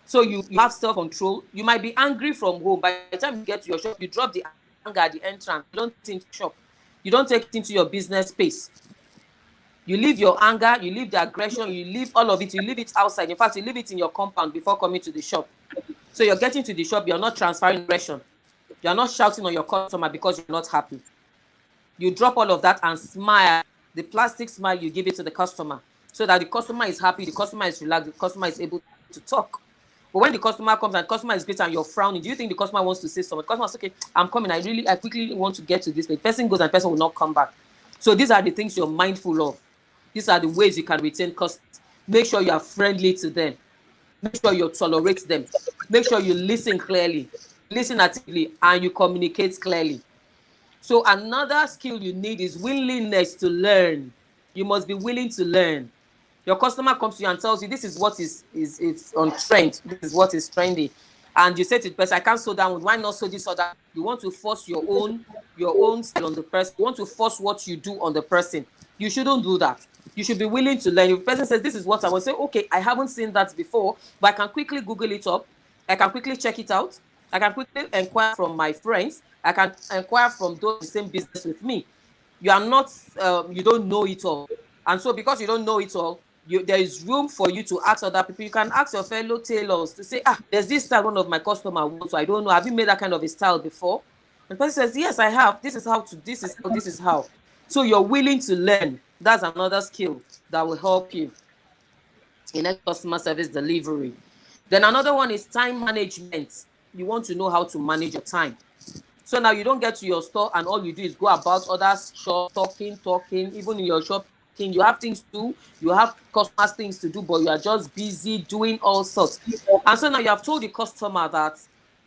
So you have self-control. You might be angry from home. By the time you get to your shop, you drop the anger at the entrance. You don't take it into the shop. You don't take it into your business space. You leave your anger, you leave the aggression, you leave all of it, you leave it outside. In fact, you leave it in your compound before coming to the shop. So you're getting to the shop, you're not transferring aggression. You're not shouting on your customer because you're not happy. You drop all of that and smile. The plastic smile, you give it to the customer so that the customer is happy, the customer is relaxed, the customer is able to talk. But when the customer comes and the customer is great and you're frowning, do you think the customer wants to say something? The customer says, okay, I'm coming. I quickly want to get to this. The person goes and the person will not come back. So these are the things you're mindful of. These are the ways you can retain customers. Make sure you are friendly to them. Make sure you tolerate them. Make sure you listen clearly, listen actively, and you communicate clearly. So another skill you need is willingness to learn. You must be willing to learn. Your customer comes to you and tells you this is what is on trend. This is what is trendy. And you say to the person, I can't sew that one. Why not sew this other? You want to force your own style on the person. You want to force what you do on the person. You shouldn't do that. You should be willing to learn. If the person says this is what I want, say, okay, I haven't seen that before, but I can quickly Google it up. I can quickly check it out. I can quickly inquire from my friends. I can inquire from those in the same business with me. You are not, you don't know it all. And so because you don't know it all, there is room for you to ask other people. You can ask your fellow tailors to say, there's this style one of my customer wants, so I don't know. Have you made that kind of a style before? And the person says, yes, I have. This is how. So you're willing to learn. That's another skill that will help you in customer service delivery. Then another one is time management. You want to know how to manage your time. So now you don't get to your store and all you do is go about others' shop, talking, even in your shop. You have things to do, you have customers things to do, but you are just busy doing all sorts. And so now you have told the customer that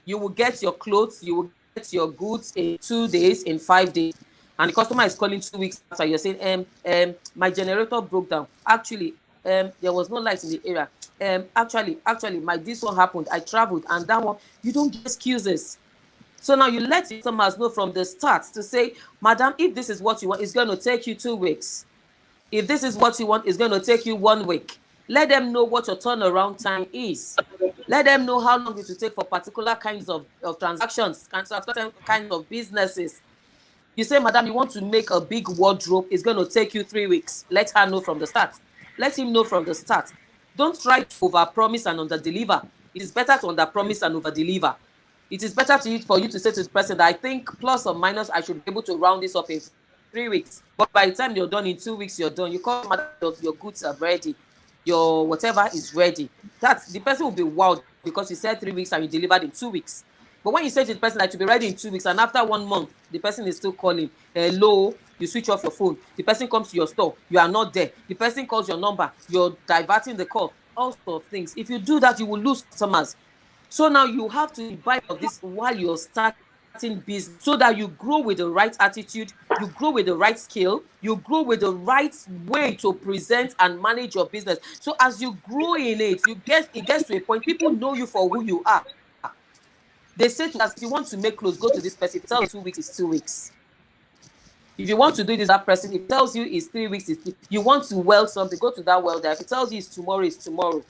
you will get your clothes, you will get your goods in 2 days, in 5 days. And the customer is calling 2 weeks after. You're saying, my generator broke down. Actually, there was no light in the area. Actually, this one happened. I traveled, and that one, you don't get excuses. So now you let the customers know from the start to say, madam, if this is what you want, it's going to take you 2 weeks. If this is what you want, it's going to take you 1 week. Let them know what your turnaround time is. Let them know how long it will take for particular kinds of transactions, kinds of businesses. You say, madam, you want to make a big wardrobe, it's going to take you 3 weeks. Let her know from the start. Let him know from the start. Don't try to overpromise and underdeliver. It is better to underpromise and overdeliver. It is better for you to say to the person that I think plus or minus, I should be able to round this up in 3 weeks. But by the time you're done in 2 weeks, you're done. You call madam, your goods are ready. Your whatever is ready. The person will be wowed because you said 3 weeks and you delivered in 2 weeks. But when you say to the person that you'll be ready in 2 weeks, and after 1 month, the person is still calling, hello, you switch off your phone, the person comes to your store, you are not there, the person calls your number, you're diverting the call, all sorts of things. If you do that, you will lose customers. So now you have to buy of this while you're starting business so that you grow with the right attitude, you grow with the right skill, you grow with the right way to present and manage your business. So as you grow in it, it gets to a point, people know you for who you are. They say to us, if you want to make clothes, go to this person. If it tells 2 weeks, it's 2 weeks. If you want to do this, that person, if it tells you it's 3 weeks, you want to weld something, go to that welder. If it tells you it's tomorrow.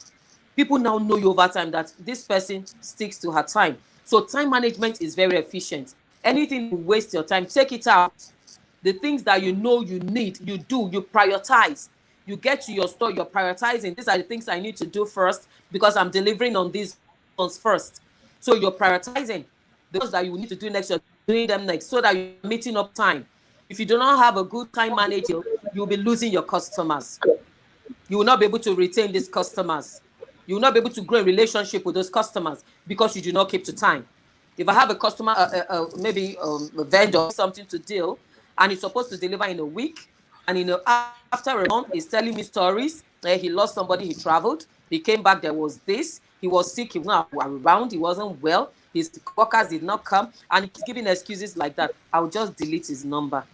People now know you over time that this person sticks to her time. So time management is very efficient. Anything you waste your time, take it out. The things that you know you need, you do, you prioritize. You get to your store, you're prioritizing. These are the things I need to do first because I'm delivering on these ones first. So you're prioritizing those that you need to do next, you're doing them next so that you're meeting up time. If you do not have a good time manager, you'll be losing your customers. You will not be able to retain these customers. You will not be able to grow a relationship with those customers because you do not keep to time. If I have a customer, maybe a vendor, something to deal, and he's supposed to deliver in a week, and after a month, he's telling me stories. He lost somebody, he traveled, he came back, there was this, he was sick, he was not around, he wasn't well, his workers did not come, and he's giving excuses like that. I'll just delete his number.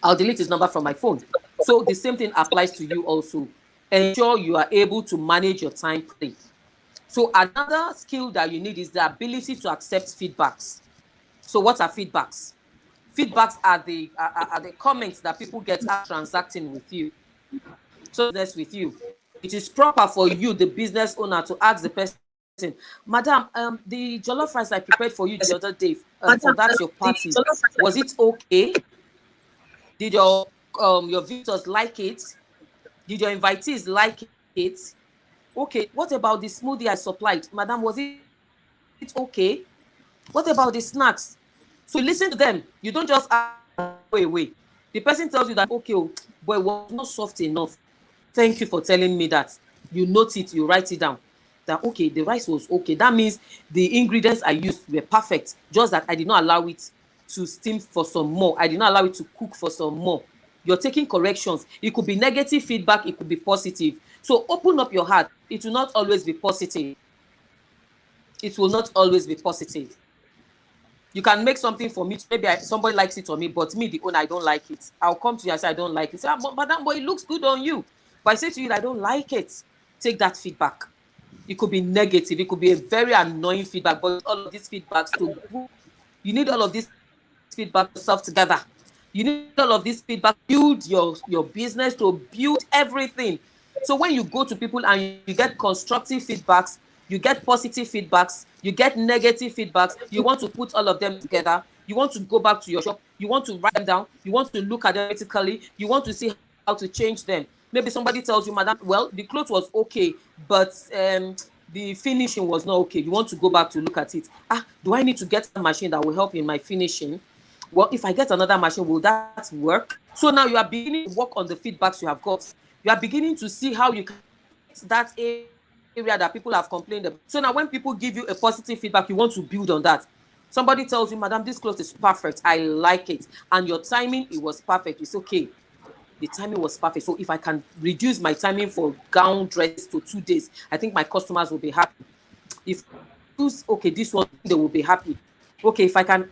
I'll delete his number from my phone. So the same thing applies to you also. Ensure you are able to manage your time properly. So another skill that you need is the ability to accept feedbacks. So what are feedbacks? Feedbacks are the comments that people get after transacting with you. So that's with you. It is proper for you, the business owner, to ask the person, Madam, the jollof rice I prepared for you the other day for that your party, was it okay? Did your visitors like it? Did your invitees like it? Okay, what about the smoothie I supplied? Madam, was it okay? What about the snacks? So listen to them. You don't just away. The person tells you that, okay, but it was not soft enough. Thank you for telling me that. You note it, you write it down. That, okay, the rice was okay. That means the ingredients I used were perfect. Just that I did not allow it to steam for some more. I did not allow it to cook for some more. You're taking corrections. It could be negative feedback. It could be positive. So open up your heart. It will not always be positive. It will not always be positive. You can make something for me. Maybe somebody likes it on me, but me, the owner, I don't like it. I'll come to you and say, I don't like it. Say, madam, but it looks good on you. But I say to you, I don't like it. Take that feedback. It could be negative. It could be a very annoying feedback, but all of these feedbacks you need all of these feedback to solve together. You need all of this feedback, build your business, to build everything. So when you go to people and you get constructive feedbacks, you get positive feedbacks, you get negative feedbacks, you want to put all of them together, you want to go back to your shop, you want to write them down, you want to look at them critically, you want to see how to change them. Maybe somebody tells you, madam, well, the clothes was okay, but the finishing was not okay. You want to go back to look at it. Do I need to get a machine that will help in my finishing? Well, if I get another machine, will that work? So now you are beginning to work on the feedbacks you have got. You are beginning to see how you can that area that people have complained about. So now when people give you a positive feedback, you want to build on that. Somebody tells you, madam, this cloth is perfect. I like it. And your timing, it was perfect. It's okay. The timing was perfect. So if I can reduce my timing for gown dress to 2 days, I think my customers will be happy. If okay, this one, they will be happy. Okay, if I can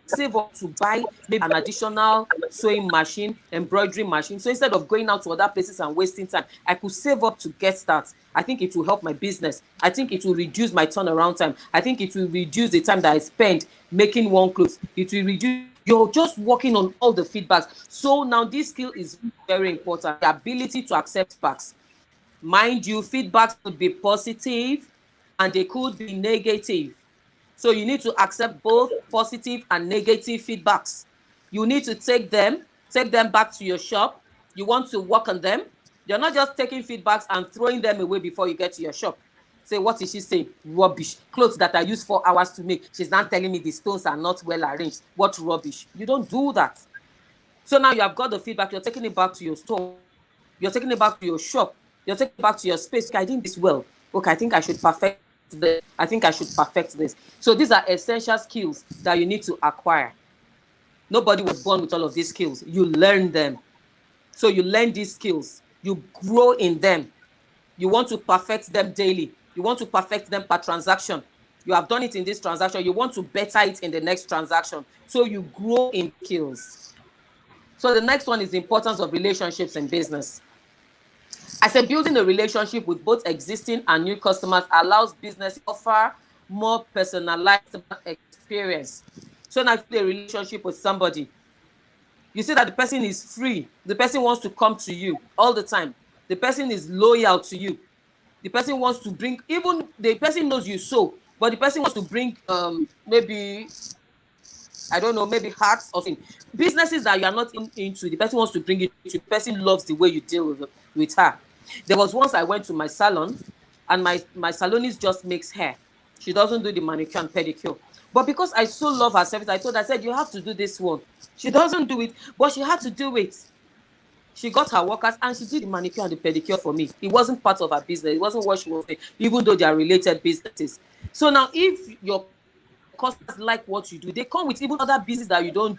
save up to buy maybe an additional sewing machine, embroidery machine. So instead of going out to other places and wasting time, I could save up to get that. I think it will help my business. I think it will reduce my turnaround time. I think it will reduce the time that I spend making one clothes. It will reduce. You're just working on all the feedbacks. So now this skill is very important. The ability to accept feedbacks. Mind you, feedbacks could be positive and they could be negative. So you need to accept both positive and negative feedbacks. You need to take them back to your shop. You want to work on them. You're not just taking feedbacks and throwing them away before you get to your shop. Say, what is she saying? Rubbish. Clothes that I used 4 hours to make. She's not telling me the stones are not well arranged. What rubbish? You don't do that. So now you have got the feedback. You're taking it back to your store. You're taking it back to your shop. You're taking it back to your space. Okay, I did this well. Okay, I think I should perfect this. I think I should perfect this. So these are essential skills that you need to acquire. Nobody was born with all of these skills. You learn them. So you learn these skills. You grow in them. You want to perfect them daily. You want to perfect them per transaction. You have done it in this transaction. You want to better it in the next transaction. So you grow in skills. So the next one is the importance of relationships in business. I said building a relationship with both existing and new customers allows business to offer more personalized experience. So now if you have a relationship with somebody, you see that the person is free. The person wants to come to you all the time. The person is loyal to you. The person wants to bring, even the person knows you so, but the person wants to bring maybe, I don't know, maybe hearts or something. Businesses that you are not into, the person wants to bring it to. The person loves the way you deal with her. There was once I went to my salon, and my salonist just makes hair. She doesn't do the manicure and pedicure. But because I so love her service, I said, you have to do this one. She doesn't do it, but she had to do it. She got her workers and she did the manicure and the pedicure for me. It wasn't part of her business. It wasn't what she was doing, even though they are related businesses. So now if your customers like what you do, they come with even other business that you don't.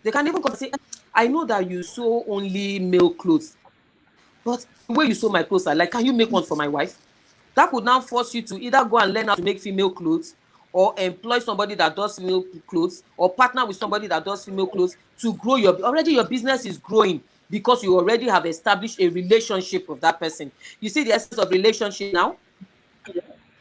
They can even come and say, I know that you sew only male clothes, but the way you sew my clothes, I like, can you make one for my wife? That would now force you to either go and learn how to make female clothes, or employ somebody that does female clothes, or partner with somebody that does female clothes to grow your business is growing because you already have established a relationship with that person. You see the essence of relationship now?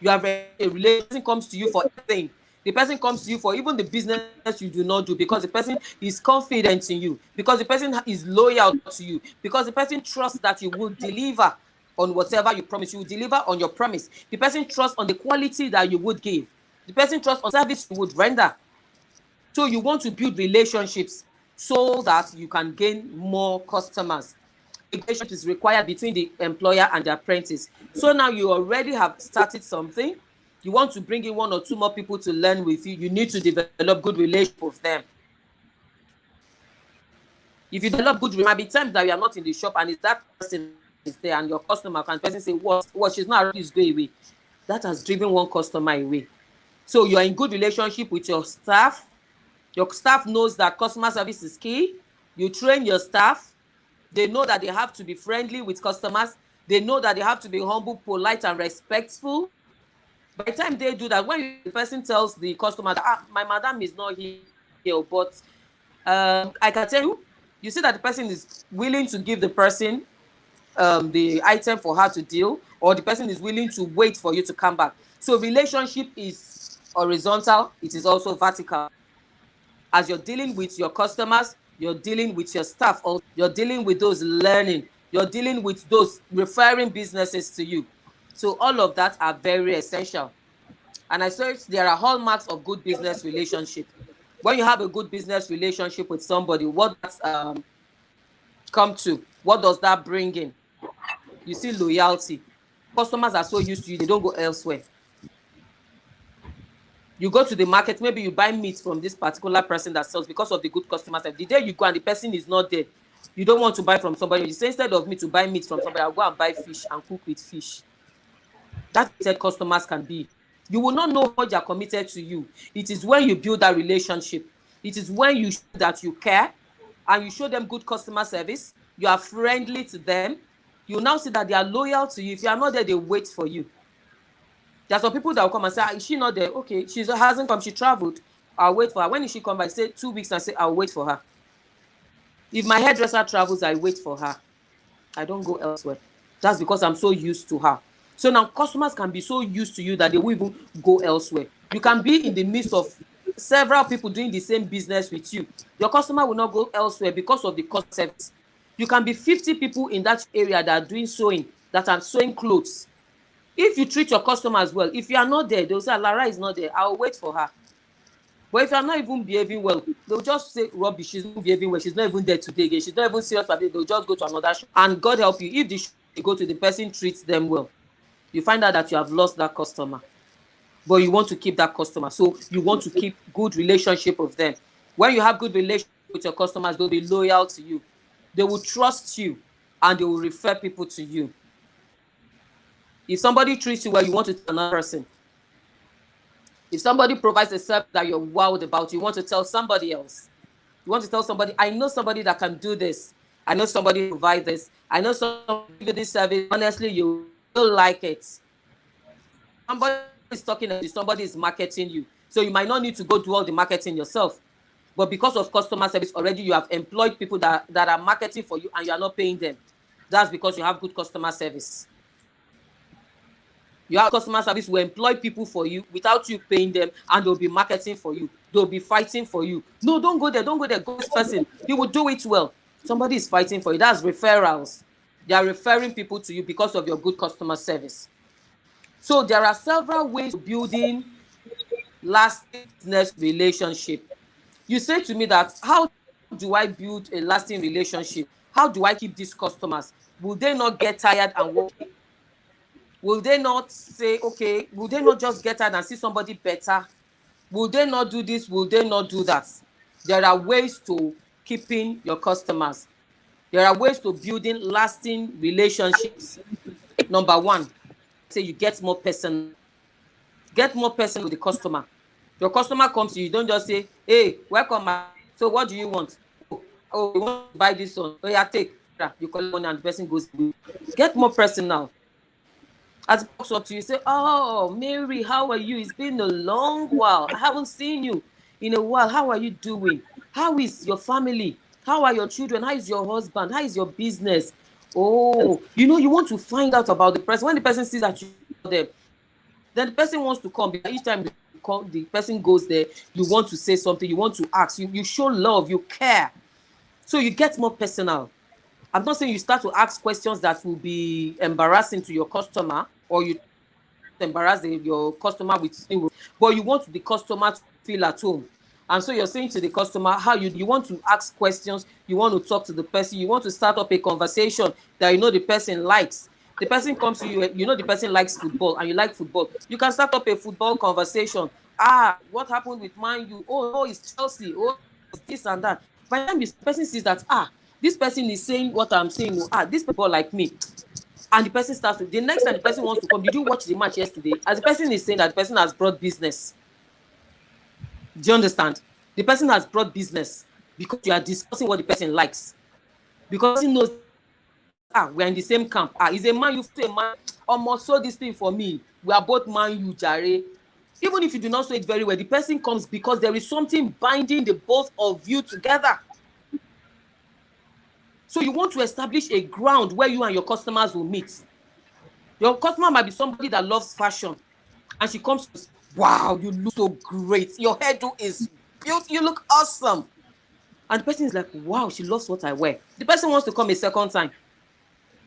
You have a relationship comes to you for everything. The person comes to you for even the business you do not do, because the person is confident in you, because the person is loyal to you, because the person trusts that you will deliver on whatever you promise. You will deliver on your promise. The person trusts on the quality that you would give. The person trusts on service you would render. So you want to build relationships so that you can gain more customers. Relationship is required between the employer and the apprentice. So now you already have started something. You want to bring in 1 or 2 more people to learn with you. You need to develop good relationship with them. If you develop good, there might be times that you are not in the shop and it's that person is there and your customer can person say, what she's not, please go away. That has driven one customer away. So you are in good relationship with your staff. Your staff knows that customer service is key. You train your staff. They know that they have to be friendly with customers. They know that they have to be humble, polite, and respectful. By the time they do that, when the person tells the customer that my madam is not here, but I can tell you, you see that the person is willing to give the person the item for her to deal, or the person is willing to wait for you to come back. So relationship is horizontal. It is also vertical. As you're dealing with your customers, you're dealing with your staff, or you're dealing with those learning, you're dealing with those referring businesses to you. So all of that are very essential. And I say there are hallmarks of good business relationship. When you have a good business relationship with somebody, what does come to? What does that bring in? You see loyalty. Customers are so used to you, they don't go elsewhere. You go to the market, maybe you buy meat from this particular person that sells because of the good customer service. The day you go and the person is not there, you don't want to buy from somebody. You say, instead of me to buy meat from somebody, I'll go and buy fish and cook with fish. That's what customers can be. You will not know how they are committed to you. It is when you build that relationship. It is when you show that you care and you show them good customer service. You are friendly to them. You now see that they are loyal to you. If you are not there, they wait for you. There are some people that will come and say, is she not there? Okay, she hasn't come. She traveled. I'll wait for her. When is she come back? Say 2 weeks and say, I'll wait for her. If my hairdresser travels, I wait for her. I don't go elsewhere. That's because I'm so used to her. So now customers can be so used to you that they will even go elsewhere. You can be in the midst of several people doing the same business with you. Your customer will not go elsewhere because of the cost service. You can be 50 people in that area that are doing sewing, that are sewing clothes. If you treat your customers well, if you are not there, they'll say, Lara is not there, I'll wait for her. But if you're not even behaving well, they'll just say, rubbish, she's not behaving well, she's not even there today again, she's not even serious about it, they'll just go to another shop. And God help you, if the shop you go to, the person treats them well, you find out that you have lost that customer. But you want to keep that customer. So you want to keep good relationship with them. When you have good relationship with your customers, they'll be loyal to you. They will trust you and they will refer people to you. If somebody treats you well, you want to tell another person. If somebody provides a service that you're wowed about, you want to tell somebody else. You want to tell somebody, I know somebody that can do this. I know somebody who provides this. I know somebody who do this service. Honestly, you will like it. Somebody is talking to you, somebody is marketing you. So you might not need to go do all the marketing yourself. But because of customer service, already you have employed people that are marketing for you and you are not paying them. That's because you have good customer service. You have customer service will employ people for you without you paying them, and they'll be marketing for you. They'll be fighting for you. No, don't go there. Don't go there. Go this person. He will do it well. Somebody is fighting for you. That's referrals. They are referring people to you because of your good customer service. So there are several ways of building lasting business relationship. You say to me that, how do I build a lasting relationship? How do I keep these customers? Will they not get tired and walk? Will they not say, okay, will they not just get tired and see somebody better? Will they not do this? Will they not do that? There are ways to keeping your customers. There are ways to building lasting relationships. Number one, say you get more personal. Get more personal with the customer. Your customer comes to you, don't just say, hey, welcome. So what do you want? Oh, you want to buy this one? Oh, yeah, take. You collect money and the person goes. Get more personal. As he walks up to you, say, oh, Mary, how are you? It's been a long while. I haven't seen you in a while. How are you doing? How is your family? How are your children? How is your husband? How is your business? Oh, you know, you want to find out about the person. When the person sees that you are there, then the person wants to come. Each time the person goes there, you want to say something, you want to ask. You show love, you care. So you get more personal. I'm not saying you start to ask questions that will be embarrassing to your customer, or you embarrass your customer with you, but you want the customer to feel at home. And so you're saying to the customer how you want to ask questions, you want to talk to the person, you want to start up a conversation that you know the person likes. The person comes to you, you know the person likes football and you like football. You can start up a football conversation. What happened with Man U? Oh, no, it's Chelsea. Oh, it's this and that. By the time this person sees that, this person is saying what I'm saying. This people like me. And the person starts to, the next time the person wants to come, did you watch the match yesterday? As the person is saying that, the person has brought business. Do you understand? The person has brought business because you are discussing what the person likes. Because he knows, we're in the same camp. He's a man, you say, man, almost saw this thing for me. We are both man, you jare. Even if you do not say it very well, the person comes because there is something binding the both of you together. So you want to establish a ground where you and your customers will meet. Your customer might be somebody that loves fashion, and she comes to, wow, you look so great. Your hairdo is beautiful. You look awesome. And the person is like, wow, she loves what I wear. The person wants to come a second time.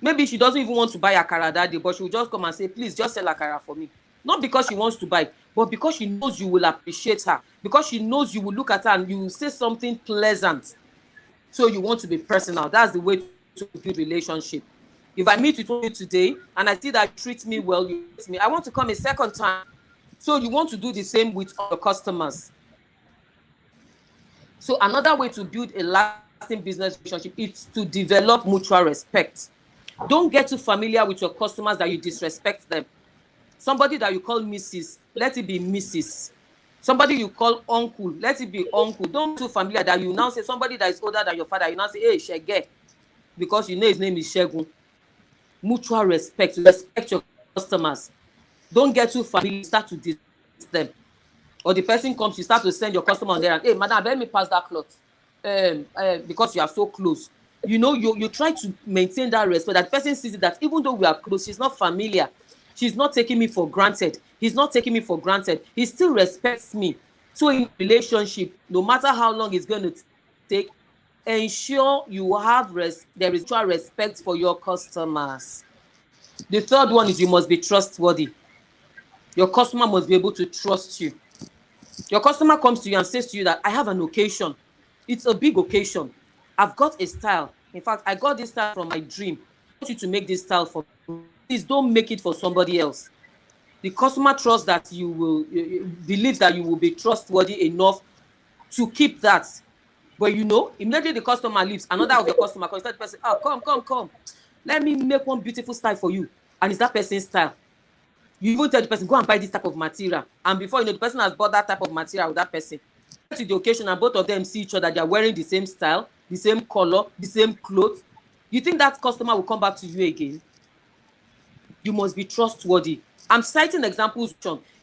Maybe she doesn't even want to buy akara that day, but she will just come and say, please, just sell akara for me. Not because she wants to buy, but because she knows you will appreciate her. Because she knows you will look at her and you will say something pleasant. So you want to be personal. That's the way to build relationship. If I meet with you today and I see that you treat me well, you treat me, I want to come a second time. So you want to do the same with your customers. So another way to build a lasting business relationship is to develop mutual respect. Don't get too familiar with your customers that you disrespect them. Somebody that you call Mrs., let it be Mrs. Somebody you call uncle, let it be uncle. Don't be too familiar that you now say somebody that is older than your father, you now say, hey, Shege, because you know his name is Shegun. Mutual respect. Respect your customers. Don't get too familiar, start to diss them. Or the person comes, you start to send your customer on there and, hey, madam, let me pass that cloth. Because you are so close. You know, you try to maintain that respect. That person sees it that even though we are close, she's not familiar. She's not taking me for granted. He's not taking me for granted. He still respects me. So in relationship, no matter how long it's going to take, ensure you have there is mutual respect for your customers. The third one is you must be trustworthy. Your customer must be able to trust you. Your customer comes to you and says to you that I have an occasion. It's a big occasion. I've got a style. In fact, I got this style from my dream. I want you to make this style for me. Please don't make it for somebody else. The customer trusts that you will, believes that you will be trustworthy enough to keep that. But you know, immediately the customer leaves, another of your customer comes, that person, oh, come. Let me make one beautiful style for you. And it's that person's style. You even tell the person, go and buy this type of material. And before you know, the person has bought that type of material with that person. To the occasion, and both of them see each other, they are wearing the same style, the same color, the same clothes. You think that customer will come back to you again? You must be trustworthy. I'm citing examples.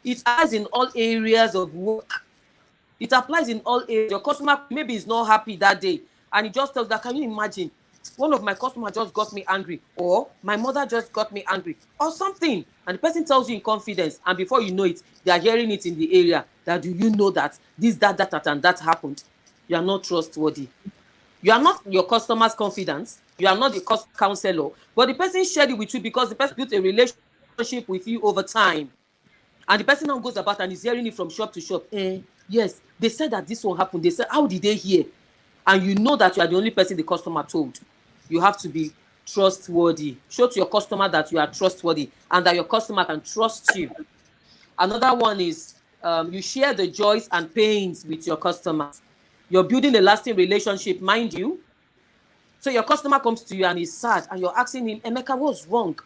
It applies in all areas of work. It applies in all areas. Your customer maybe is not happy that day, and he just tells that, can you imagine? One of my customers just got me angry, or my mother just got me angry, or something. And the person tells you in confidence, and before you know it, they are hearing it in the area. That do you know that this, that, and that happened? You are not trustworthy. You are not your customer's confidence. You are not the counselor, but the person shared it with you because the person built a relationship with you over time. And the person now goes about and is hearing it from shop to shop. Yes, they said that this will happen. They said, how did they hear? And you know that you are the only person the customer told. You have to be trustworthy. Show to your customer that you are trustworthy and that your customer can trust you. Another one is you share the joys and pains with your customers. You're building a lasting relationship, mind you. So your customer comes to you and he's sad and you're asking him, Emeka, what's wrong?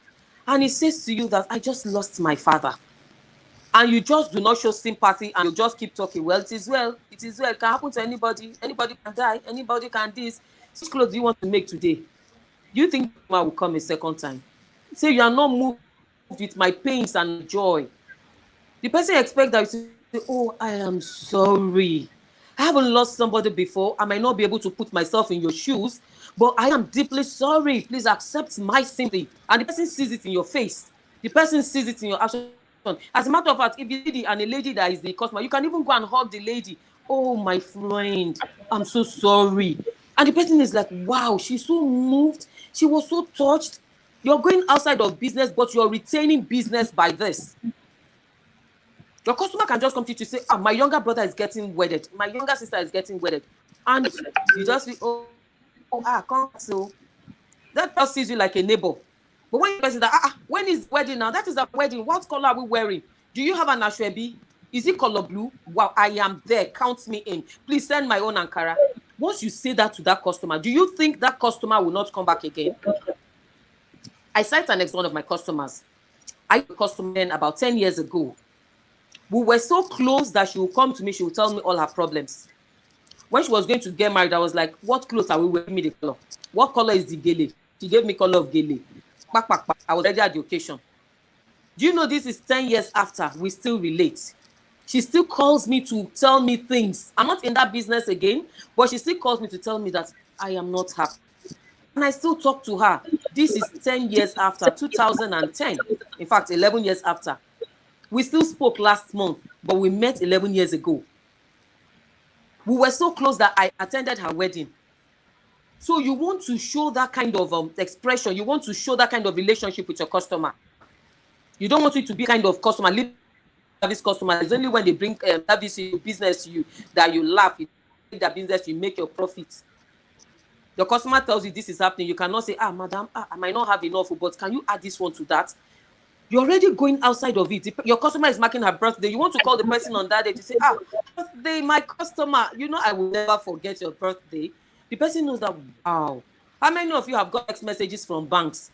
And he says to you that I just lost my father. And you just do not show sympathy and you just keep talking. Well, it is well. It is well. It can happen to anybody. Anybody can die. Anybody can this. Which clothes do you want to make today? Do you think I will come a second time? Say you are not moved with my pains and joy. The person expects that you say, oh, I am sorry. I haven't lost somebody before. I might not be able to put myself in your shoes, but I am deeply sorry. Please accept my sympathy. And the person sees it in your face. The person sees it in your action. As a matter of fact, if you lady and a lady that is the customer, you can even go and hug the lady. Oh, my friend, I'm so sorry. And the person is like, wow, she's so moved. She was so touched. You're going outside of business, but you're retaining business by this. Your customer can just come to you to say, my younger brother is getting wedded. My younger sister is getting wedded. And you just feel, come so. That person sees you like a neighbor. But when you person that, when is wedding now? That is a wedding. What color are we wearing? Do you have an ashwebi? Is it color blue? Wow, I am there. Count me in. Please send my own Ankara. Once you say that to that customer, do you think that customer will not come back again? I cite an example of my customers. I had a customer about 10 years ago. We were so close that she would come to me, she would tell me all her problems. When she was going to get married, I was like, what clothes are we wearing? Me the color. What color is the gele? She gave me color of gele. I was ready at the occasion. Do you know this is 10 years after we still relate? She still calls me to tell me things. I'm not in that business again, but she still calls me to tell me that I am not happy. And I still talk to her. This is 10 years after, 2010. In fact, 11 years after. We still spoke last month, but we met 11 years ago. We were so close that I attended her wedding. So you want to show that kind of expression. You want to show that kind of relationship with your customer. You don't want it to be kind of customer, service customer. It's only when they bring service business to you that you laugh. You make their business, you make your profit. Your customer tells you this is happening. You cannot say, madam, I might not have enough, but can you add this one to that? You're already going outside of it. Your customer is marking her birthday. You want to call the person on that day to say, birthday, my customer. You know, I will never forget your birthday. The person knows that, wow. How many of you have got text messages from banks?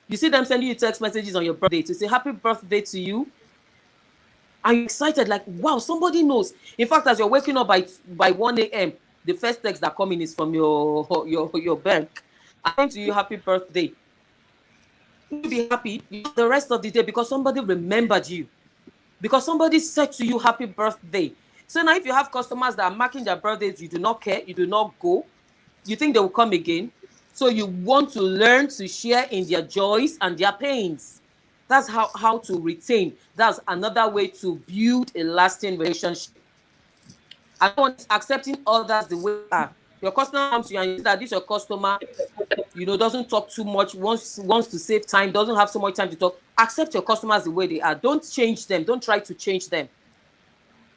You see them sending you text messages on your birthday to say, happy birthday to you. Are you excited? Like, wow, somebody knows. In fact, as you're waking up by 1 a.m., the first text that coming is from your bank. I'm saying to you, happy birthday. You'll be happy the rest of the day because somebody remembered you. Because somebody said to you, happy birthday. So now if you have customers that are marking their birthdays, you do not care, you do not go, you think they will come again. So you want to learn to share in their joys and their pains. That's how to retain. That's another way to build a lasting relationship. And accepting others the way they are. Your customer comes to you and you see that this your customer, doesn't talk too much, wants to save time, doesn't have so much time to talk. Accept your customers the way they are. Don't change them. Don't try to change them.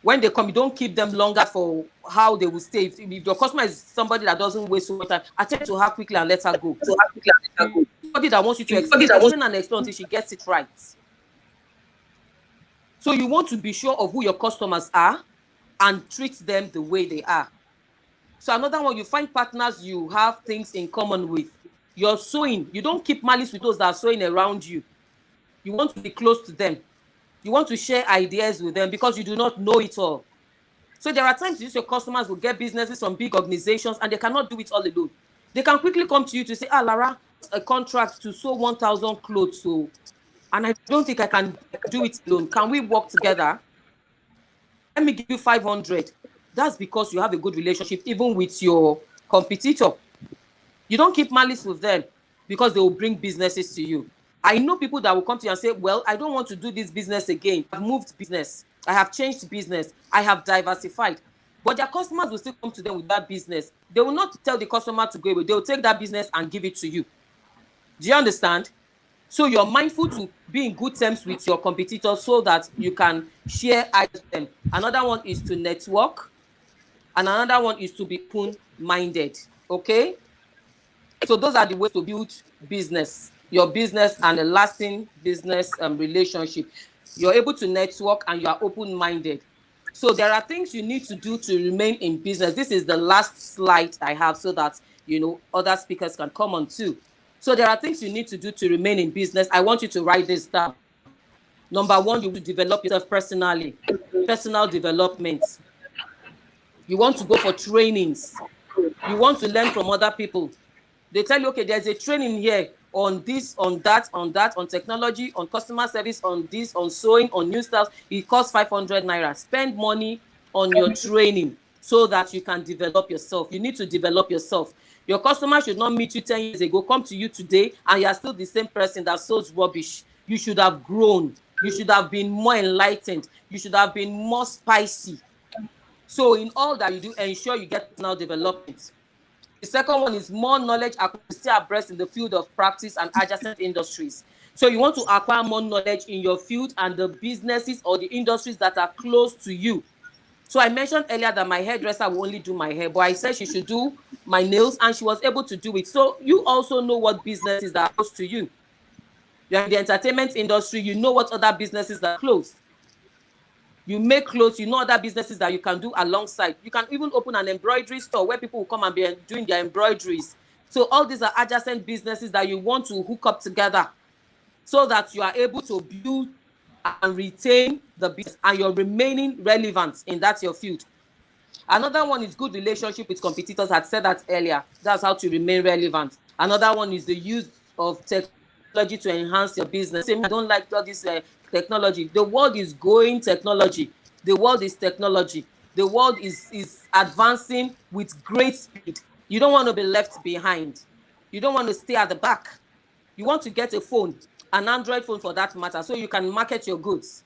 When they come, you don't keep them longer for how they will stay. If your customer is somebody that doesn't waste so much time, attend to her quickly and let her go. Somebody that wants you to explain and explain until she gets it right. So you want to be sure of who your customers are and treat them the way they are. So another one, you find partners you have things in common with. You're sewing. You don't keep malice with those that are sewing around you. You want to be close to them. You want to share ideas with them because you do not know it all. So there are times your customers will get businesses from big organizations and they cannot do it all alone. They can quickly come to you to say, Lara, a contract to sew 1,000 clothes. So, and I don't think I can do it alone. Can we work together? Let me give you 500. That's because you have a good relationship even with your competitor. You don't keep malice with them because they will bring businesses to you. I know people that will come to you and say, well, I don't want to do this business again. I've moved business. I have changed business. I have diversified. But their customers will still come to them with that business. They will not tell the customer to go away. They will take that business and give it to you. Do you understand? So you're mindful to be in good terms with your competitors so that you can share ideas with them. Another one is to network. And another one is to be open-minded. Okay? So those are the ways to build business, your business and a lasting business relationship. You're able to network and you are open-minded. So there are things you need to do to remain in business. This is the last slide I have so that, other speakers can come on too. So there are things you need to do to remain in business. I want you to write this down. Number one, you will develop yourself personally, personal development. You want to go for trainings. You want to learn from other people. They tell you, okay, there's a training here on this, on that, on technology, on customer service, on this, on sewing, on new styles. It costs 500 naira. Spend money on your training so that you can develop yourself. You need to develop yourself. Your customer should not meet you 10 years ago, come to you today, and you are still the same person that sells rubbish. You should have grown. You should have been more enlightened. You should have been more spicy. So in all that you do, ensure you get personal development. The second one is more knowledge stay abreast in the field of practice and adjacent industries. So you want to acquire more knowledge in your field and the businesses or the industries that are close to you. So I mentioned earlier that my hairdresser will only do my hair, but I said she should do my nails and she was able to do it. So you also know what businesses are close to you. You're in the entertainment industry, you know what other businesses are close. You make clothes, you know other businesses that you can do alongside. You can even open an embroidery store where people will come and be doing their embroideries. So all these are adjacent businesses that you want to hook up together so that you are able to build and retain the business and you're remaining relevant in that your field. Another one is good relationship with competitors. I said that earlier. That's how to remain relevant. Another one is the use of technology to enhance your business. I don't like all this technology. The world is going technology. The world is technology. The world is advancing with great speed. You don't want to be left behind. You don't want to stay at the back. You want to get a phone, an Android phone for that matter, so you can market your goods.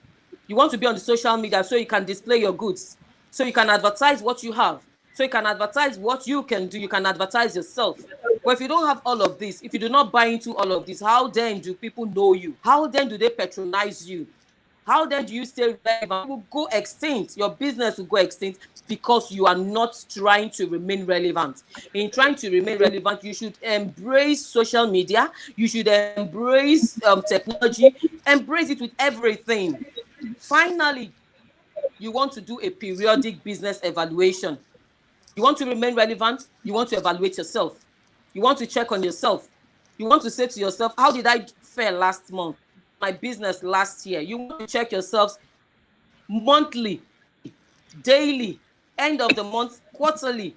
You want to be on the social media so you can display your goods, so you can advertise what you have, so you can advertise what you can do, you can advertise yourself. But if you don't have all of this, if you do not buy into all of this, how then do people know you? How then do they patronize you? How then do you stay relevant? You will go extinct. Your business will go extinct because you are not trying to remain relevant. In trying to remain relevant, you should embrace social media. You should embrace technology. Embrace it with everything. Finally, you want to do a periodic business evaluation. You want to remain relevant. You want to evaluate yourself. You want to check on yourself. You want to say to yourself, how did I fare last month? My business last year. You want to check yourselves monthly, daily, end of the month, quarterly,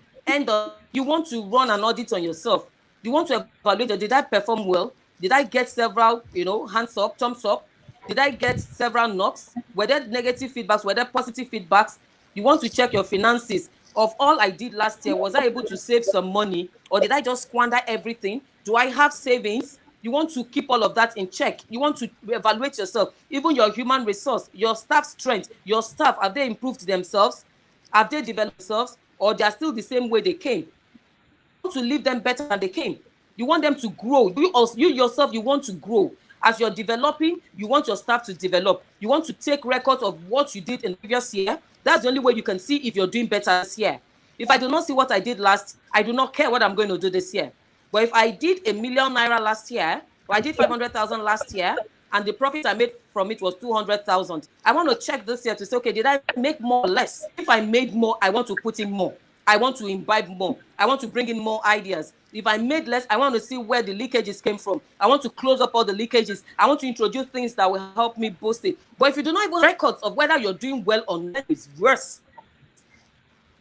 you want to run an audit on yourself. You want to evaluate, did I perform well? Did I get several, hands up, thumbs up? Did I get several knocks? Were there negative feedbacks? Were there positive feedbacks? You want to check your finances. Of all I did last year, was I able to save some money or did I just squander everything? Do I have savings? You want to keep all of that in check. You want to evaluate yourself, even your human resource, your staff strength, your staff, have they improved themselves? Have they developed themselves or they are still the same way they came? to leave them better than they came. You want them to grow. You yourself, you want to grow. As you're developing, you want your staff to develop. You want to take records of what you did in the previous year. That's the only way you can see if you're doing better this year. If I do not see what I did last, I do not care what I'm going to do this year. But if I did ₦1 million last year, or I did 500,000 last year, and the profit I made from it was 200,000, I want to check this year to say, okay, did I make more or less? If I made more, I want to put in more. I want to imbibe more. I want to bring in more ideas. If I made less, I want to see where the leakages came from. I want to close up all the leakages. I want to introduce things that will help me boost it. But if you do not even have records of whether you're doing well or not, it's worse.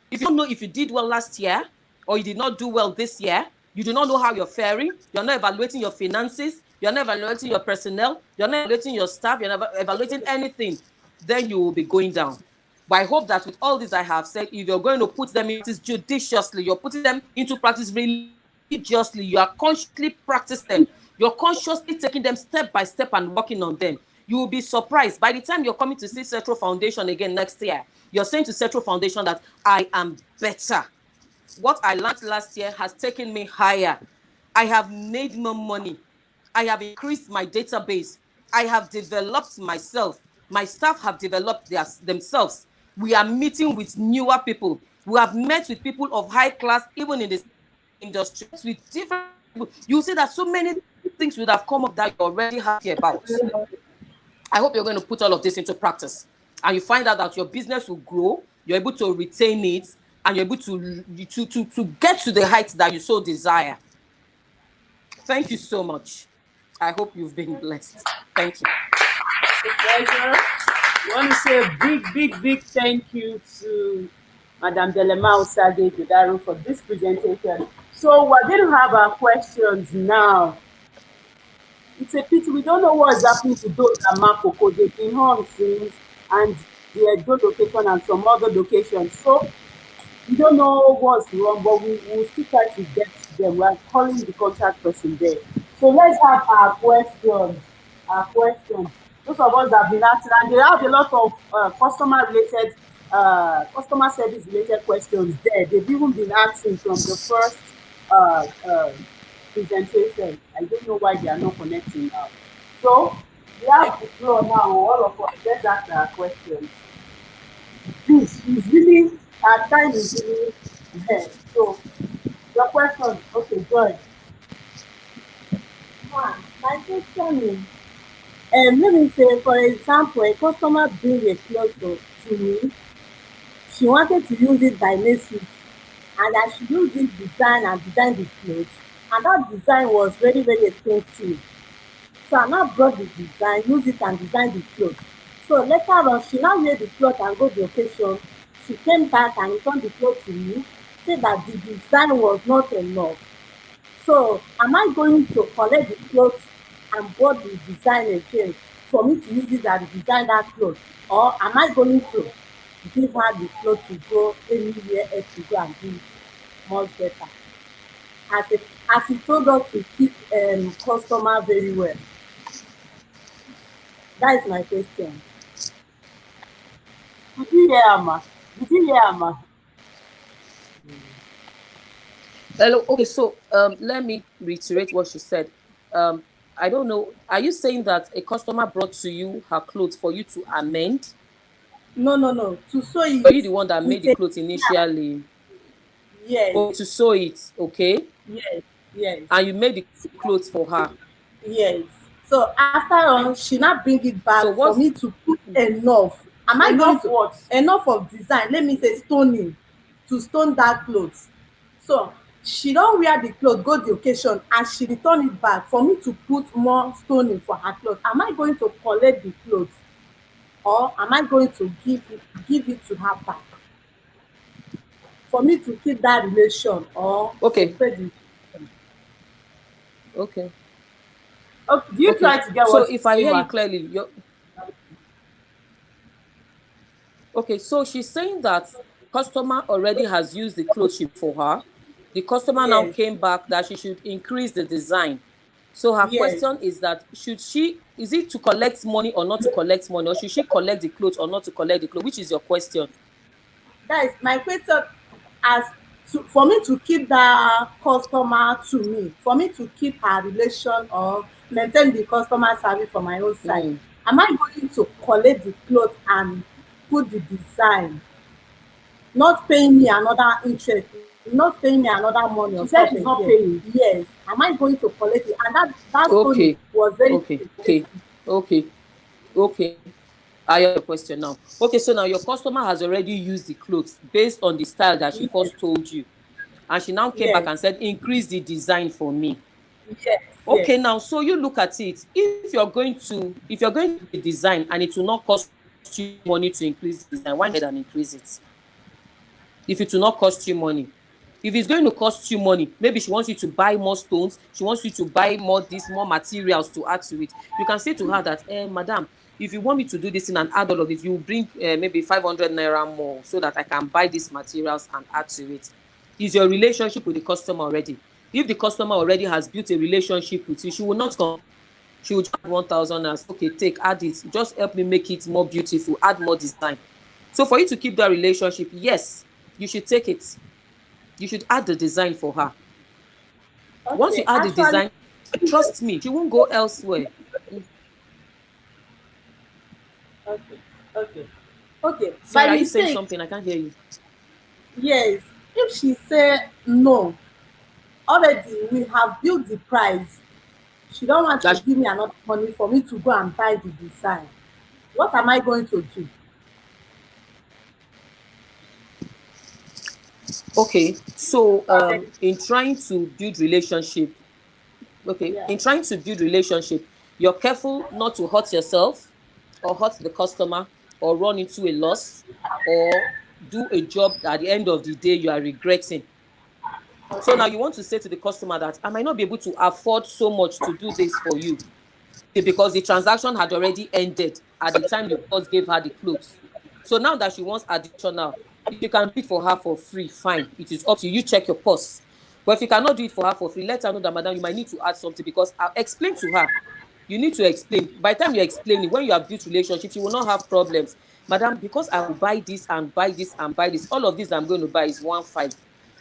If you don't know if you did well last year or you did not do well this year, you do not know how you're faring, you're not evaluating your finances, you're not evaluating your personnel, you're not evaluating your staff, you're not evaluating anything, then you will be going down. But I hope that with all this I have said, if you're going to put them into judiciously, you're putting them into practice religiously, you are consciously practicing them, you're consciously taking them step by step and working on them, you will be surprised. By the time you're coming to see SUTRO Foundation again next year, you're saying to SUTRO Foundation that I am better. What I learned last year has taken me higher. I have made more money. I have increased my database. I have developed myself. My staff have developed themselves. We are meeting with newer people. We have met with people of high class, even in this industry, with different people. You see that so many things would have come up that you're already happy about. I hope you're going to put all of this into practice. And you find out that your business will grow, you're able to retain it, and you're able to get to the heights that you so desire. Thank you so much. I hope you've been blessed. Thank you. It's a pleasure. I want to say a big thank you to Madam Delema Osage Godaro for this presentation. So we're going to have our questions now. It's a pity we don't know what's happening to those at Makoko. They've been home since, and the Edo location and some other locations. So we don't know what's wrong, but we will still try to get them. We are calling the contact person there. So let's have our questions. Those of us that have been asking, and they have a lot of customer service related questions there. They've even been asking from the first presentation. I don't know why they are not connecting now. So we have the floor now. All of us, let's ask our questions. Please, it's really, our time is really there. So your question, okay, Joy. My question is, let me say, for example, a customer bring a clothes to me. She wanted to use it by next week, and I should use this design and design the clothes. And that design was very, very expensive. So I now brought the design, use it and design the clothes. So later on, she now wear the clothes and go to the occasion. She came back and returned the clothes to me, said that the design was not enough. So am I going to collect the clothes and bought the design again for me to use it and design that clothes? Or am I going to give her the clothes to go anywhere else to go and do it much better? As he told us to keep customer very well. That is my question. Did you hear Amma? Hello. Okay, so let me reiterate what she said. I don't know. Are you saying that a customer brought to you her clothes for you to amend? No. To sew it. Are you the one that made the clothes initially? Yes. Oh, to sew it, okay? Yes. And you made the clothes for her? Yes. So after all, she not bring it back for me to put enough. Am I going to what? Enough of design? Let me say stoning, to stone that clothes. So she don't wear the clothes, go the occasion, and she return it back for me to put more stoning for her clothes. Am I going to collect the clothes, or am I going to give it to her back? For me to keep that relation, or okay. Okay. Do you try to get so what? So if I hear you clearly, okay. So she's saying that customer already has used the clothes for her. The customer now came back that she should increase the design. So her question is that is it to collect money or not to collect money, or should she collect the clothes or not to collect the clothes? Which is your question? That is my question. As for me to keep that customer to me, for me to keep her relation or maintain the customer service for my own side, am I going to collect the cloth and put the design, not paying me another interest, not paying me another money or She said stuff she's not again? paying. Yes. Am I going to collect it? And that story Okay, was very okay, okay, okay, okay. I have a question now. Okay, so now your customer has already used the clothes based on the style that she yes, first told you, and she now came back yes, and said, increase the design for me. yes, Okay, yes. now so you look at it. If you're going to design and it will not cost you money to increase the design, why not and increase it? If it will not cost you money. If it's going to cost you money, maybe she wants you to buy more stones, she wants you to buy more materials to add to it. You can say to her that, madam, if you want me to do this thing and add all of this, you bring maybe 500 naira more so that I can buy these materials and add to it. Is your relationship with the customer already? If the customer already has built a relationship with you, she will not come. She will just add 1,000 as, okay, take, add it. Just help me make it more beautiful, add more design. So for you to keep that relationship, yes, you should take it. You should add the design for her. Once you Okay, add the actually, design, trust me, she won't go elsewhere. okay, okay, okay. By Sorry, are you saying mistake, something? I can't hear you. yes. If she say no, already we have built the price. She don't want to That give me another money for me to go and buy the design. What am I going to do? okay. So Okay. in trying to build relationship, okay, Yeah. in trying to build relationship, you're careful not to hurt yourself or hurt the customer or run into a loss or do a job that at the end of the day you are regretting. So now you want to say to the customer that I might not be able to afford so much to do this for you because the transaction had already ended at the time you first gave her the clothes. So now that she wants additional, if you can do it for her for free, fine. It is up to you. You check your purse. But if you cannot do it for her for free, let her know that, madam, you might need to add something because I'll explain to her. You need to explain. By the time you explain it, when you have built relationships, you will not have problems. Madam, because I will buy this and buy this and buy this, all of this I'm going to buy is 1.5.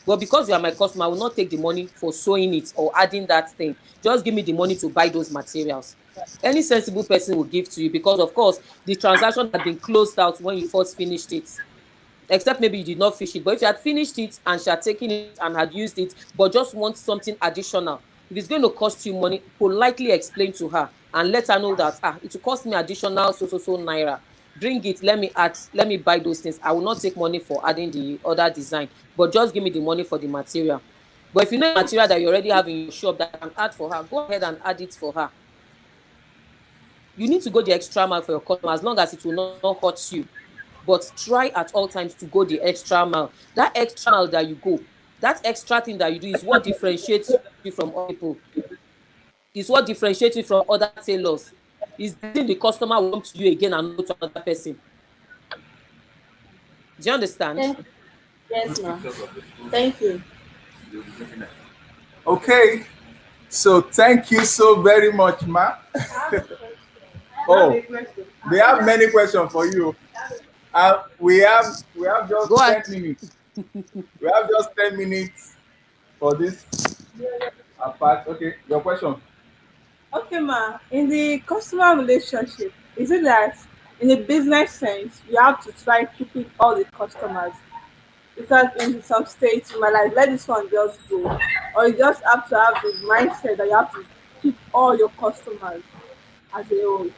But because you are my customer, I will not take the money for sewing it or adding that thing. Just give me the money to buy those materials. Any sensible person will give to you because, of course, the transaction had been closed out when you first finished it. Except maybe you did not finish it. But if you had finished it and she had taken it and had used it, but just wants something additional, if it's going to cost you money, politely explain to her and let her know that it will cost me additional so naira. Bring it, let me buy those things. I will not take money for adding the other design, but just give me the money for the material. But if you know material that you already have in your shop that you can add for her, go ahead and add it for her. You need to go the extra mile for your customer as long as it will not hurt you. But try at all times to go the extra mile. That extra mile that you go, that extra thing that you do is what differentiates you from other people. Is what differentiates you from other tailors. Is the thing the customer will come to you again and not to another person. Do you understand? Yes, ma'am. Thank you. Okay. So thank you so very much, ma. Oh, they have many questions for you. We have just Go ahead. 10 minutes. We have just 10 minutes for this part. Okay, your question. Okay, ma. In the customer relationship, is it that in a business sense, you have to try keeping all the customers? Because in some states, you might like let this one just go, or you just have to have the mindset that you have to keep all your customers as a whole.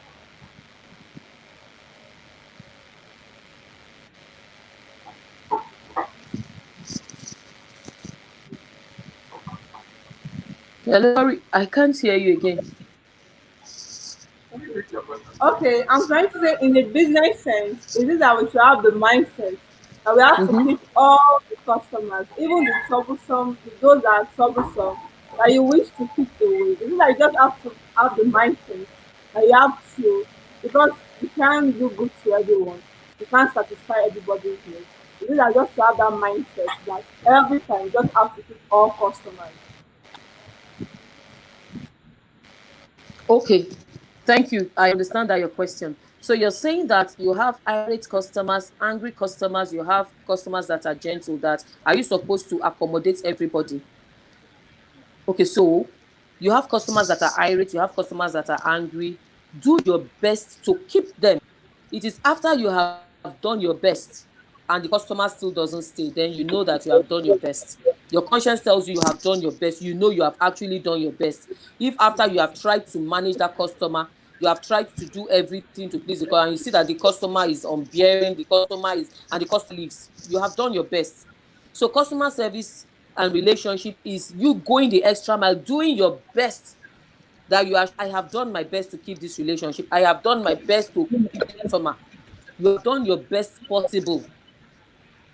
Hello, sorry, I can't hear you again. Okay, I'm trying to say in a business sense, is it that we should have the mindset that we have to keep all the customers, even the troublesome, those that are troublesome, that you wish to keep away. Is it that you just have to have the mindset that you have to, because you can't do good to everyone, you can't satisfy everybody's needs. Is it that just to have that mindset that every time you just have to keep all customers? Okay, thank you. I understand that your question. So you're saying that you have irate customers, angry customers, you have customers that are gentle. That are you supposed to accommodate everybody? Okay, so you have customers that are irate, you have customers that are angry. Do your best to keep them. It is after you have done your best and the customer still doesn't stay, then you know that you have done your best. Your conscience tells you have done your best. You know you have actually done your best. If after you have tried to manage that customer, you have tried to do everything to please the customer, and you see that the customer is unbearing, the customer is, and the customer leaves, you have done your best. So customer service and relationship is you going the extra mile, doing your best, that you are, I have done my best to keep this relationship. I have done my best to keep the customer. You have done your best possible.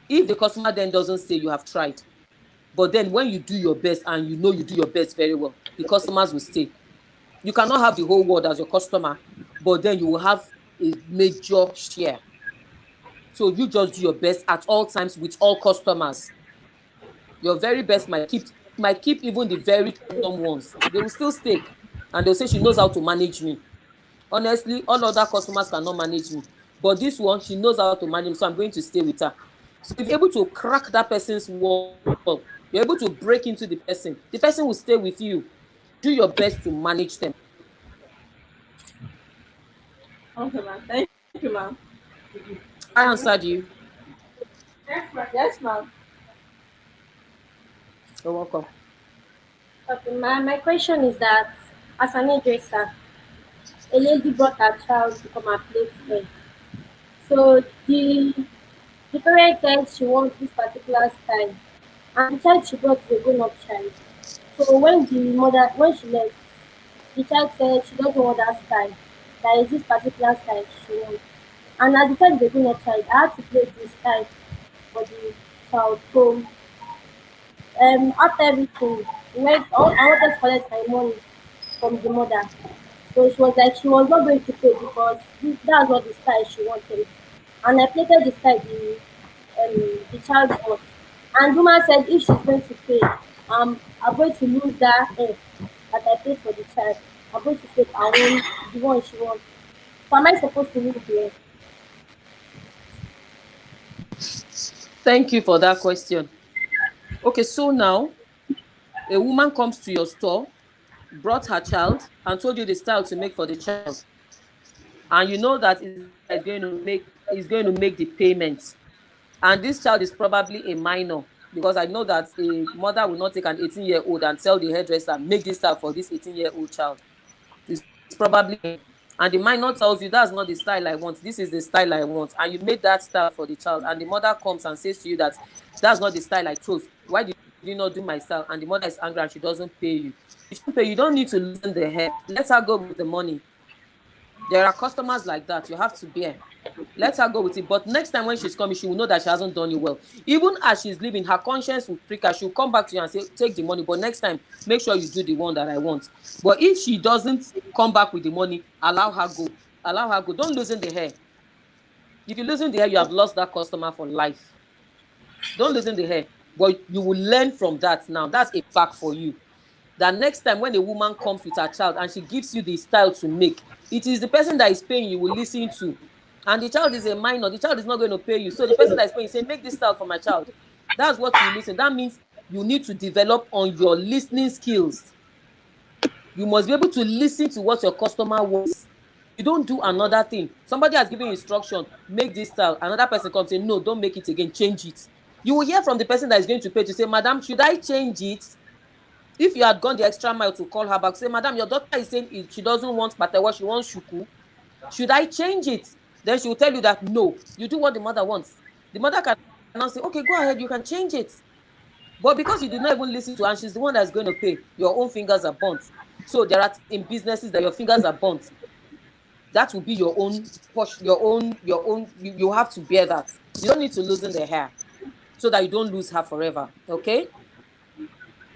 If the customer then doesn't stay, you have tried. But then when you do your best and you know you do your best very well, the customers will stay. You cannot have the whole world as your customer, but then you will have a major share. So you just do your best at all times with all customers. Your very best might keep even the very troublesome ones. They will still stay, and they'll say she knows how to manage me. Honestly, all other customers cannot manage me, but this one, she knows how to manage me, so I'm going to stay with her. So if you're able to crack that person's wall, you're able to break into the person will stay with you. Do your best to manage them. Okay, ma'am. Thank you, ma'am. I answered you. Yes, ma'am. You're welcome. Okay, my question is that as an hairdresser, a lady brought her child to come and play today. So the parent said she wants this particular style, and the child she brought is a grown-up child. So when she left, the child said she doesn't want that style. There is this particular style she wants. And as the child is a grown-up child, I had to play this style for the child. So after everything, I wanted to collect my money from the mother. So she was like she was not going to pay because that's what the style she wanted. And I plated the style the child got. And the woman said if she's going to pay, I'm going to lose that hair that I paid for the child. I'm going to take her own the one she wants. So am I supposed to lose the hair? Thank you for that question. Okay, so now a woman comes to your store, brought her child, and told you the style to make for the child, and you know that is going to make the payment, and this child is probably a minor, because I know that a mother will not take an 18-year-old and tell the hairdresser make this style for this 18-year-old child. It's probably, and the minor tells you that's not the style I want, this is the style I want, and you made that style for the child, and the mother comes and says to you that that's not the style I chose, why did you not do my style, and the mother is angry and she doesn't pay you. You shouldn't pay, you don't need to loosen the hair, let her go with the money. There are customers like that, you have to bear. Let her go with it. But next time when she's coming, she will know that she hasn't done you well. Even as she's leaving, her conscience will prick her. She'll come back to you and say, take the money. But next time, make sure you do the one that I want. But if she doesn't come back with the money, allow her go. Allow her go. Don't loosen the hair. If you loosen the hair, you have lost that customer for life. Don't loosen the hair. But you will learn from that now. That's a fact for you. That next time when a woman comes with her child and she gives you the style to make, it is the person that is paying you will listen to. And the child is a minor, the child is not going to pay you. So the person that is paying, say, make this style for my child. That's what you listen. That means you need to develop on your listening skills. You must be able to listen to what your customer wants. You don't do another thing. Somebody has given you instruction, make this style. Another person comes and say, no, don't make it again, change it. You will hear from the person that is going to pay to say, madam, should I change it? If you had gone the extra mile to call her back, say, madam, your daughter is saying she doesn't want patewa, she wants shuku. Should I change it? Then she will tell you that no, you do what the mother wants. The mother can now say, okay, go ahead, you can change it. But because you did not even listen to her, and she's the one that's going to pay, your own fingers are burnt. So there are in businesses that your fingers are burnt. That will be your own push, you have to bear that. You don't need to loosen the hair so that you don't lose her forever. Okay?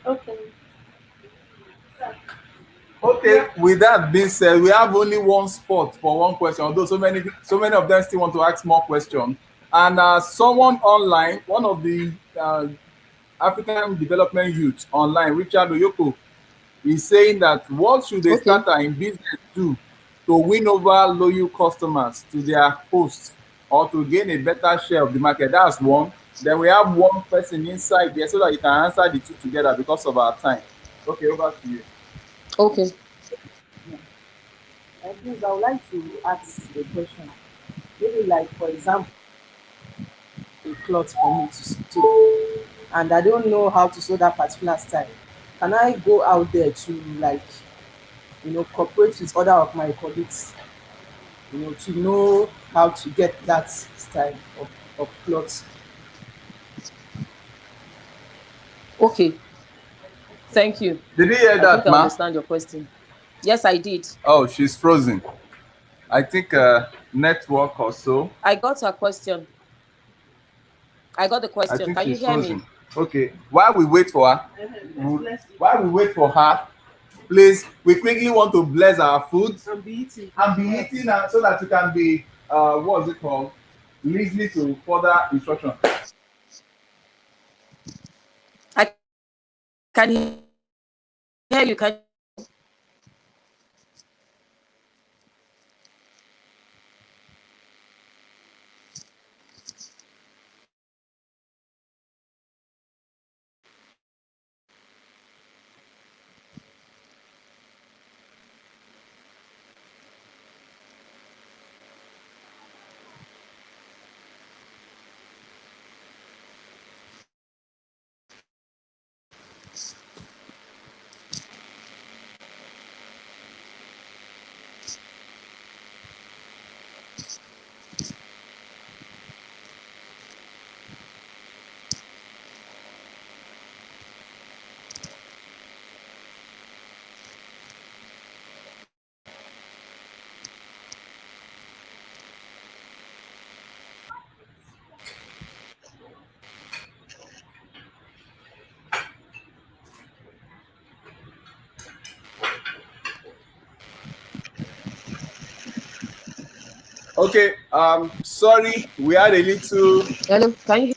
Okay. Okay, with that being said, we have only one spot for one question, although so many of them still want to ask more questions. And someone online, one of the African Development Youth online, Richard Oyoko, is saying that what should a starter in business do to win over loyal customers to their hosts or to gain a better share of the market. That's one. Then we have one person inside there so that you can answer the two together because of our time. Okay, over to you. Okay. Please, I would like to ask a question. Maybe like, for example, a cloth for me to sew, and I don't know how to sew that particular style. Can I go out there to, like, cooperate with other of my colleagues, to know how to get that style of clothes? Okay. Thank you. Did you hear I think that, I ma? understand your question. Yes, I did. Oh, she's frozen. I think network or so. I got her question. I got the I question. think Can you she's hear me? frozen. Okay. While we wait for her, while we wait for her, please, we quickly want to bless our food And be eating. so that you can be what's it called? Listening to further instruction. I can hear you. Can Okay. Sorry, we had a little. Hello. Can you hear?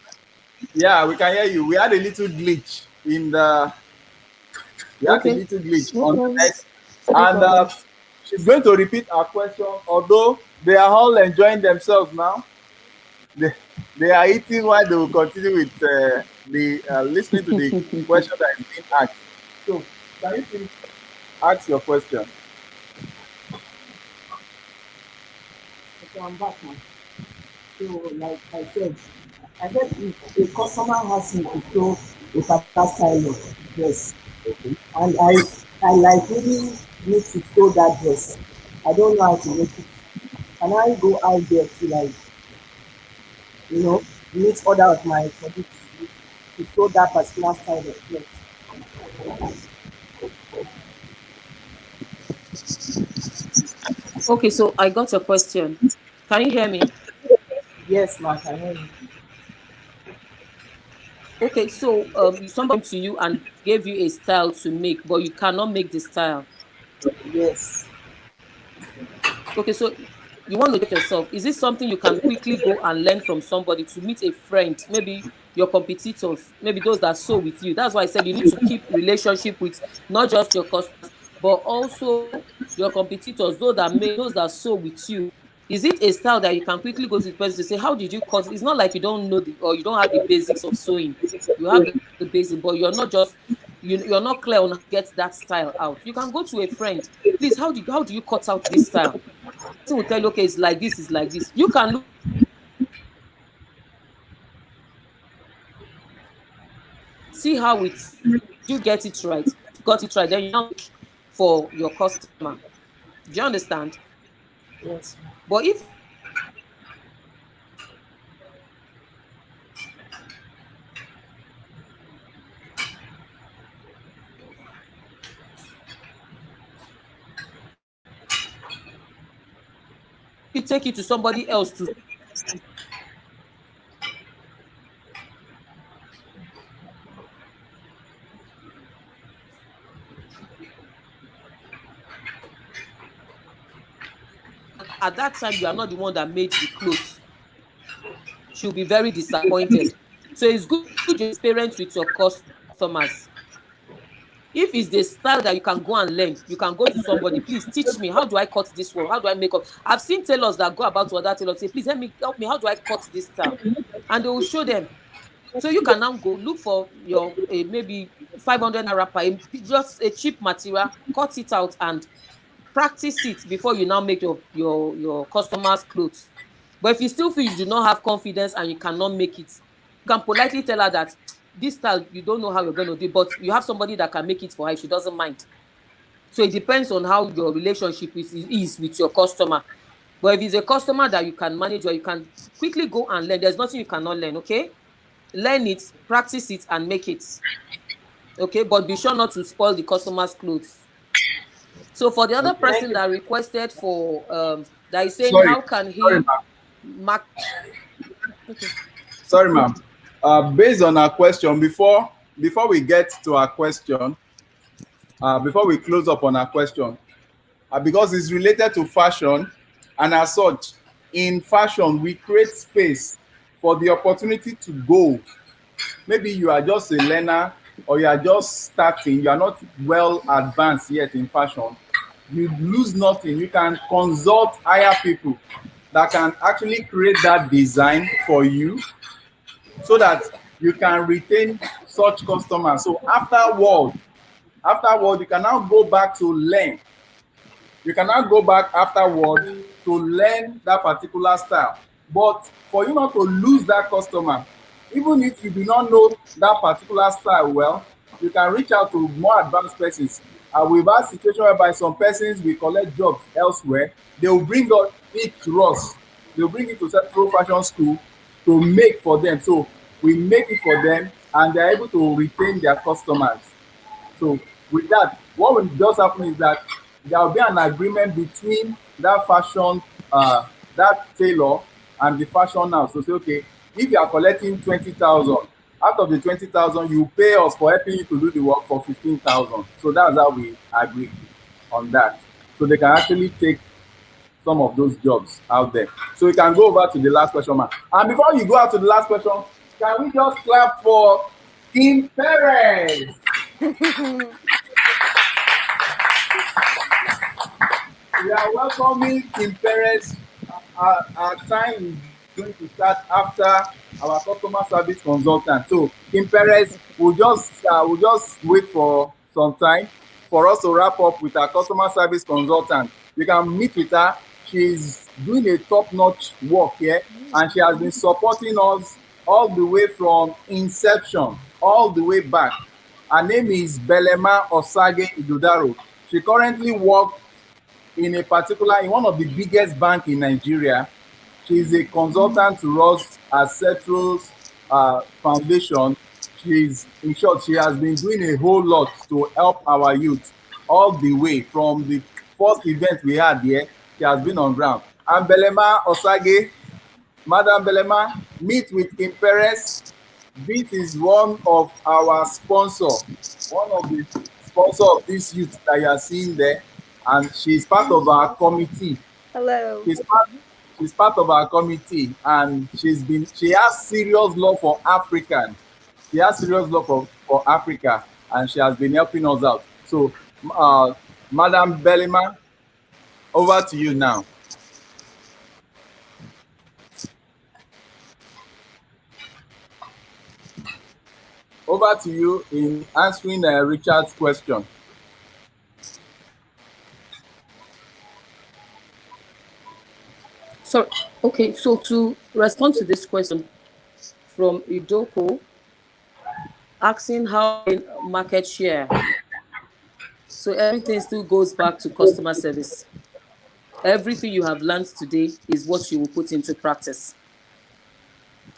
Yeah, we can hear you. We had a little glitch in the. We had a Okay. little glitch No on the problem. next, No and problem. she's going to repeat our question. Although they are all enjoying themselves now, they are eating while they will continue with the listening to the question that is being asked. So, can you please ask your question? Okay, I'm back now. So, like I said, if a customer has me to show a particular style of dress, Okay. and I like really need to show that dress, I don't know how to make it. Can I go out there to, like, meet other of my colleagues to show that particular style of clothes? Okay. So I got your question. Can you hear me? Yes, Mark, I hear you. Okay. So somebody came to you and gave you a style to make, but you cannot make the style. Yes. Okay. So you want to check yourself. Is this something you can quickly go and learn from somebody, to meet a friend, maybe your competitors, maybe those that sew with you? That's why I said you need to keep relationship with not just your customers, but also your competitors, those that sew with you. Is it a style that you can quickly go to the person to say, how did you cut it? It's not like you don't know or you don't have the basics of sewing. You have the basics, but you're not just you're not clear on how to get that style out. You can go to a friend. Please, how do you cut out this style? Person will tell you, okay, it's like this. You can look, see how it's, you get it right. Got it right, then you now look for your customer. Do you understand? Yes. But if you take it to somebody else to, at that time you are not the one that made the clothes, she'll be very disappointed. So it's good to experience with your customers. If it's the style that you can go and learn, you can go to somebody, please teach me. How do I cut this one? How do I make up? I've seen tailors that go about to other tailors, say, please help me. How do I cut this style? And they will show them. So you can now go look for your maybe 500 naira per, just a cheap material, cut it out and practice it before you now make your customers' clothes. But if you still feel you do not have confidence and you cannot make it, you can politely tell her that this style you don't know how you're going to do, but you have somebody that can make it for her. She doesn't mind. So it depends on how your relationship is with your customer. But if it's a customer that you can manage or you can quickly go and learn, there's nothing you cannot learn. Okay, learn it, practice it, and make it. Okay, but be sure not to spoil the customer's clothes. So for the other person that requested for that is saying, how can he mark? Okay. Sorry, ma'am. Based on our question, before we get to our question, before we close up on our question, because it's related to fashion, and as such, in fashion, we create space for the opportunity to go. Maybe you are just a learner or you are just starting, you are not well advanced yet in fashion. You lose nothing. You can consult higher people that can actually create that design for you so that you can retain such customers. So afterward, you can now go back to learn. You can now go back afterward to learn that particular style. But for you not to lose that customer, even if you do not know that particular style well, you can reach out to more advanced persons. We've had situation whereby some persons will collect jobs elsewhere. They will bring it to us. They will bring it to Central Fashion School to make for them. So we make it for them and they're able to retain their customers. So with that, what will just happen is that there will be an agreement between that fashion, that tailor and the fashion house. So say, okay, if you are collecting 20,000, out of the 20,000, you pay us for helping you to do the work for 15,000. So that's how we agree on that. So they can actually take some of those jobs out there. So we can go over to the last question, man. And before you go out to the last question, can we just clap for Kim Perez? We are welcoming Kim Perez. Our time is going to start after our customer service consultant. So Kim Perez, we'll just wait for some time for us to wrap up with our customer service consultant. You can meet with her. She's doing a top-notch work here, and she has been supporting us all the way from inception, all the way back. Her name is Belema Osage Idudaro. She currently works in one of the biggest banks in Nigeria. She's a consultant to us at SUTRO'S Foundation. In short, she has been doing a whole lot to help our youth all the way from the first event we had here. She has been on ground. And Belema Osage, Madam Belema, meet with Kim Perez. This is one of our sponsors, one of the sponsors of this youth that you are seeing there. And she's part of our committee. Hello. She's part of our committee, and she has serious love for African. She has serious love for Africa, and she has been helping us out. So, Madam Belema, over to you now. Over to you in answering Richard's question. So, okay, so to respond to this question from Idoko, asking how in market share. So everything still goes back to customer service. Everything you have learned today is what you will put into practice.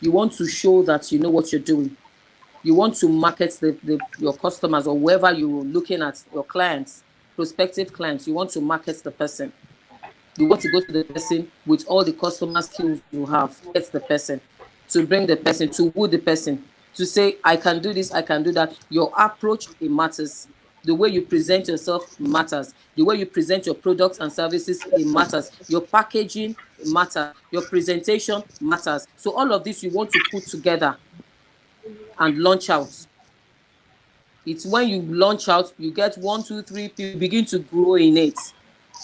You want to show that you know what you're doing. You want to market your customers or whoever you're looking at, your clients, prospective clients, you want to market the person. You want to go to the person with all the customer skills you have, get the person, to bring the person, to woo the person, to say, I can do this, I can do that. Your approach, it matters. The way you present yourself matters. The way you present your products and services, it matters. Your packaging matters. Your presentation matters. So all of this you want to put together and launch out. It's when you launch out, you get 1, 2, 3 people begin to grow in it.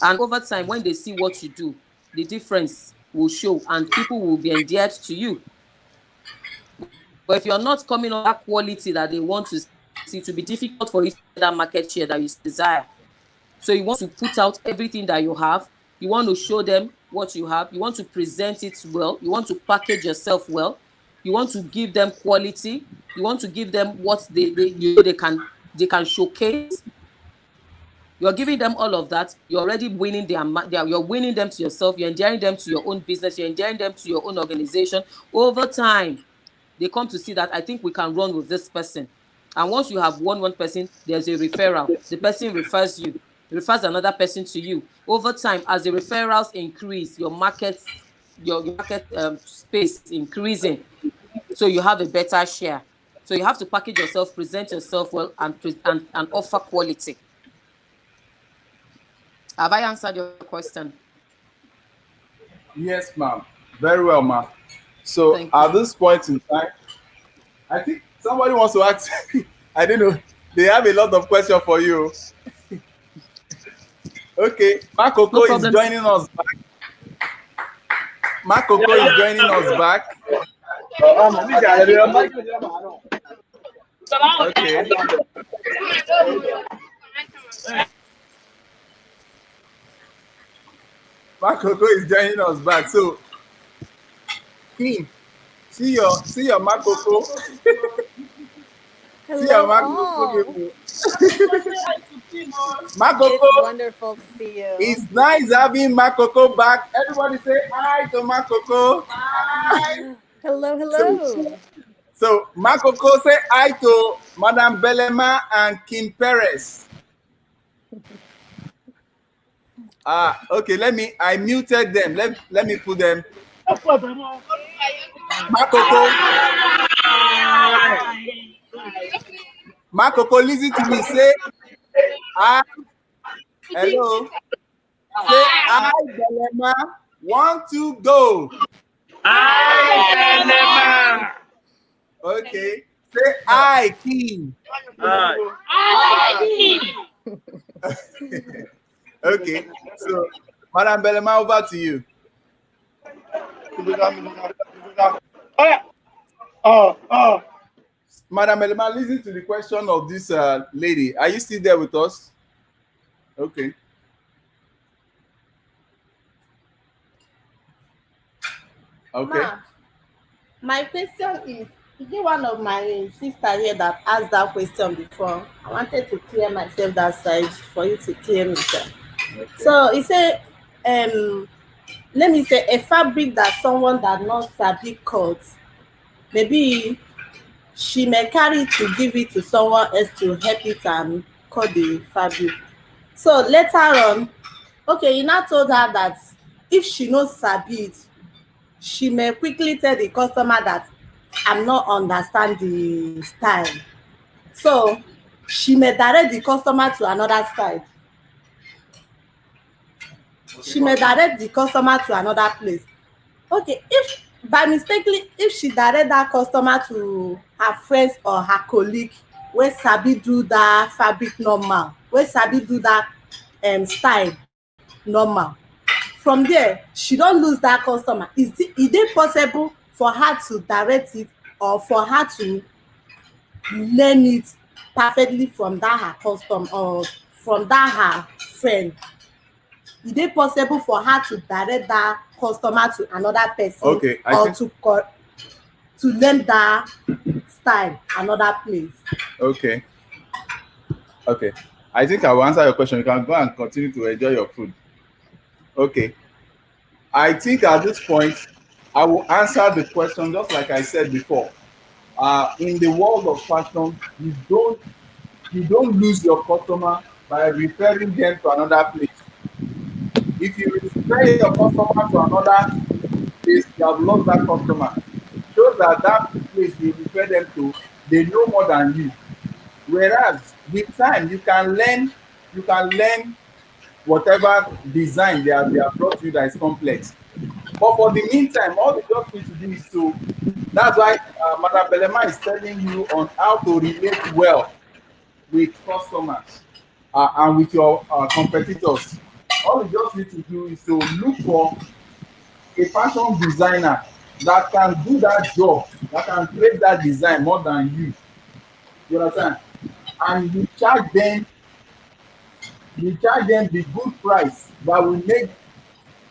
And over time, when they see what you do, the difference will show and people will be endeared to you. But if you're not coming on that quality that they want to see, it will be difficult for you to get that market share that you desire. So you want to put out everything that you have. You want to show them what you have. You want to present it well. You want to package yourself well. You want to give them quality. You want to give them what they can showcase. You're giving them all of that. You're already winning you're winning them to yourself. You're endearing them to your own business. You're endearing them to your own organization. Over time, they come to see that I think we can run with this person. And once you have one person, there's a referral. The person refers you, refers another person to you. Over time, as the referrals increase, your market space is increasing. So you have a better share. So you have to package yourself, present yourself well, and offer quality. Have I answered your question? Yes, ma'am. Very well, ma'am. So at this point in time, I think somebody wants to ask. I don't know. They have a lot of questions for you. Okay, Makoko is joining us back. Makoko is joining us back. Okay. Makoko is joining us back. So, Kim, see your Makoko. Hello, all. Makoko. It's wonderful to see you. It's nice having Makoko back. Everybody say hi to Makoko. Hi. Hello. So Makoko, say hi to Madam Belema and Kim Perez. Okay, I muted them. Let me put them. Makoko, listen to me. Say hi. Hello. Say hi, Belema. 1, 2, go. Hi, Belema. Okay. Say hi, King. Hi. Okay. So, Madam Belema, over to you. Madam Belema, listen to the question of this lady. Are you still there with us? Okay. Okay. Ma, my question is it one of my sister here that asked that question before? I wanted to clear myself that side for you to clear me, sir. Okay. So he said, let me say a fabric that someone that not sabi cut, maybe she may carry it to give it to someone else to help it and cut the fabric. So later on, okay, he now told her that if she knows sabi it, she may quickly tell the customer that I'm not understand the style. So she may direct the customer to another side. She may direct the customer to another place. Okay, if by mistakenly, if she direct that customer to her friends or her colleague wey sabi do that fabric normal, wey sabi do that style normal, from there she don lose that customer. Is it possible for her to direct it or for her to learn it perfectly from that her custom or from that her friend? Is it possible for her to direct that customer to another person? Okay, to learn that style another place? Okay. I think I will answer your question. You can go and continue to enjoy your food. Okay. I think at this point, I will answer the question just like I said before. In the world of fashion, you don't lose your customer by referring them to another place. If you refer your customer to another place, you have lost that customer. It shows that place you refer them to, they know more than you. Whereas with time, you can learn whatever design they have brought you that is complex. But for the meantime, all you just need to do is that's why Madam Belema is telling you on how to relate well with customers and with your competitors, all you just need to do is to look for a fashion designer that can do that job, that can create that design more than you. You understand? And you charge them the good price that will make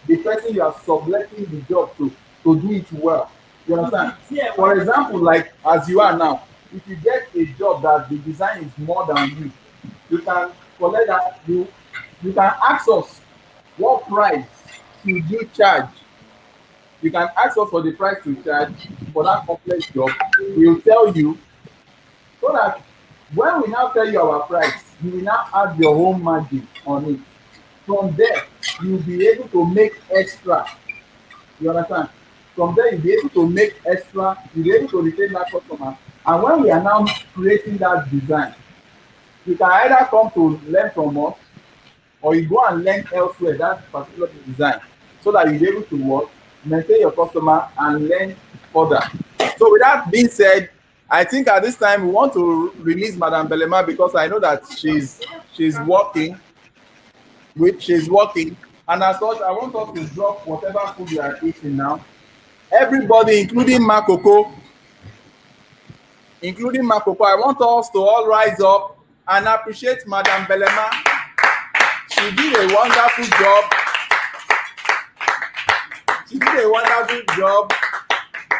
the person you are subletting the job to do it well. You understand? For example, like as you are now, if you get a job that the design is more than you can collect that. You can ask us what price should you charge. You can ask us for the price to charge for that complex job. We'll tell you so that when we now tell you our price, you will now add your own margin on it. From there, you'll be able to make extra. You understand? From there, you'll be able to make extra, you'll be able to retain that customer. And when we are now creating that design, you can either come to learn from us or you go and learn elsewhere that particular design so that you'll be able to work, maintain your customer, and learn further. So, with that being said, I think at this time we want to release Madam Belema because I know that she's working, she's working, and as such, I want us to drop whatever food you are eating now. Everybody, including Makoko, I want us to all rise up and appreciate Madam Belema. She did a wonderful job. She did a wonderful job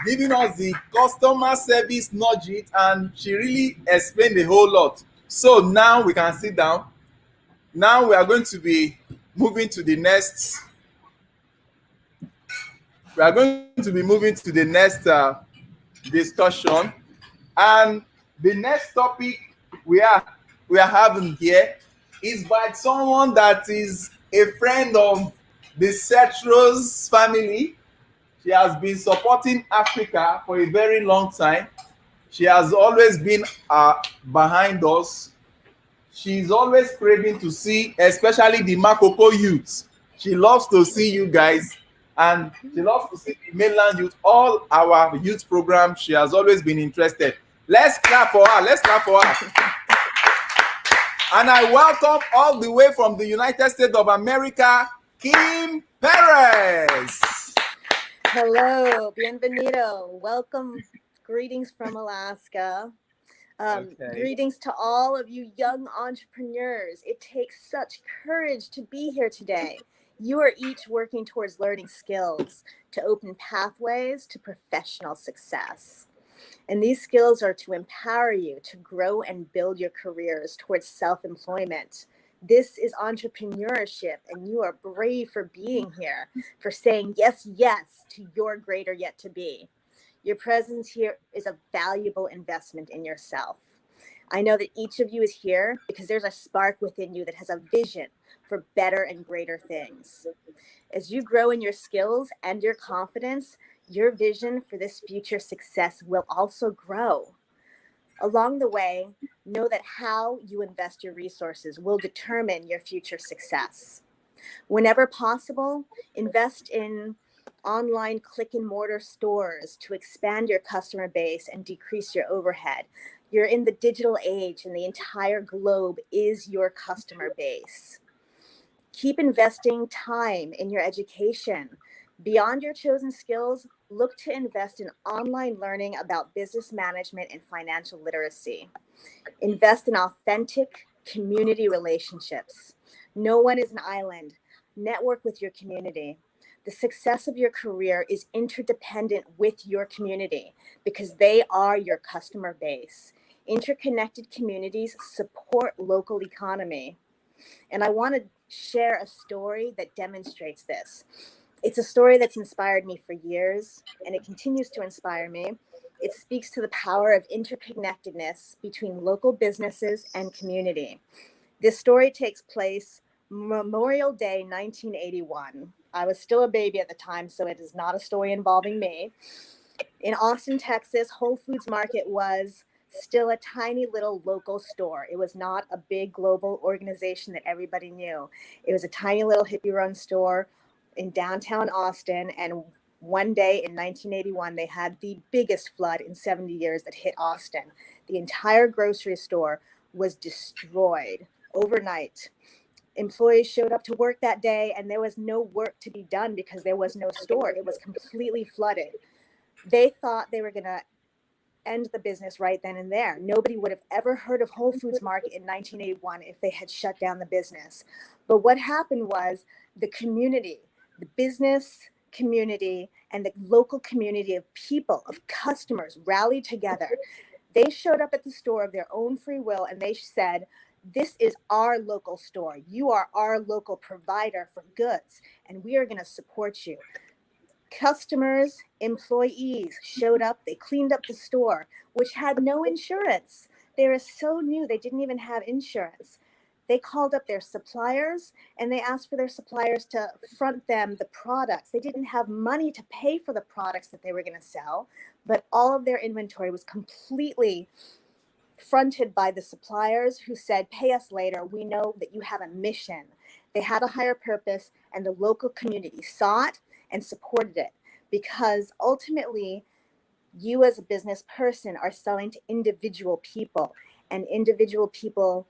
giving us the customer service nugget, and she really explained a whole lot. So now we can sit down. Now we are going to be moving to the next. We are going to be moving to the next discussion, and the next topic we are having here is by someone that is a friend of the SUTRO'S family. She has been supporting Africa for a very long time. She has always been behind us. She's always craving to see, especially the Makoko youth. She loves to see you guys, and she loves to see the mainland youth, all our youth programs. She has always been interested. Let's clap for her. Let's clap for her. And I welcome all the way from the United States of America, Kim Perez. Hello, bienvenido. Welcome. Greetings from Alaska. Greetings to all of you young entrepreneurs. It takes such courage to be here today. You are each working towards learning skills to open pathways to professional success. And these skills are to empower you to grow and build your careers towards self-employment. This is entrepreneurship, and you are brave for being here, for saying yes, yes to your greater yet to be. Your presence here is a valuable investment in yourself. I know that each of you is here because there's a spark within you that has a vision for better and greater things. As you grow in your skills and your confidence, your vision for this future success will also grow. Along the way, know that how you invest your resources will determine your future success. Whenever possible, invest in online click and mortar stores to expand your customer base and decrease your overhead. You're in the digital age, and the entire globe is your customer base. Keep investing time in your education. Beyond your chosen skills, look to invest in online learning about business management and financial literacy. Invest in authentic community relationships. No one is an island. Network with your community. The success of your career is interdependent with your community because they are your customer base. Interconnected communities support local economy. And I want to share a story that demonstrates this. It's a story that's inspired me for years, and it continues to inspire me. It speaks to the power of interconnectedness between local businesses and community. This story takes place Memorial Day 1981. I was still a baby at the time, so it is not a story involving me. In Austin, Texas, Whole Foods Market was still a tiny little local store. It was not a big global organization that everybody knew. It was a tiny little hippie-run store in downtown Austin, and one day in 1981, they had the biggest flood in 70 years that hit Austin. The entire grocery store was destroyed overnight. Employees showed up to work that day and there was no work to be done because there was no store. It was completely flooded. They thought they were going to end the business right then and there. Nobody would have ever heard of Whole Foods Market in 1981 if they had shut down the business. But what happened was the community, the business community and the local community of people, of customers rallied together. They showed up at the store of their own free will and they said, this is our local store. You are our local provider for goods, and we are going to support you. Customers, employees showed up. They cleaned up the store, which had no insurance. They were so new, they didn't even have insurance. They called up their suppliers and they asked for their suppliers to front them the products. They didn't have money to pay for the products that they were going to sell, but all of their inventory was completely fronted by the suppliers who said, pay us later. We know that you have a mission. They had a higher purpose, and the local community saw it and supported it, because ultimately you as a business person are selling to individual people, and individual people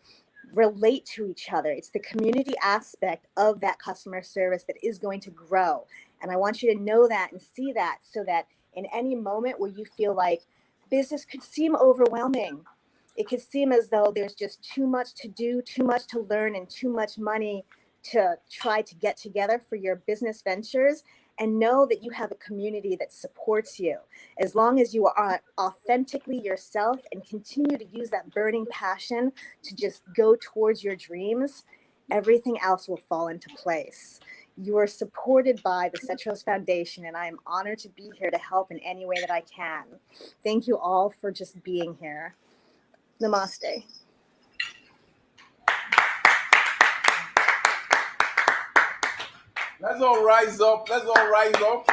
relate to each other. It's the community aspect of that customer service that is going to grow. And I want you to know that and see that, so that in any moment where you feel like business could seem overwhelming, it could seem as though there's just too much to do, too much to learn, and too much money to try to get together for your business ventures, and know that you have a community that supports you. As long as you are authentically yourself and continue to use that burning passion to just go towards your dreams, everything else will fall into place. You are supported by the SUTRO'S Foundation, and I am honored to be here to help in any way that I can. Thank you all for just being here. Namaste. Let's all rise up. Let's all rise up.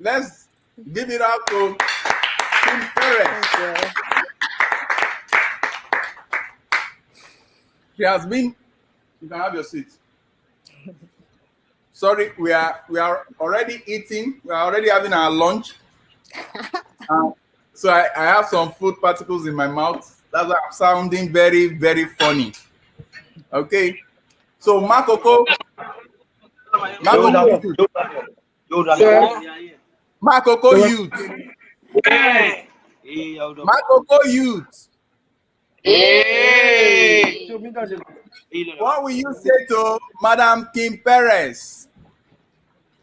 Let's give it out to Kim Perez. Thank you. She has been. You can have your seat. Sorry, we are already eating. We are already having our lunch. So I have some food particles in my mouth. That's why I'm sounding very, very funny. Okay. So Makoko youth. Makoko youth. What will you say to Madam Kim Perez?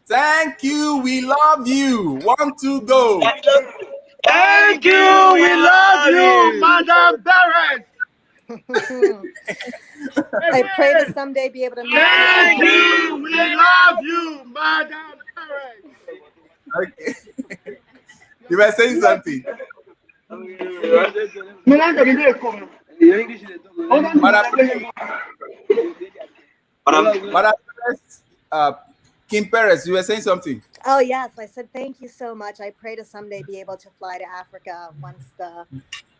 Thank you. We love you. 1, 2, go. Thank you. We love you, Madam Perez. I pray to someday be able to meet Thank you. you. We love you, Madam Perez. Okay. You were saying something. Madam Perez, Kim Perez, you were saying something. Oh yes, I said thank you so much. I pray to someday be able to fly to Africa once the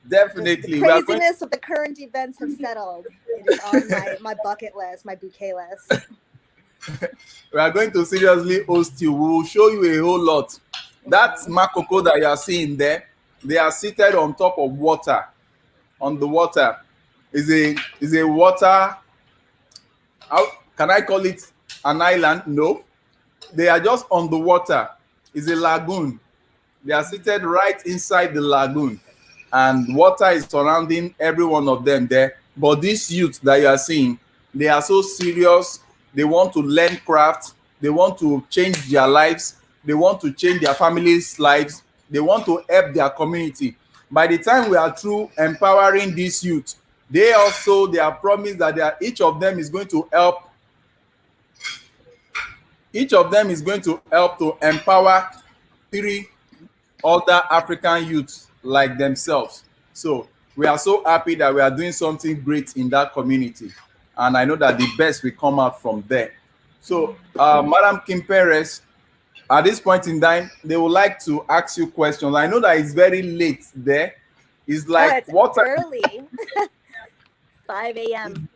Definitely. craziness of the current events have settled. It is on my bucket list, my bouquet list. We are going to seriously host you. We will show you a whole lot. That's Makoko that you are seeing there. They are seated on top of water. On the water is a water. How can I call it an island? No. They are just on the water. It's a lagoon. They are seated right inside the lagoon, and water is surrounding every one of them there. But these youths that you are seeing, they are so serious. They want to learn craft. They want to change their lives. They want to change their families' lives. They want to help their community. By the time we are through empowering these youth, they are promised that each of them is going to help. Each of them is going to help to empower 3 other African youths like themselves. So we are so happy that we are doing something great in that community. And I know that the best will come out from there. So Madam Kim Perez, at this point in time, they would like to ask you questions. I know that it's very late there. It's like it's what early. 5 a.m.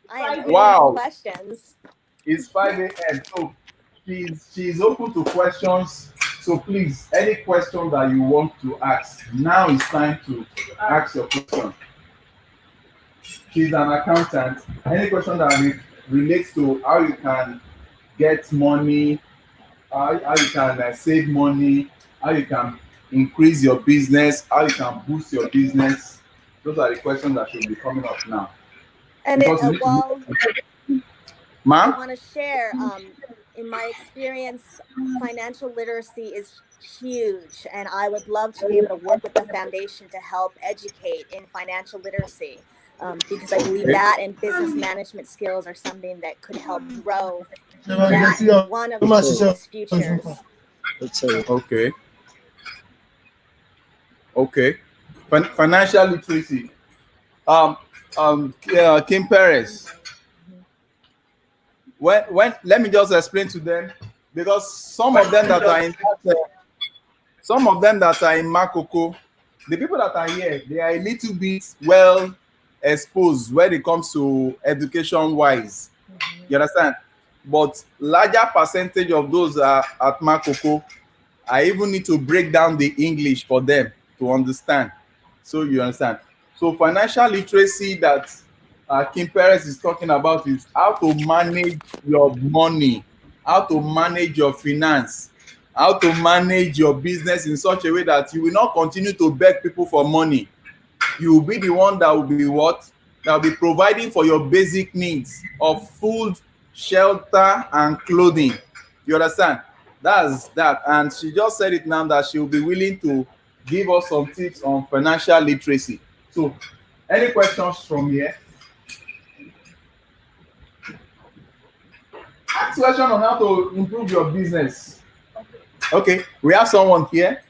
I am wow. Questions. It's 5 a.m. So she's open to questions. So please, any question that you want to ask, now is time to ask your question. She's an accountant. Any question that relates to how you can get money, how you can save money, how you can increase your business, how you can boost your business. Those are the questions that should be coming up now. And Because you need to well, I ma'am? want to share, in my experience, financial literacy is huge, and I would love to be able to work with the foundation to help educate in financial literacy, because I believe Okay. that and business management skills are something that could help grow that one of these futures. Okay. Okay. Financial literacy. Kim Perez. When let me just explain to them, because some of them that are in some of them that are in Makoko, the people that are here, they are a little bit well exposed when it comes to education wise. You understand? But larger percentage of those are at Makoko, I even need to break down the English for them to understand. So you understand. So financial literacy that Kim Perez is talking about is how to manage your money, how to manage your finance, how to manage your business in such a way that you will not continue to beg people for money. You will be the one that will be what? That will be providing for your basic needs of food, shelter, and clothing. You understand? That's that. And she just said it now that she will be willing to give us some tips on financial literacy. So, any questions from here? Ask question on how to improve your business. Okay, we have someone here.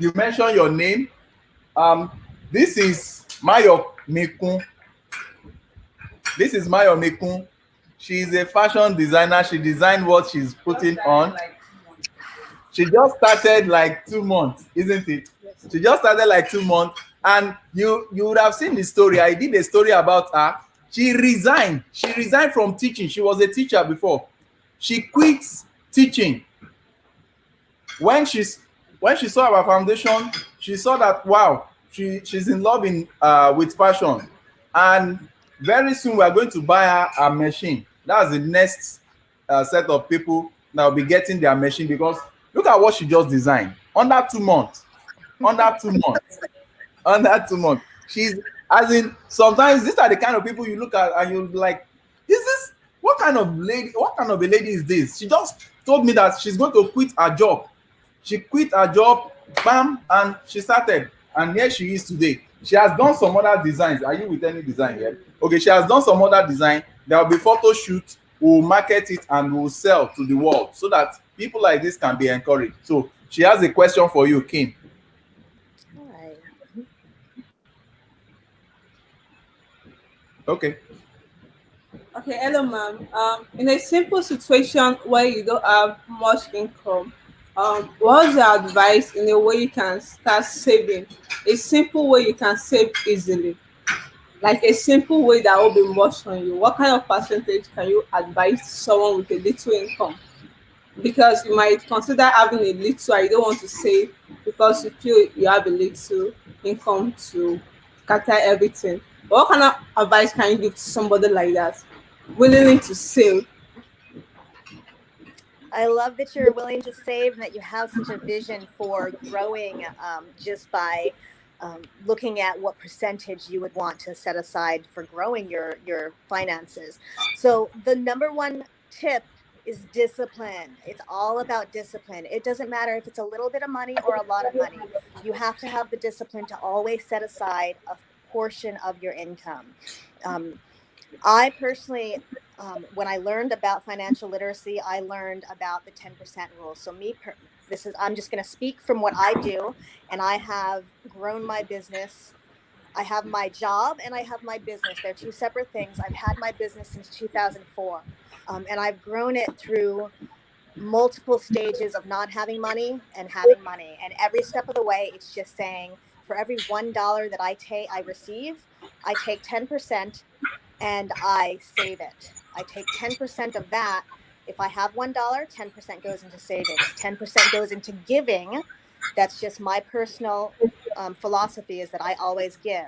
You mentioned your name. This is Mayo Mekun. This is Mayo Mekun. She's a fashion designer. She designed what she's putting on. She just started like 2 months, isn't it? She just started like 2 months, and you would have seen the story. I did a story about her. She resigned. She resigned from teaching. She was a teacher before. She quit teaching. When she saw our foundation, she saw that wow, she's in love with fashion, and very soon we are going to buy her a machine. That's the next set of people that will be getting their machine, because look at what she just designed under 2 months. Under 2 months. Under 2 months. She's, as in, sometimes these are the kind of people you look at and you're like, is this what kind of a lady is this? She just told me that she's going to quit her job. She quit her job, bam, and she started. And here she is today. She has done some other designs. Are you with any design yet? Okay, she has done some other design. There will be photo shoot. We'll market it and we'll sell to the world so that people like this can be encouraged. So she has a question for you, Kim. All right. Okay. Okay, hello, ma'am. In a simple situation where you don't have much income, what's your advice in a way you can start saving? A simple way you can save easily, like a simple way that will be much on you. What kind of percentage can you advise someone with a little income? Because you might consider having a little, I don't want to save because you feel you have a little income to scatter everything. But what kind of advice can you give to somebody like that, willing to save? I love that you're willing to save and that you have such a vision for growing, just by looking at what percentage you would want to set aside for growing your finances. So the number one tip is discipline. It's all about discipline. It doesn't matter if it's a little bit of money or a lot of money. You have to have the discipline to always set aside a portion of your income. I personally, when I learned about financial literacy, I learned about the 10% rule. So I'm just going to speak from what I do, and I have grown my business. I have my job and I have my business. They're two separate things. I've had my business since 2004, and I've grown it through multiple stages of not having money and having money. And every step of the way, it's just saying, for every $1 that I receive, I take 10% and I save it. I take 10% of that If I have $1, 10% goes into savings, 10% goes into giving. That's just my personal philosophy, is that I always give.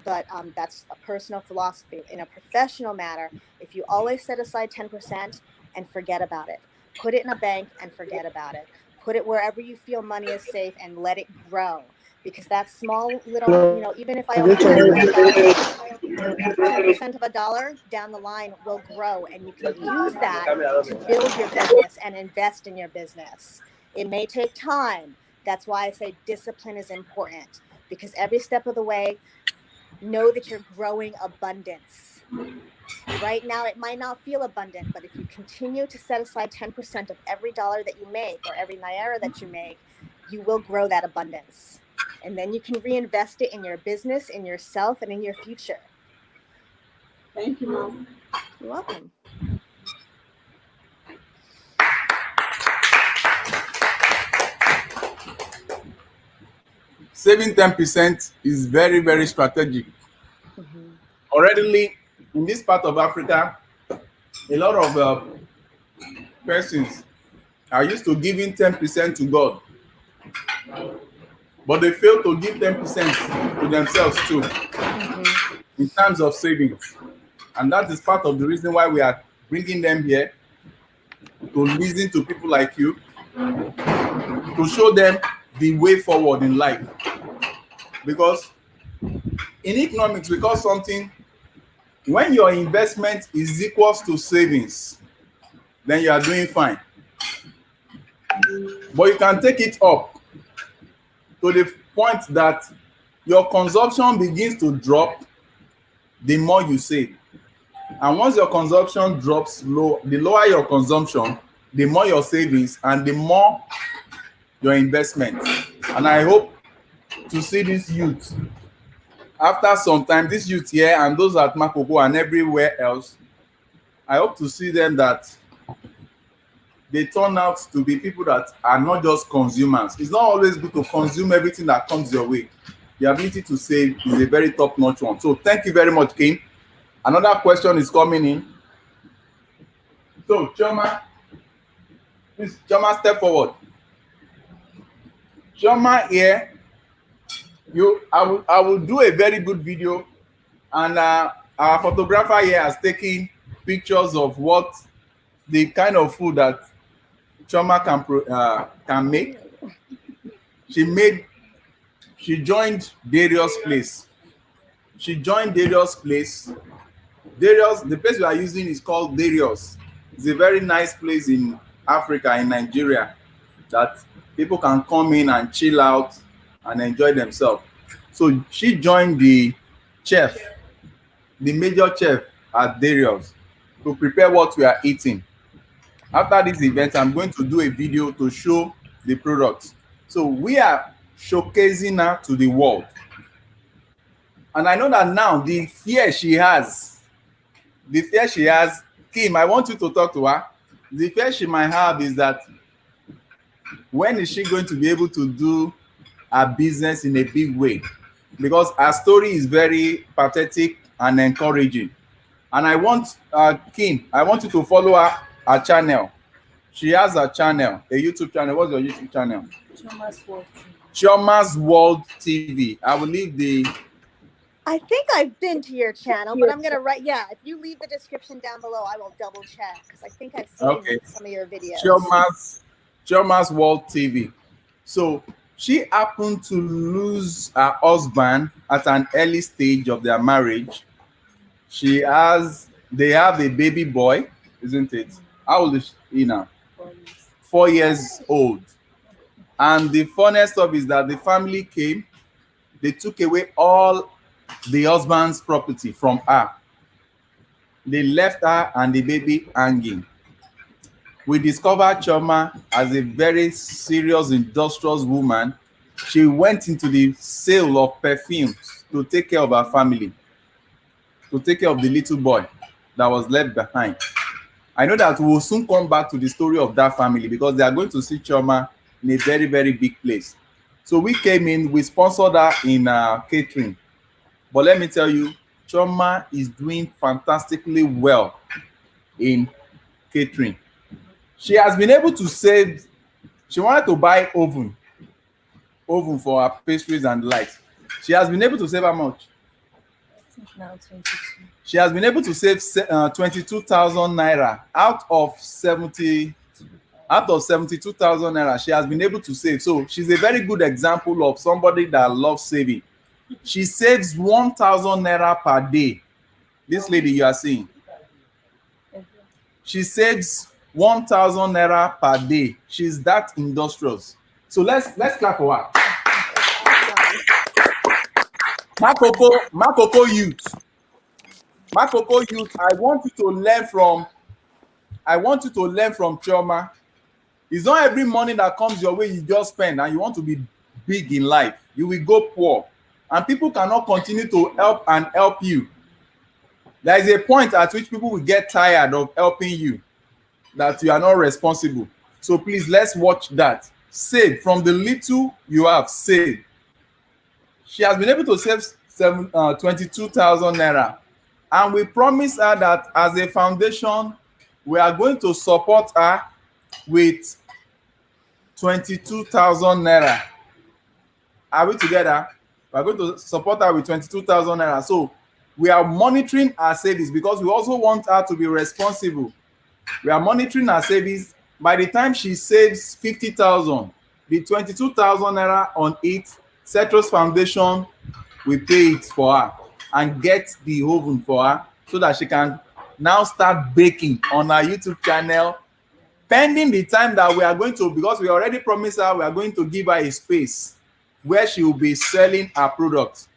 But that's a personal philosophy. In a professional matter, if you always set aside 10% and forget about it, put it in a bank and forget about it. Put it wherever you feel money is safe and let it grow. Because that small little, even if I only have 10% of a dollar down the line will grow, and you can use that to build your business and invest in your business. It may take time. That's why I say discipline is important, because every step of the way, know that you're growing abundance. Right now, it might not feel abundant, but if you continue to set aside 10% of every dollar that you make or every naira that you make, you will grow that abundance. And then you can reinvest it in your business, in yourself, and in your future. Thank you, Mom. You're welcome. Saving 10% is very, very strategic. Already in this part of Africa, a lot of persons are used to giving 10% to God, but they fail to give 10% to themselves too, in terms of savings. And that is part of the reason why we are bringing them here, to listen to people like you, to show them the way forward in life. Because in economics, we call something, when your investment is equals to savings, then you are doing fine. But you can take it up to the point that your consumption begins to drop the more you save. And once your consumption drops low, the lower your consumption, the more your savings, and the more your investment. And I hope to see this youth, after some time, this youth here and those at Makoko and everywhere else, I hope to see them that they turn out to be people that are not just consumers. It's not always good to consume everything that comes your way. The ability to save is a very top-notch one. So thank you very much, Kim. Another question is coming in. So Chioma, please, Chioma, step forward. Chioma here, I will do a very good video, and our photographer here has taken pictures of what the kind of food that Chioma can make. She joined Darius' place. Darius, the place we are using is called Darius. It's a very nice place in Africa, in Nigeria, that people can come in and chill out and enjoy themselves. So she joined the major chef at Darius, to prepare what we are eating. After this event, I'm going to do a video to show the products. So we are showcasing her to the world. And I know that now the fear she has, Kim, I want you to talk to her. The fear she might have is that, when is she going to be able to do her business in a big way? Because her story is very pathetic and encouraging. And I want, Kim, I want you to follow her channel. She has a channel, a YouTube channel. What's your YouTube channel? Chioma's World TV. Chioma's World TV. I will leave the... I think I've been to your channel, but I'm going to write, if you leave the description down below, I will double check, because I think I've seen some of your videos. Chioma's World TV. So she happened to lose her husband at an early stage of their marriage. They have a baby boy, isn't it? How old is he now? 4 years old. And the funniest stuff is that the family came, they took away all the husband's property from her. They left her and the baby hanging. We discovered Chioma as a very serious, industrious woman. She went into the sale of perfumes to take care of her family, to take care of the little boy that was left behind. I know that we will soon come back to the story of that family, because they are going to see Chioma in a very, very big place. So we came in, we sponsored her in catering. But let me tell you, Chioma is doing fantastically well in catering. She has been able to save. She wanted to buy oven for her pastries and the likes. She has been able to save how much? Now 22. She has been able to save 22,000 naira out of 72,000 naira. She has been able to save. So she's a very good example of somebody that loves saving. She saves 1,000 naira per day. This lady you are seeing, she saves 1,000 naira per day. She's that industrious. So let's clap for her. Makoko youth. Makoko youth, I want you to learn from Chioma. It's not every money that comes your way you just spend and you want to be big in life. You will go poor. And people cannot continue to help you. There is a point at which people will get tired of helping you, that you are not responsible. So please, let's watch that. Save from the little you have, save. She has been able to save 22,000 naira. And we promise her that as a foundation, we are going to support her with 22,000 naira. Are we together? We are going to support her with 22,000 naira. So we are monitoring her savings because we also want her to be responsible. We are monitoring her savings. By the time she saves 50,000, the 22,000 naira on it, SUTRO'S Foundation will pay it for her and get the oven for her so that she can now start baking on her YouTube channel, pending the time that we are going to, because we already promised her we are going to give her a space where she will be selling her products.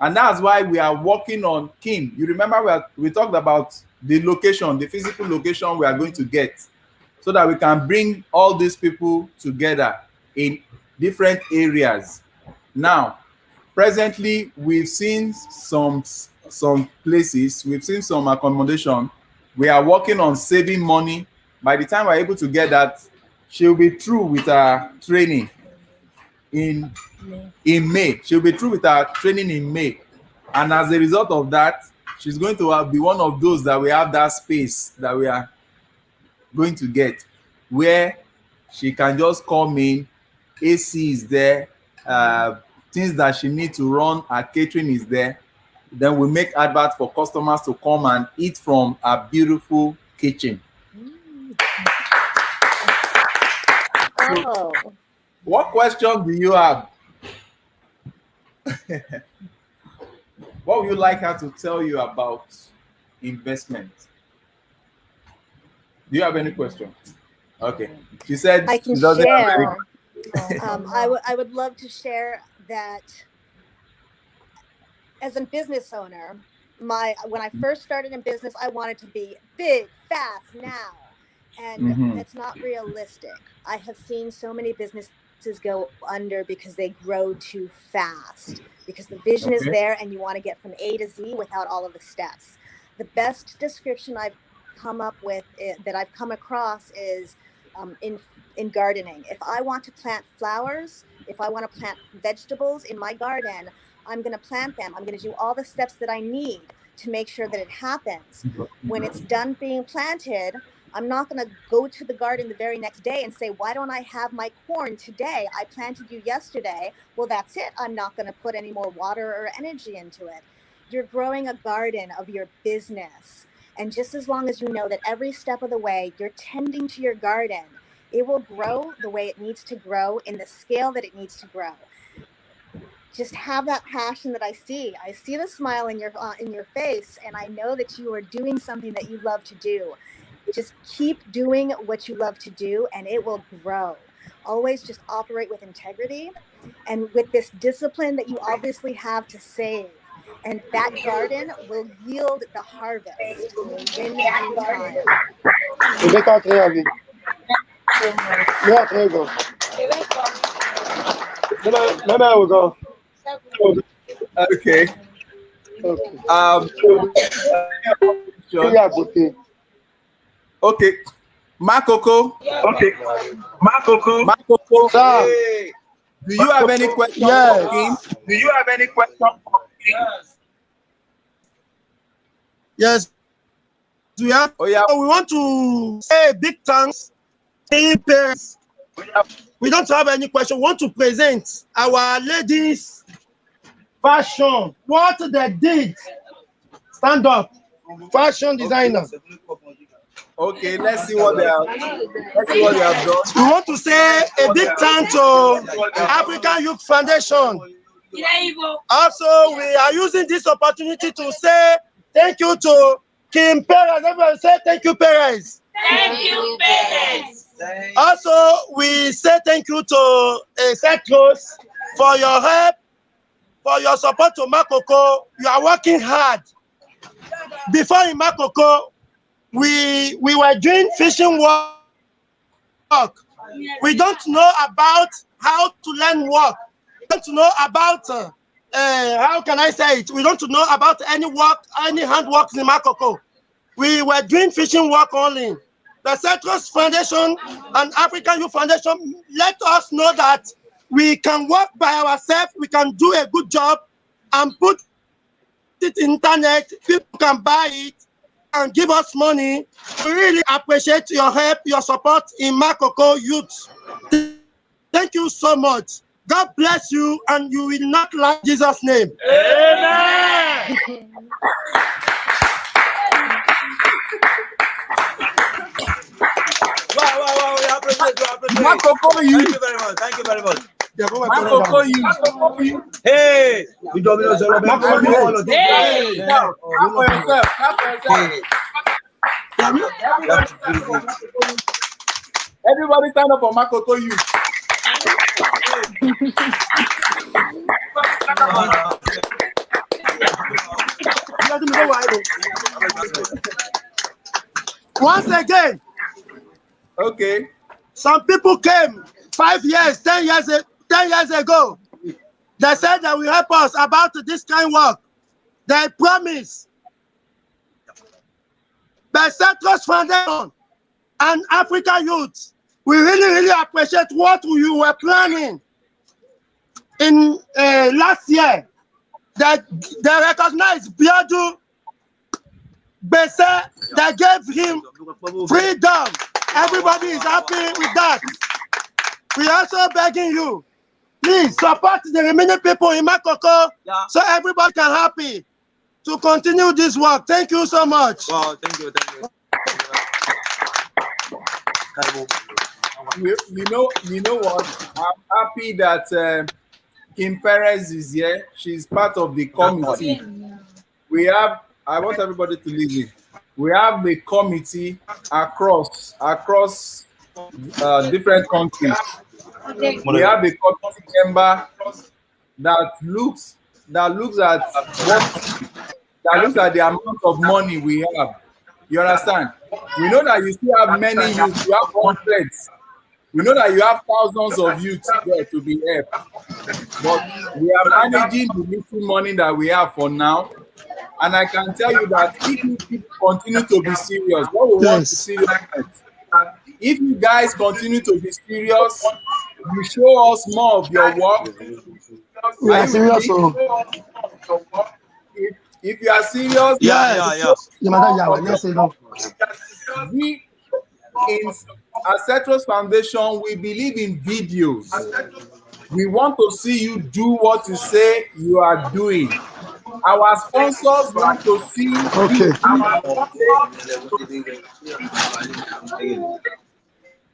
And that's why we are working on Kim. You remember we talked about the location, the physical location we are going to get, so that we can bring all these people together in different areas. Now, presently, we've seen some places, we've seen some accommodation. We are working on saving money. By the time we're able to get that, she'll be through with her training in May. She'll be through with her training in May. And as a result of that, she's going to be one of those that we have that space that we are going to get, where she can just come in, AC is there, things that she needs to run, her catering is there. Then we make adverts for customers to come and eat from a beautiful kitchen. Oh. What question do you have? What would you like her to tell you about investment? Do you have any question? Okay. She said I can she doesn't have any. share. I would love to share that as a business owner, when I first started in business, I wanted to be big, fast, now. And that's not realistic. I have seen so many businesses go under because they grow too fast, because the vision is there and you want to get from A to Z without all of the steps. The best description I've come up with, that I've come across, is in gardening. If I want to plant flowers, if I want to plant vegetables in my garden, I'm going to plant them. I'm going to do all the steps that I need to make sure that it happens. When it's done being planted, I'm not going to go to the garden the very next day and say, why don't I have my corn today? I planted you yesterday. Well, that's it. I'm not going to put any more water or energy into it. You're growing a garden of your business. And just as long as you know that every step of the way you're tending to your garden, it will grow the way it needs to grow in the scale that it needs to grow. Just have that passion that I see. I see the smile in your face, and I know that you are doing something that you love to do. Just keep doing what you love to do, and it will grow. Always just operate with integrity and with this discipline that you obviously have to save. And that garden will yield the harvest in due time. Okay. Okay. Makoko. Okay. Makoko. Hey. Do you have any questions for Kim? Do you have any questions for Kim? Yes. We have. Oh, yeah. We want to say big thanks parents. We don't have any question. We want to present our ladies' fashion. What they did. Stand up. Fashion designer. Okay, let's see what they have. Let's see what they have done. We want to say a big thank to African Youth Foundation. Also, we are using this opportunity to say thank you to Kim Perez. Everyone say thank you, Perez. Thank you, Perez. Also, we say thank you to SUTRO'S for your help, for your support to Makoko. You are working hard. Before in Makoko, we were doing fishing work. We don't know about how to learn work. We don't know about, how can I say it? We don't know about any work, any handwork in Makoko. We were doing fishing work only. The SUTRO'S Foundation and African Youth Foundation let us know that we can work by ourselves, we can do a good job and put it in internet, people can buy it and give us money. We really appreciate your help, your support in Makoko Youth. Thank you so much. God bless you and you will not lack in Jesus' name. Amen. Wow, we appreciate. Makoko Youth. Thank you very much. Thank you very much. Makoko Youth. Hey, we dominate the Makoko. Hey, clap for yourself. Clap for yourself. Everybody stand up for Makoko Youth. Once again, okay. Some people came 5 years, 10 years ago. They said they will help us about this kind of work. They promise. But SUTRO'S Foundation and Africa Youth, we really appreciate what you were planning in last year. That they recognized Biadu Bese, they gave him freedom. Everybody is happy with that. We also begging you, please support the remaining people in Makoko so everybody can happy to continue this work. Thank you so much. Wow, thank you. You know what? I'm happy that Kim Perez is here. She's part of the committee. I want everybody to listen. We have the committee across different countries. We have the committee member that looks at the amount of money we have. You understand? We know that you still have many youth. You have hundreds. We know that you have thousands of youth there to be helped. But we are managing the little money that we have for now. And I can tell you that if you continue to be serious, what we want to see if you guys continue to be serious, you show us more of your work. We are serious. If you are serious, we at SUTRO'S Foundation, we believe in videos. We want to see you do what you say you are doing. Our sponsors want to see.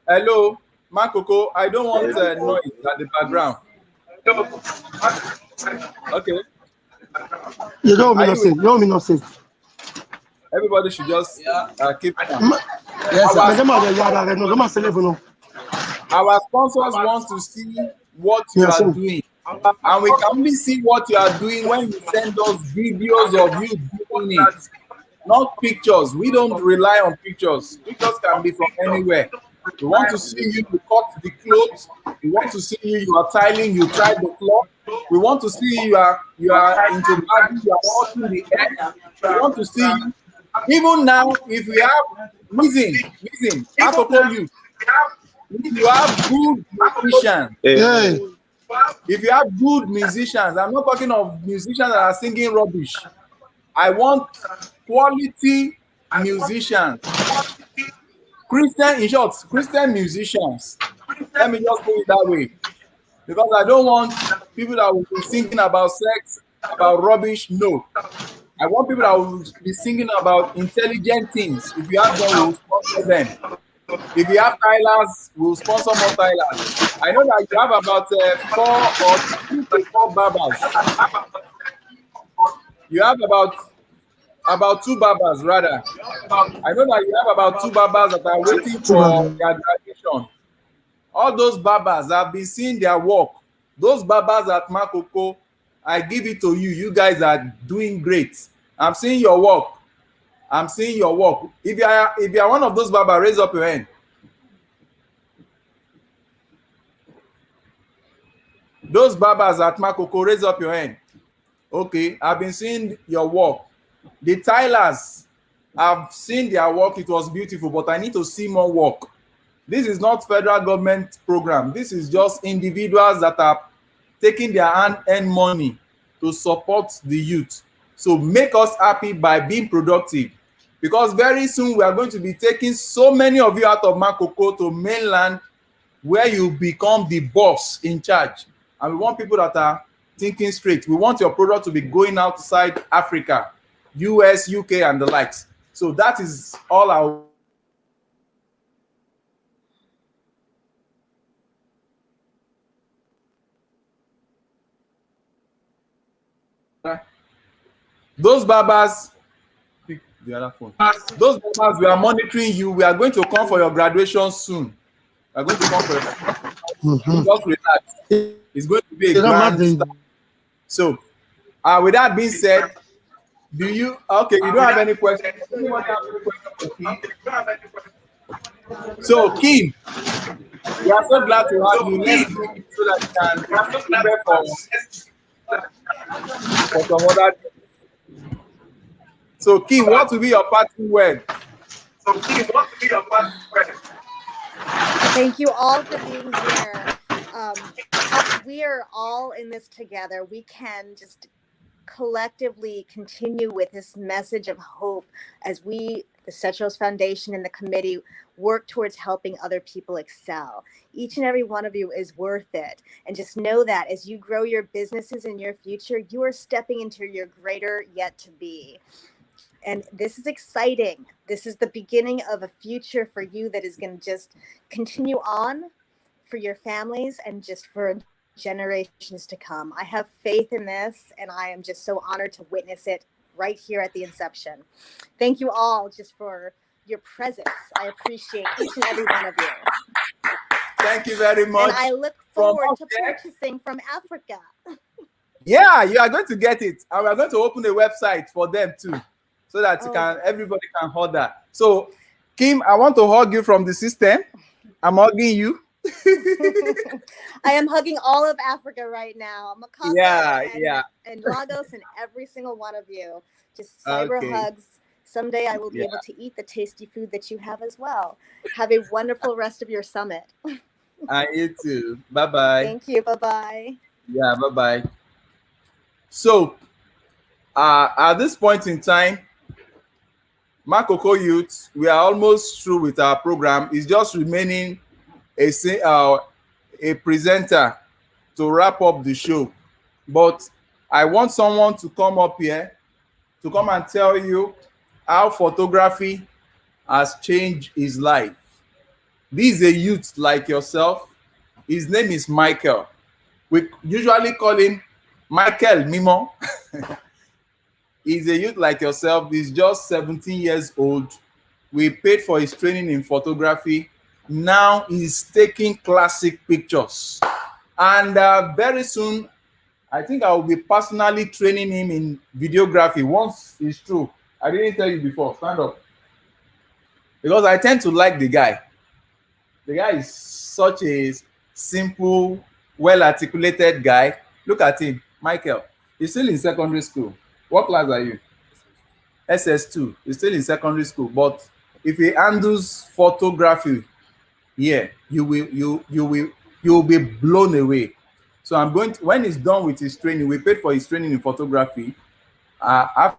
Hello, Makoko. I don't want noise at the background. Okay. You don't mean no say. Everybody should just keep. Yes, our sponsors want to see what you are doing. And we can only see what you are doing when you send us videos of you doing it, not pictures. We don't rely on pictures. Pictures can be from anywhere. We want to see you cut the clothes. We want to see you are tiling, you tie the cloth. We want to see you are into body, you are cutting the hair. We want to see you. Even now, if we have listen, Makoko Youth, if you have good musicians, if you have good musicians, I'm not talking of musicians that are singing rubbish. I want quality musicians. Christian, in short, Christian musicians. Let me just put it that way. Because I don't want people that will be singing about sex, about rubbish. No. I want people that will be singing about intelligent things. If you have them, we'll sponsor them. If you have Tylers, we'll sponsor more Tylers. I know that you have about 4 or 3 to 4 barbers. You have about 2 barbers rather. I know that you have about 2 barbers that are waiting for their graduation. All those barbers have been seeing their work. Those barbers at Makoko, I give it to you. You guys are doing great. I'm seeing your work. I'm seeing your work. If you are one of those barbers, raise up your hand. Those barbers at Makoko, raise up your hand. Okay, I've been seeing your work. The Tylers, I've seen their work. It was beautiful, but I need to see more work. This is not federal government program. This is just individuals that are taking their hand-earned money to support the youth. So make us happy by being productive, because very soon we are going to be taking so many of you out of Makoko to mainland, where you become the boss in charge. And we want people that are thinking straight. We want your product to be going outside Africa, US, UK, and the likes. So that is all I those barbers, pick the other phone. Those barbers, we are monitoring you. We are going to come for your graduation soon. We are going to come for your just relax. It's going to be a grand start. So, with that being said, do you okay? You don't have any questions? Anyone have any questions for Kim? So, Kim, we are so glad to have you. Let's bring it so that you can prepare for some other. So, Kim, what will be your parting word? Thank you all for being here. We are all in this together. We can just collectively continue with this message of hope as we, the SUTRO'S Foundation and the committee, work towards helping other people excel. Each and every one of you is worth it. And just know that as you grow your businesses in your future, you are stepping into your greater yet to be. And this is exciting. This is the beginning of a future for you that is going to just continue on for your families and just for generations to come. I have faith in this, and I am just so honored to witness it right here at the inception. Thank you all just for your presence. I appreciate each and every one of you. Thank you very much. And I look forward to purchasing from Africa. Yeah, you are going to get it. And we are going to open a website for them too, so that everybody can order. So, Kim, I want to hug you from the system. I'm hugging you. I am hugging all of Africa right now. Makaka and Lagos and every single one of you. Just cyber hugs. Someday I will be able to eat the tasty food that you have as well. Have a wonderful rest of your summit. And you too. Bye-bye. Thank you. Bye-bye. Yeah, bye-bye. So, at this point in time, Makoko Youth, we are almost through with our program. It's just remaining a presenter to wrap up the show. But I want someone to come up here to come and tell you how photography has changed his life. This is a youth like yourself. His name is Michael. We usually call him Michael Mimo. He's a youth like yourself. He's just 17 years old. We paid for his training in photography. Now he's taking classic pictures. And very soon, I think I will be personally training him in videography once it's true. I didn't tell you before. Stand up. Because I tend to like the guy. The guy is such a simple, well-articulated guy. Look at him, Michael. He's still in secondary school. What class are you? SS2. He's still in secondary school. But if he handles photography, you will be blown away. So I'm going to, when he's done with his training, we paid for his training in photography. After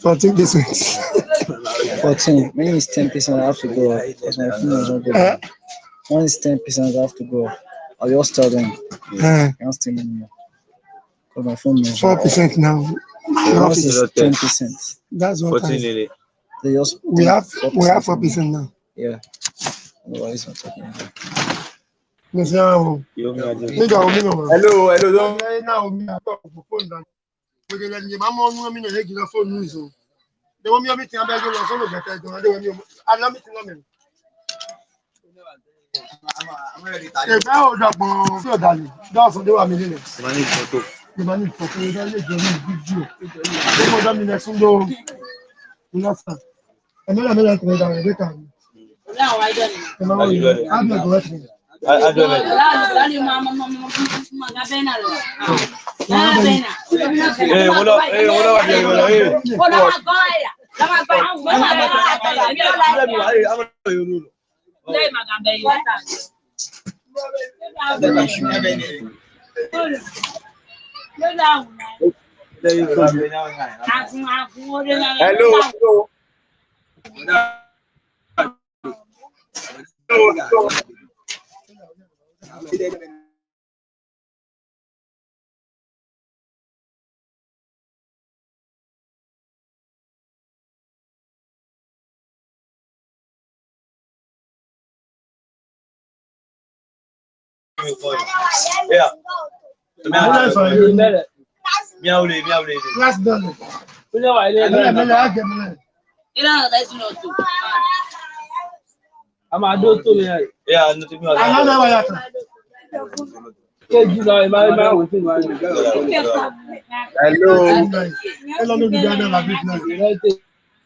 14%. 14. When it's 10%, I have to go off because my phone is not good. When it's 10%, I have to go off. I'll just tell them. I can't steal anymore. Because my phone is 4% now. once it's 10%. That's what I. They just We have 4% now. Yeah. Otherwise, not talking about. Hello. Yeah.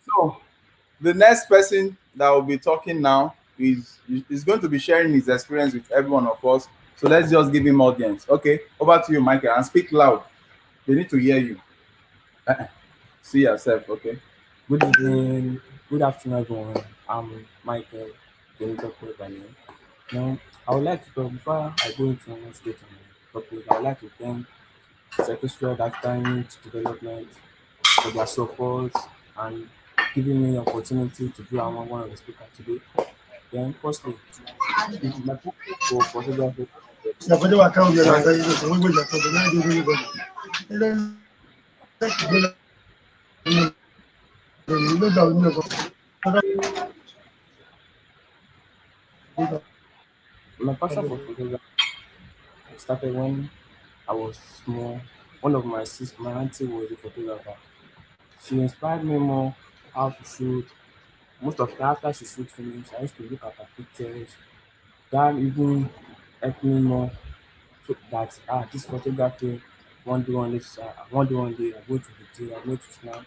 So the next person that will be talking now is going to be sharing his experience with every one of us. So let's just give him audience. Okay, over to you, Michael, and speak loud. They need to hear you. See yourself, okay? Good evening, good afternoon, everyone. I'm Michael, by name. Now, I would like to talk before I go into straight on my topic. I would like to thank Secretary of Academic Development for their support and giving me the opportunity to be among one of the speakers today. Then, firstly, my focus for photography. My passion for photography started when I was small. One of my auntie was a photographer. She inspired me more how to shoot. Most of the after she shoot films, I used to look at her pictures. That even helped me more so that this photography one day I'm going to be there, I'm going to snap.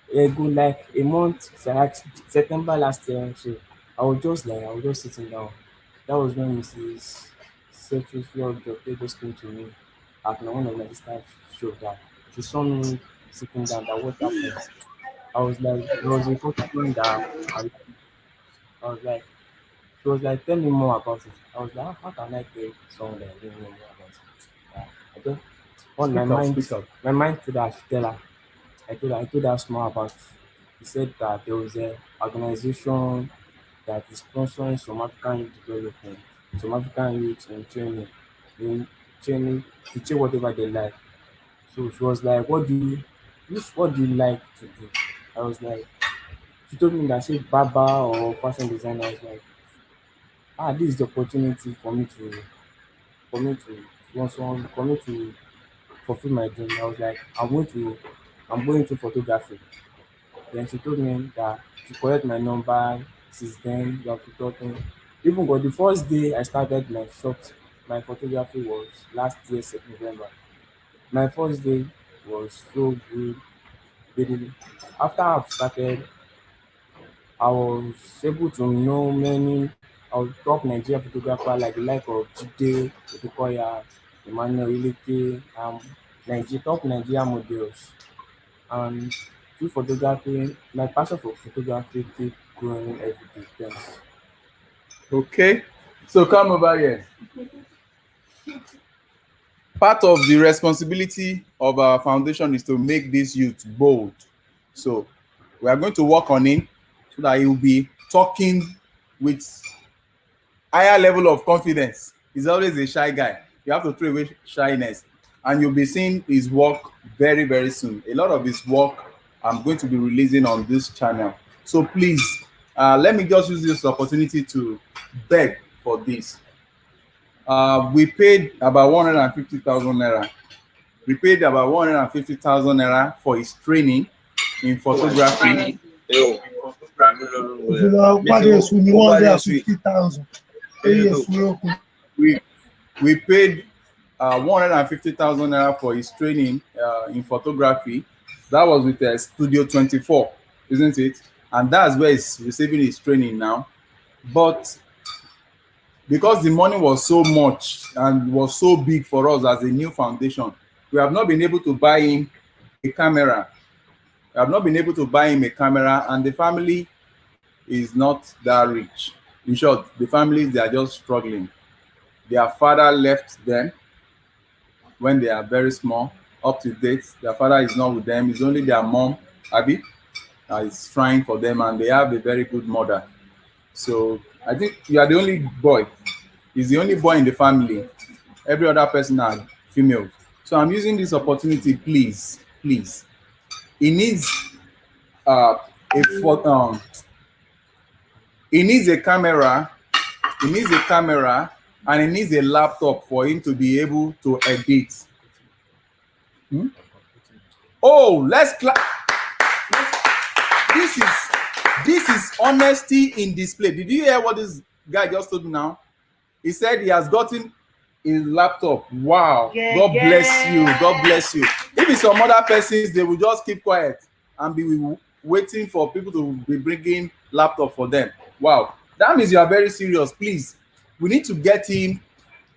It go like a month, so like September last year. So I was just sitting down. That was when Mrs. Secretary of Doctor just came to me at one of my sister's show that she saw me sitting down. That what happened? I was like, it was a thing that I was like, she was like, tell me more about it. I was like, how can I tell someone that I don't know more about it? I just on my mind told her I should tell her. I told her small about. He said that there was an organization that is sponsoring some African youth development, some African youth in training to change whatever they like. So she was like, what do you like to do? I was like, she told me that she barber or fashion designer. I was like, this is the opportunity for me to for me to fulfill my dream. I was like, I'm going to photography. Then she told me that she collect my number. Since then, we have been talking. Even got the first day I started my photography was last year, November. My first day was so good. Really. After I've started, I was able to know many of top Nigerian photographers like the like of Jide Odukoya, Emmanuel Ileke, top Nigerian models. And through photography, my passion for photography keep growing every day. Thanks. Okay, so come over here. part of the responsibility of our foundation is to make this youth bold. So we are going to work on him so that he will be talking with higher level of confidence. He's always a shy guy. You have to throw away shyness, and you'll be seeing his work very, very soon. A lot of his work I'm going to be releasing on this channel. So please, let me just use this opportunity to beg for this. We paid about 150,000 naira. We paid about 150,000 naira for his training in photography. We paid 150,000 naira for his training in photography. That was with Studio 24, isn't it? And that's where he's receiving his training now. But because the money was so much and was so big for us as a new foundation, we have not been able to buy him a camera. We have not been able to buy him a camera, and the family is not that rich. In short, the families, they are just struggling. Their father left them when they are very small, up to date. Their father is not with them. It's only their mom, Abby, is trying for them, and they have a very good mother. So I think you are the only boy. He's the only boy in the family. Every other person are female. So I'm using this opportunity, please. He needs he needs a camera. He needs a camera, and he needs a laptop for him to be able to edit. Oh, let's clap. This is honesty in display. Did you hear what this guy just told me now? He said he has gotten a laptop. Wow. Yeah, God bless you. God bless you. If it's some other persons, they will just keep quiet and be waiting for people to be bringing laptop for them. Wow. That means you are very serious. Please, we need to get him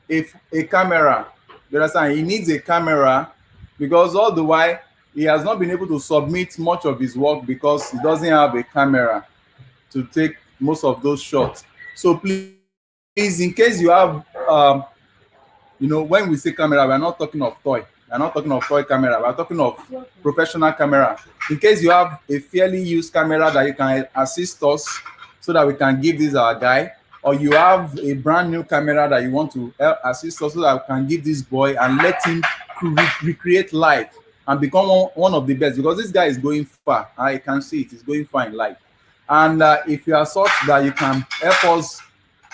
a camera. You understand? He needs a camera, because all the while he has not been able to submit much of his work because he doesn't have a camera to take most of those shots. So please, in case you have, when we say camera, we're not talking of toy. We're not talking of toy camera. We're talking of professional camera. In case you have a fairly used camera that you can assist us so that we can give this our guy, or you have a brand new camera that you want to assist us so that we can give this boy and let him recreate life and become one of the best, because this guy is going far. I can see it. He's going far in life. And if you are such that you can help us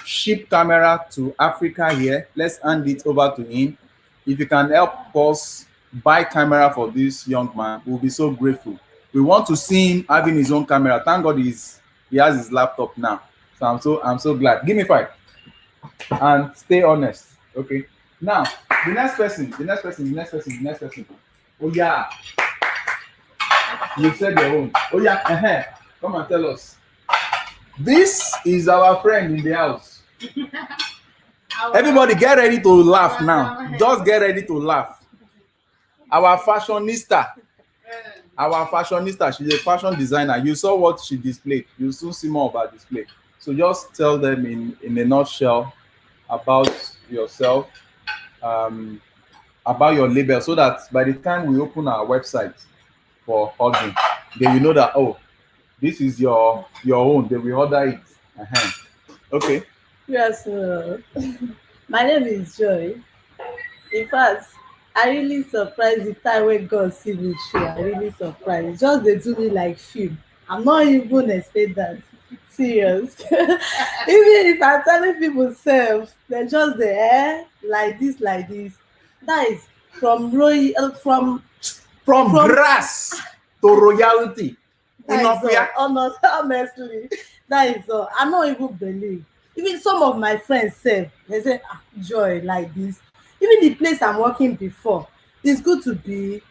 ship camera to Africa here, let's hand it over to him. If you can help us buy camera for this young man, we'll be so grateful. We want to see him having his own camera. Thank God he has his laptop now. So I'm so glad. Give me 5 and stay honest. Okay. Now the next person. Oh yeah, you said your own. Oh yeah, come and tell us. This is our friend in the house. Everybody get ready to laugh now. Just get ready to laugh. Our fashionista. She's a fashion designer. You saw what she displayed. You'll soon see more about display. So just tell them in a nutshell about yourself, about your label, so that by the time we open our website for ordering, they will know that, oh, this is your own. They will order it. Okay. Yes, my name is Joy. In fact, I really surprised the time when God see me through. I really surprised. Just they do me like film. I'm not even expect that. Serious. Even if I'm telling people self, they're just there like this. That is from from grass to royalty. Honestly, that is all. I don't even believe. Even some of my friends said, they say, Joy, like this. Even the place I'm working before, it's good to be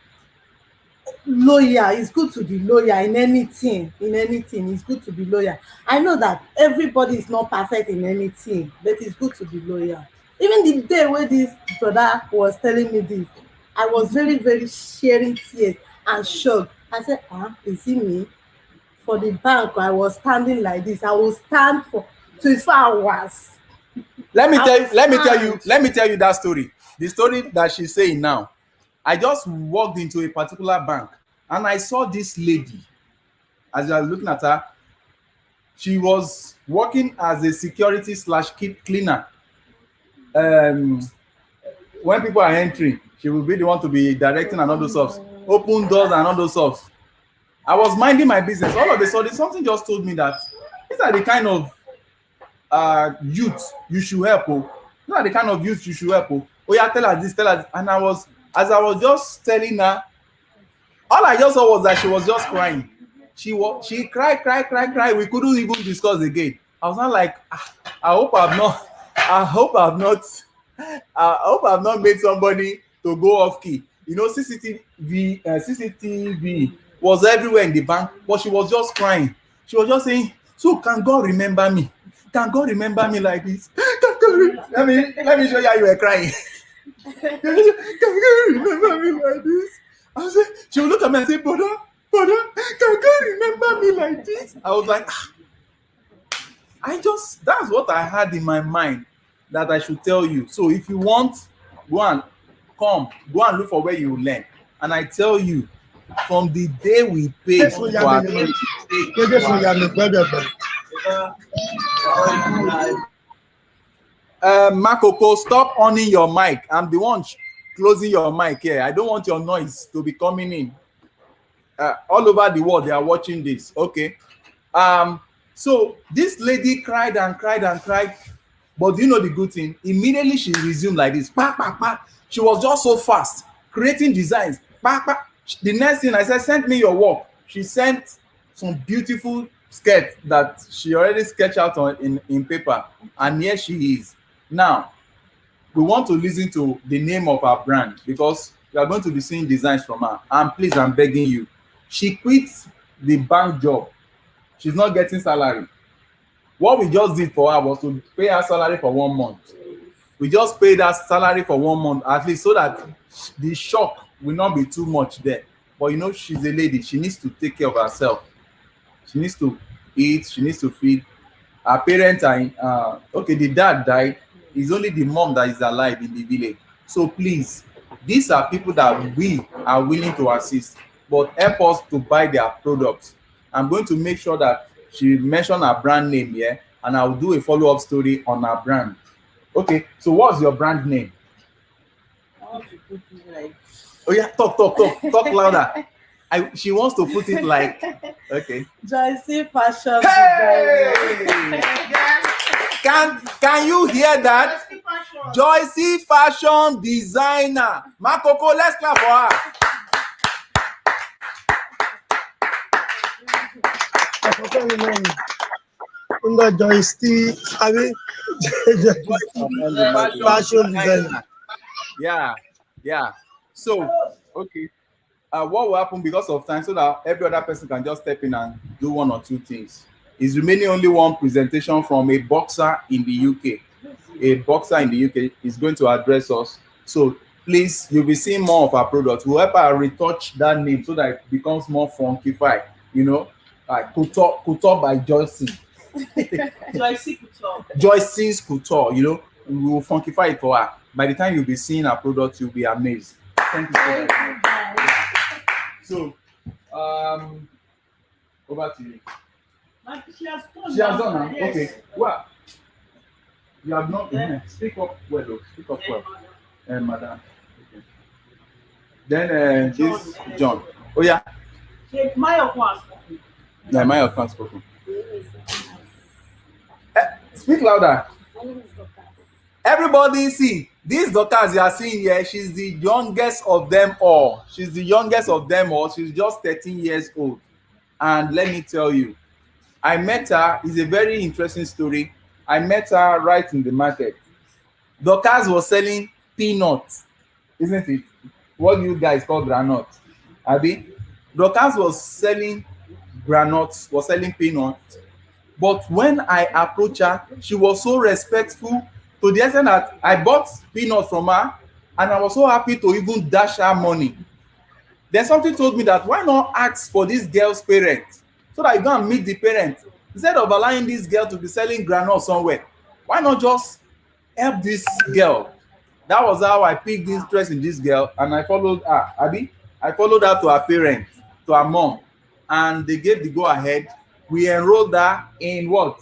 loyal. It's good to be loyal in anything. It's good to be loyal. I know that everybody is not perfect in anything, but it's good to be loyal. Even the day when this brother was telling me this, I was very, very shedding tears and shocked. I said, is it me? For the bank, I was standing like this. I will stand for 24 hours. Let me tell you that story. the story that she's saying now, I just walked into a particular bank and I saw this lady. As I was looking at her, she was working as a security slash cleaner. When people are entering, she will be the one to be directing and all those stuff, open doors and all those stuff. I was minding my business. All of a sudden, something just told me that these are the kind of youth you should help. Oh. These are the kind of youth you should help. Oh, yeah, tell her this, tell her this. And as I was just telling her, all I just saw was that she was just crying. She cried. We couldn't even discuss again. I was not like, I hope I've not made somebody to go off key. You know, CCTV was everywhere in the bank, but she was just crying. She was just saying, so can God remember me? Can God remember me like this? Let me show you how you were crying. Can God remember me like this? I was like, she would look at me and say, brother, can God remember me like this? I was like, that's what I had in my mind that I should tell you. So if you want, go and look for where you learn. And I tell you, from the day we paid for our Makoko, stop owning your mic. I'm the one closing your mic here. I don't want your noise to be coming in. All over the world, they are watching this. Okay. So this lady cried and cried and cried. But do you know the good thing? Immediately she resumed like this. She was just so fast, creating designs. The next thing I said, send me your work. She sent some beautiful skirt that she already sketched out in paper. And here she is. Now, we want to listen to the name of our brand because we are going to be seeing designs from her. And please, I'm begging you. She quit the bank job. She's not getting salary. What we just did for her was to pay her salary for 1 month. We just paid her salary for 1 month, at least, so that the shock will not be too much there. But you know, she's a lady. She needs to take care of herself. She needs to eat. She needs to feed. Her parents are okay, the dad died. It's only the mom that is alive in the village. So please, these are people that we are willing to assist, but help us to buy their products. I'm going to make sure that she mentioned her brand name here, and I'll do a follow-up story on her brand. Okay, so what's your brand name? I want to put it like. Oh yeah, talk louder. She wants to put it like, okay. Joycey Fashion Designer. Can you hear that? Joycey Fashion Designer. Makoko, let's clap for her. Joycey Fashion Designer. Yeah. So, okay. What will happen because of time, so that every other person can just step in and do one or two things, is remaining only one presentation from a boxer in the UK. A boxer in the UK is going to address us. So please, you'll be seeing more of our products. We'll help her retouch that name so that it becomes more funkified. You know, like Couture by Joycey. Joycey's Couture. You know, we will funkify it for her. By the time you'll be seeing our products, you'll be amazed. Thank you so much. So, over to you. She has done now. Yes. Okay. Well, you have not. Speak up well, though. Speak up well, madam. Okay. Then this John. Oh yeah. My account. Yeah, my account spoken. Speak louder. Everybody see this Dorcas you are seeing here. She's the youngest of them all. She's just 13 years old. And let me tell you, I met her. It's a very interesting story. I met her right in the market. Dorcas was selling peanuts, isn't it? What do you guys call granuts? Abi? Dorcas was selling granuts, was selling peanuts. But when I approached her, she was so respectful to the extent that I bought peanuts from her, and I was so happy to even dash her money. Then something told me that why not ask for this girl's parents so that you go and meet the parents. Instead of allowing this girl to be selling granola somewhere, why not just help this girl That was how I picked interest in this girl, and I followed her. I followed her to her parents, to her mom, and they gave the go ahead. We enrolled her in what?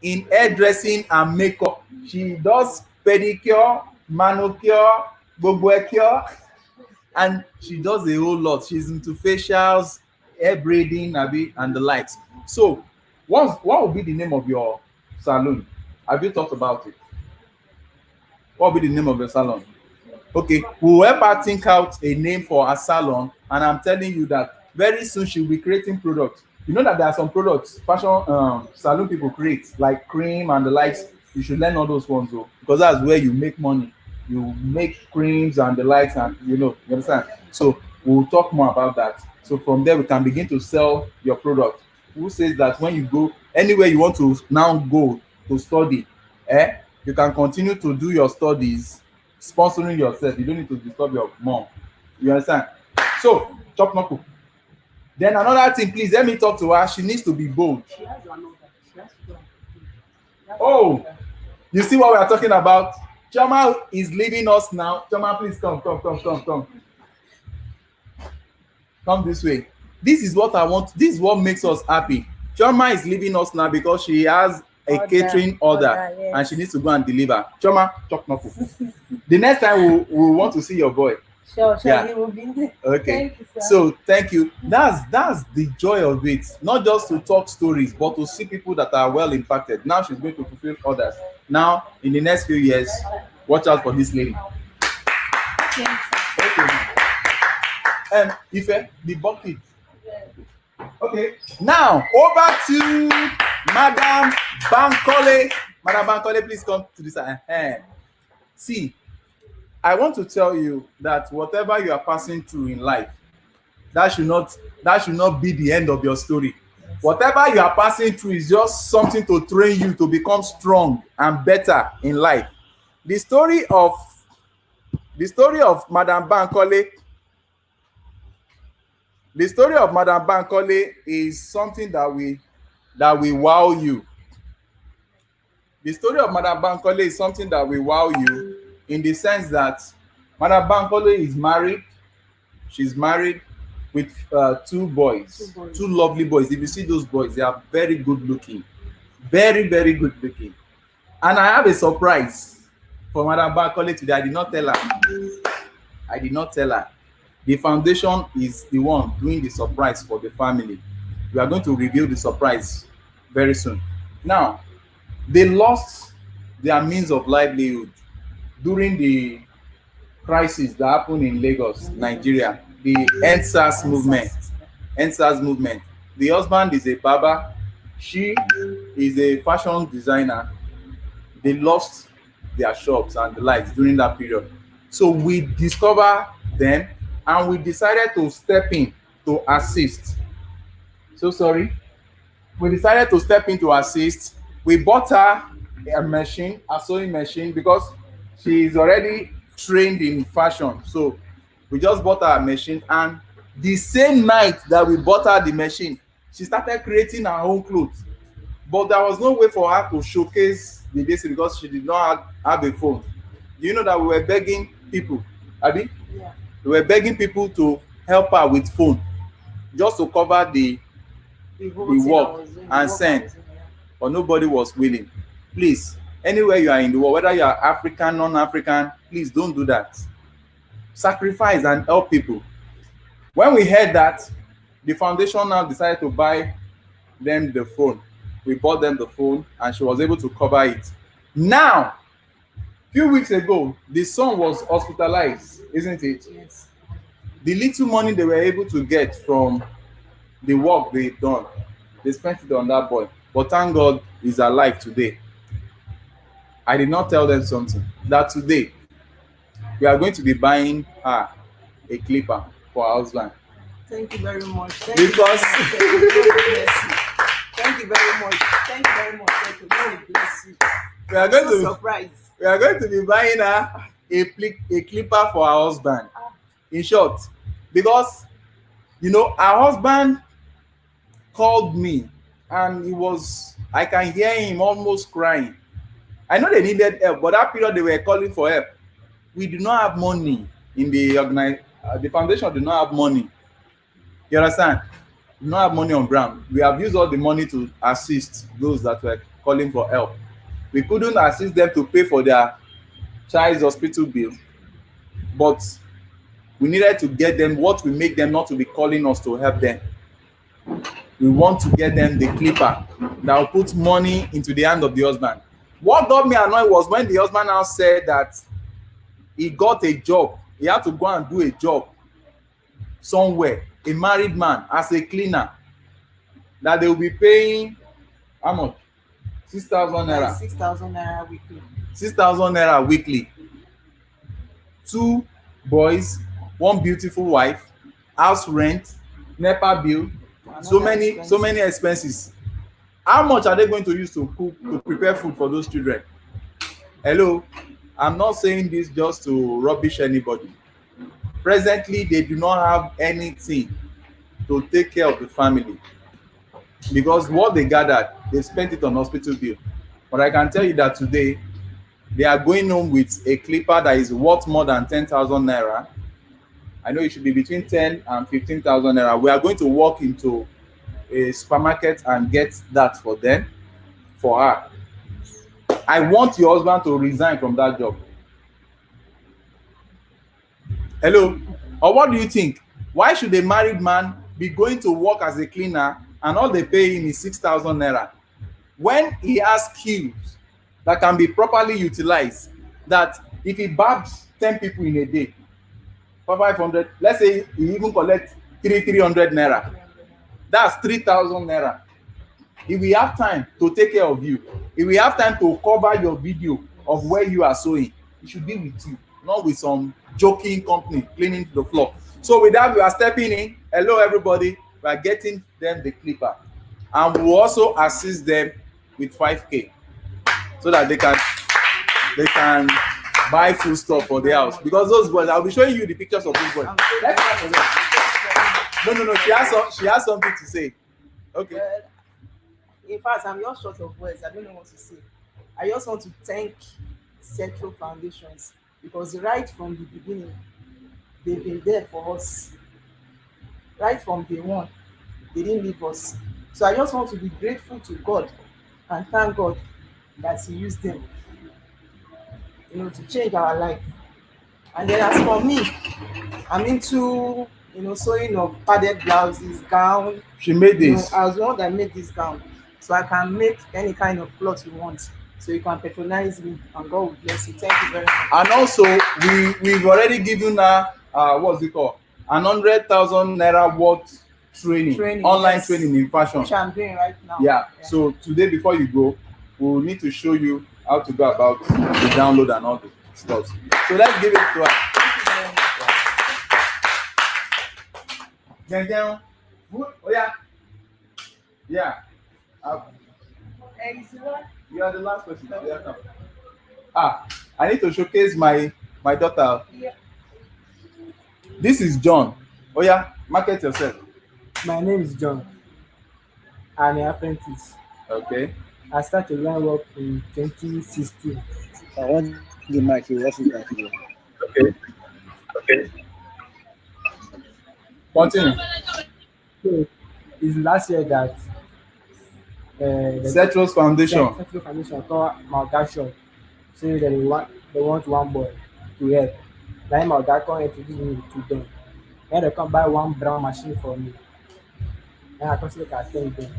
In hairdressing and makeup. She does pedicure, manicure, cure, and she does a whole lot. She's into facials, hair braiding, and the likes. So, what would be the name of your salon? Have you thought about it? What will be the name of your salon? Okay, we'll help her think out a name for her salon, and I'm telling you that very soon she'll be creating products. You know that there are some products fashion salon people create, like cream and the likes. You should learn all those ones though, because that's where you make money. You make creams and the likes, and you understand. So we'll talk more about that. So from there we can begin to sell your product. Who says that when you go anywhere you want to now go to study, you can continue to do your studies sponsoring yourself. You don't need to disturb your mom. You understand? So chop knuckle. Then another thing, please let me talk to her. She needs to be bold. Oh, you see what we are talking about? Choma is leaving us now. Choma, please come. Come this way. This is what I want. This is what makes us happy. Choma is leaving us now because she has a catering order, yes. And she needs to go and deliver. Choma, chop knuckle. The next time we'll want to see your boy. Sure, yeah. He will be there. Okay. Thank you, sir. So thank you. That's the joy of it. Not just to talk stories, but to see people that are well impacted. Now she's going to fulfill others. Now, in the next few years, watch out for this lady. Okay. Ife, the bucket. Okay. Now over to Madam Bankole. Madam Bankole, please come to this side. See, I want to tell you that whatever you are passing through in life, that should not be the end of your story. Whatever you are passing through is just something to train you to become strong and better in life. The story of Madam Bankole. The story of Madam Bankole is something that will wow you. The story of Madam Bankole is something that will wow you in the sense that Madam Bankole is married. She's married with two boys, two lovely boys. If you see those boys, they are very good looking. Very, very good looking. And I have a surprise for Madam Bankole today. I did not tell her. The foundation is the one doing the surprise for the family. We are going to reveal the surprise very soon. Now, they lost their means of livelihood during the crisis that happened in Lagos, Nigeria, the EndSARS movement. The husband is a barber. She is a fashion designer. They lost their shops and the likes during that period. So we discovered them and we decided to step in to assist. So sorry. We decided to step in to assist. We bought her a sewing machine, because she is already trained in fashion. So we just bought her a machine, and the same night that we bought her the machine, she started creating her own clothes. But there was no way for her to showcase the basic because she did not have a phone. Do you know that we were begging people, Abi? Yeah. We were begging people to help her with phone, just to cover the work and send, but nobody was willing. Please, anywhere you are in the world, whether you are African, non-African, please don't do that. Sacrifice and help people. When we heard that, the foundation now decided to buy them the phone. We bought them the phone, and she was able to cover it. Now, a few weeks ago, the son was hospitalized, isn't it? Yes. The little money they were able to get from the work they've done, they spent it on that boy. But thank God he's alive today. I did not tell them something. That today, we are going to be buying her a clipper for her husband. Thank you very much. Thank you very much. Thank you very much. God bless you. We are going to surprise. We are going to be buying her a clipper for her husband. In short, because her husband called me, and I can hear him almost crying. I know they needed help, but that period they were calling for help. We do not have money in the the foundation did not have money. You understand? We do not have money on ground. We have used all the money to assist those that were calling for help. We couldn't assist them to pay for their child's hospital bill, but we needed to get them what will make them not to be calling us to help them. We want to get them the clipper that will put money into the hand of the husband. What got me annoyed was when the husband now said that he got a job. He had to go and do a job somewhere, a married man, as a cleaner, that they will be paying how much? 6,000 naira. 6,000 naira weekly. 6,000 naira weekly. 2 boys, 1 beautiful wife, house rent, NEPA bill, so many expenses. How much are they going to use to cook, to prepare food for those children? Hello, I'm not saying this just to rubbish anybody. Presently, they do not have anything to take care of the family because what they gathered, they spent it on hospital bill. But I can tell you that today, they are going home with a clipper that is worth more than 10,000 naira. I know it should be between 10 and 15,000 naira. We are going to walk into a supermarket and get that for them, for her. I want your husband to resign from that job. Hello? Or what do you think? Why should a married man be going to work as a cleaner and all they pay him is 6,000 naira? When he has skills that can be properly utilized, that if he barbs 10 people in a day for 500, let's say he even collects 300 naira, that's 3,000 naira. If we have time to take care of you, if we have time to cover your video of where you are sewing, it should be with you, not with some joking company cleaning the floor. So with that, we are stepping in. Hello, everybody. We are getting them the clipper. And we will also assist them with 5K so that they can buy food stuff for their house. Because those boys, I'll be showing you the pictures of those boys. No. She has something to say. Okay. In fact, I'm just short of words. I don't know what to say. I just want to thank SUTRO'S Foundations because right from the beginning, they've been there for us. Right from day one, they didn't leave us. So I just want to be grateful to God and thank God that He used them, to change our life. And then as for me, I'm into, sewing of padded blouses, gown. She made this. I was the one that made this gown. So I can make any kind of cloth you want. So you can patronize me and God will bless you. Thank you very much. And also, we've already given her, what's it called? 100,000 naira worth training, online yes. Training in fashion. Which I'm doing right now. Yeah. So today, before you go, we'll need to show you how to go about the download and all the stuff. So let's give it to her. Oh yeah. Yeah. You are the last person. I need to showcase my daughter. Yeah. This is John. Oh yeah, market yourself. My name is John. I'm an apprentice. Okay. I started line work in 2016. I want the mic. You have it. Okay. Continue. So it's last year that SUTRO'S Foundation. SUTRO'S Foundation called my dad shop. So they want one boy to help. Then my dad come introduce me to them. Then they come buy one brown machine for me. Then I consider I thank them.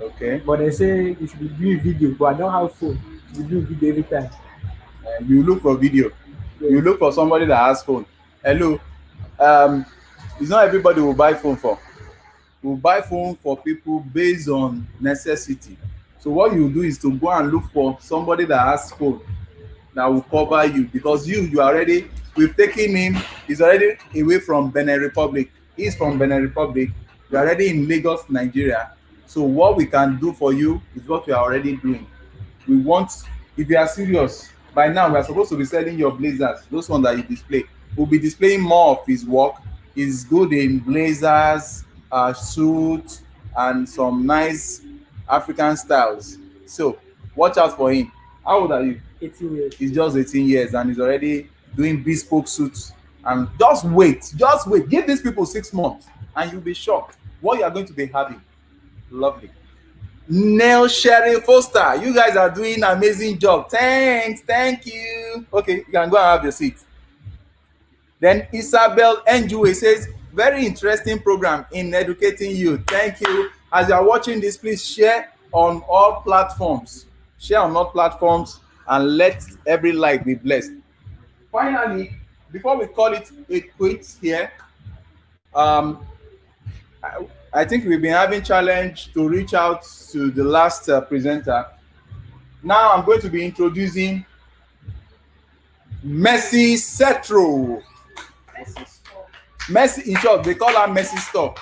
Okay. But they say you should be doing video, but I don't have phone to do video every time. You look for video. Yes. You look for somebody that has phone. Hello. It's not everybody will buy phone for. We'll buy phone for people based on necessity. So what you do is to go and look for somebody that has phone that will cover you because you already, we've taken him, he's already away from Benin Republic. He's from Benin Republic. You're already in Lagos, Nigeria. So what we can do for you is what we are already doing. We want, if you are serious, by now we are supposed to be selling your blazers, those ones that you display. We'll be displaying more of his work. He's good in blazers, suits, and some nice African styles. So watch out for him. How old are you? 18 years. He's just 18 years and he's already doing bespoke suits. And just wait. Give these people 6 months and you'll be shocked what you are going to be having. Lovely. Neil Sherry Foster, you guys are doing an amazing job. Thanks. Thank you. Okay, you can go and have your seat. Then Isabel Njue says, very interesting program in educating you. Thank you. As you are watching this, please share on all platforms. Share on all platforms and let every life be blessed. Finally, before we call it a quit here, I think we've been having challenge to reach out to the last presenter. Now I'm going to be introducing Mercy Setro. Mercy, in short, they call her Mercy Stop.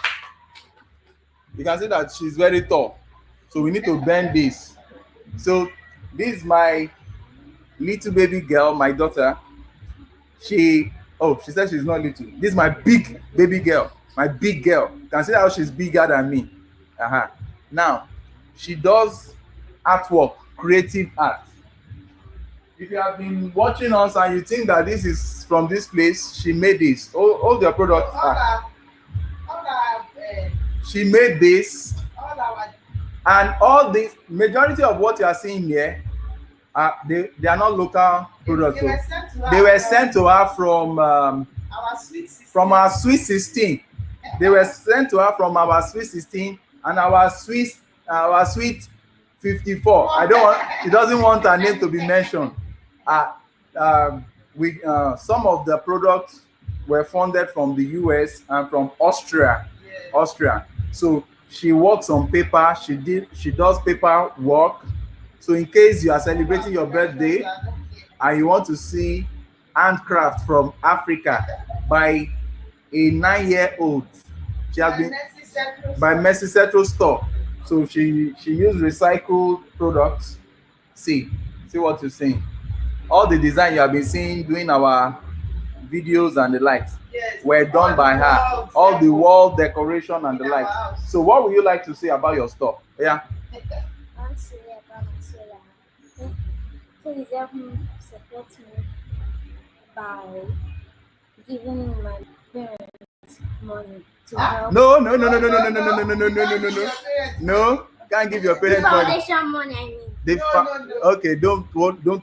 You can see that she's very tall. So we need to bend this. So this is my little baby girl, my daughter. She said she's not little. This is my big baby girl, my big girl. You can see how she's bigger than me. Now, she does artwork, creative art. If you have been watching us and you think that this is from this place, she made this. All their products she made this. And all this, majority of what you are seeing here, they are not local products. They were sent to her from our Sweet 16. They were sent to her from our Sweet 16 and our Sweet 54. She doesn't want her name to be mentioned. Some of the products were funded from the US and from Austria. So she works on paper. She does paper work. So in case you are celebrating your birthday and you want to see handcraft from Africa by a 9-year-old, she has been by Mercy Setro store. So she used recycled products. See what you're saying. All the design you have been seeing doing our videos and the likes were done by her. All the wall decoration and the likes. So what would you like to say about your store? Yeah. I want to say about my solar. Please help me support me by giving my parents money to help. No. No, can't give your parents money. Foundation money, I mean. Okay, don't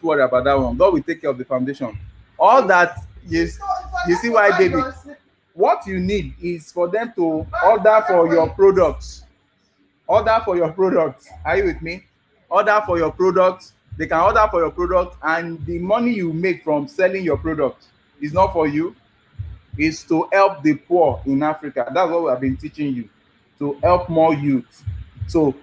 worry about that one. God will take care of the foundation. All that you see why, baby. What you need is for them to order for your products. Order for your products. Are you with me? Order for your products. They can order for your product, and the money you make from selling your product is not for you. It's to help the poor in Africa. That's what we have been teaching you, to help more youth. So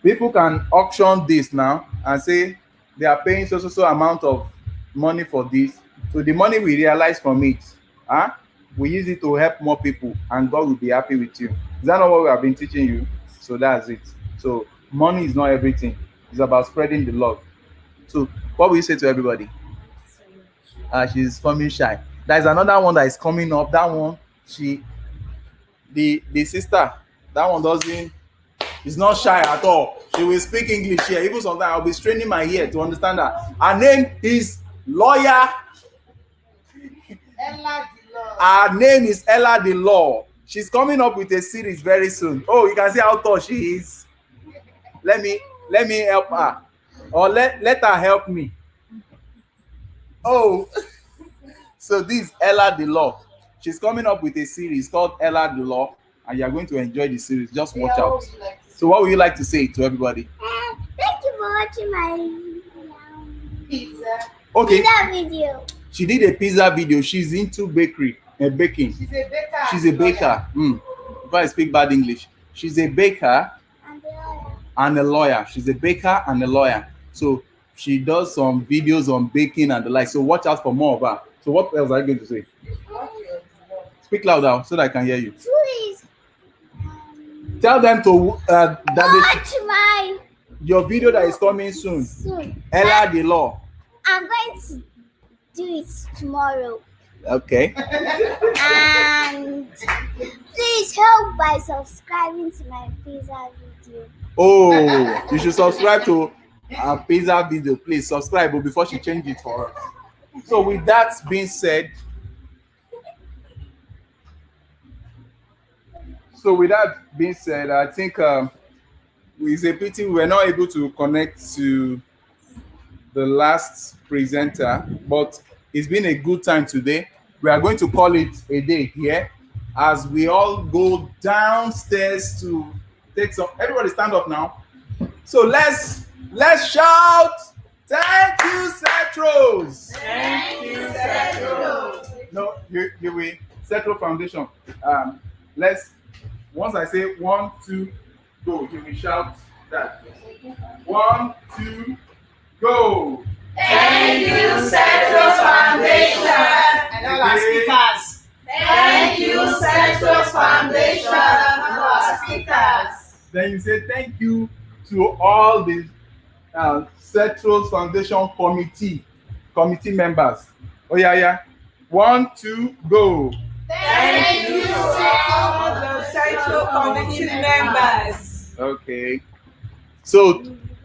people can auction this now and say they are paying so amount of money for this. So the money we realize from it, we use it to help more people, and God will be happy with you. Is that not what we have been teaching you? So that's it. So money is not everything. It's about spreading the love. So what will you say to everybody? She's forming shy. There's another one that is coming up. That one, the sister, that one doesn't. It's not shy at all. She will speak English here. Even sometimes I'll be straining my ear to understand that. Her name is Lawyer. Her name is Ella the Law. She's coming up with a series very soon. Oh, you can see how tall she is. Let me help her. Or let her help me. Oh. So this is Ella the Law. She's coming up with a series called Ella the Law, and you're going to enjoy the series. Just watch out. So what would you like to say to everybody? Thank you for watching my pizza. Okay. Pizza video. She did a pizza video. She's into baking. She's a baker. If I speak bad English, she's a baker and a lawyer. She's a baker and a lawyer. So she does some videos on baking and the like. So watch out for more of her. So what else are you going to say? Speak louder so that I can hear you. Please. Tell them to watch your video that is coming soon. Ella the Law. I'm going to do it tomorrow. Okay. And please help by subscribing to my pizza video. Oh, you should subscribe to pizza video, please subscribe before she change it for us. So with that being said, I think it's a pity we were not able to connect to the last presenter, but it's been a good time today. We are going to call it a day here as we all go downstairs to take some. Everybody stand up now. So let's shout. Thank you, SUTRO'S. Thank you, SUTRO'S. No, you will. SUTRO Foundation. Once I say 1, 2, go, you will shout that. 1, 2, go. Thank you, SUTRO'S Foundation. And all our speakers. Thank you, SUTRO'S Foundation and all our speakers. Then you say thank you to all the SUTRO'S Foundation committee members. Oh yeah. 1, 2, go. Thank you to all the SUTRO committee members. Okay. So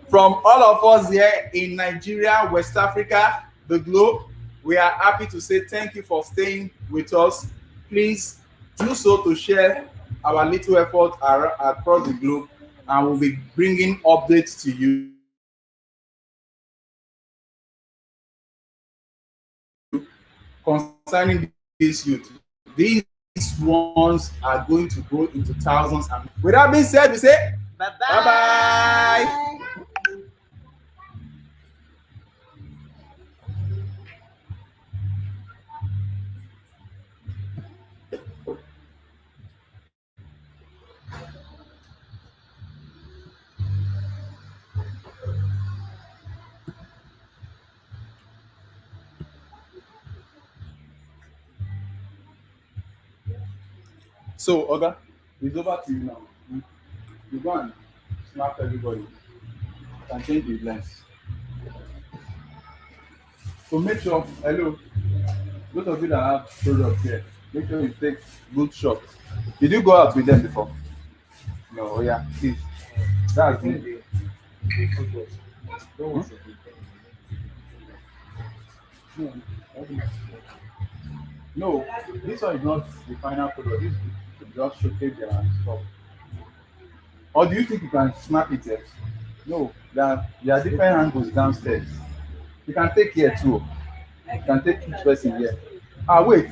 from all of us here in Nigeria, West Africa, the globe, we are happy to say thank you for staying with us. Please do so to share our little effort across the globe, and we'll be bringing updates to you concerning this youth. These ones are going to grow into thousands. And with that being said, we say bye-bye. So, Oga, it's over to you now. You go and snap everybody. You can change the lens. So make sure, hello, those of you that have products here, make sure you take good shots. Did you go out with them before? No, oh yeah, please. That's it. No, this one is not the final product. This is just showcase their stuff. Or do you think you can snap it yet? No, there are different angles downstairs. You can take here too. You can take each person here. Ah, wait.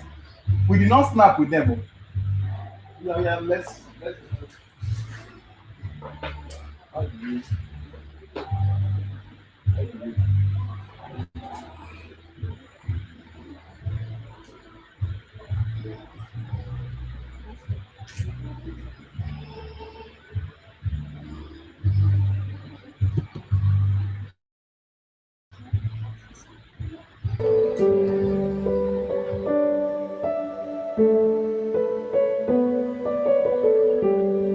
We did not snap with them. Yeah, let's how do you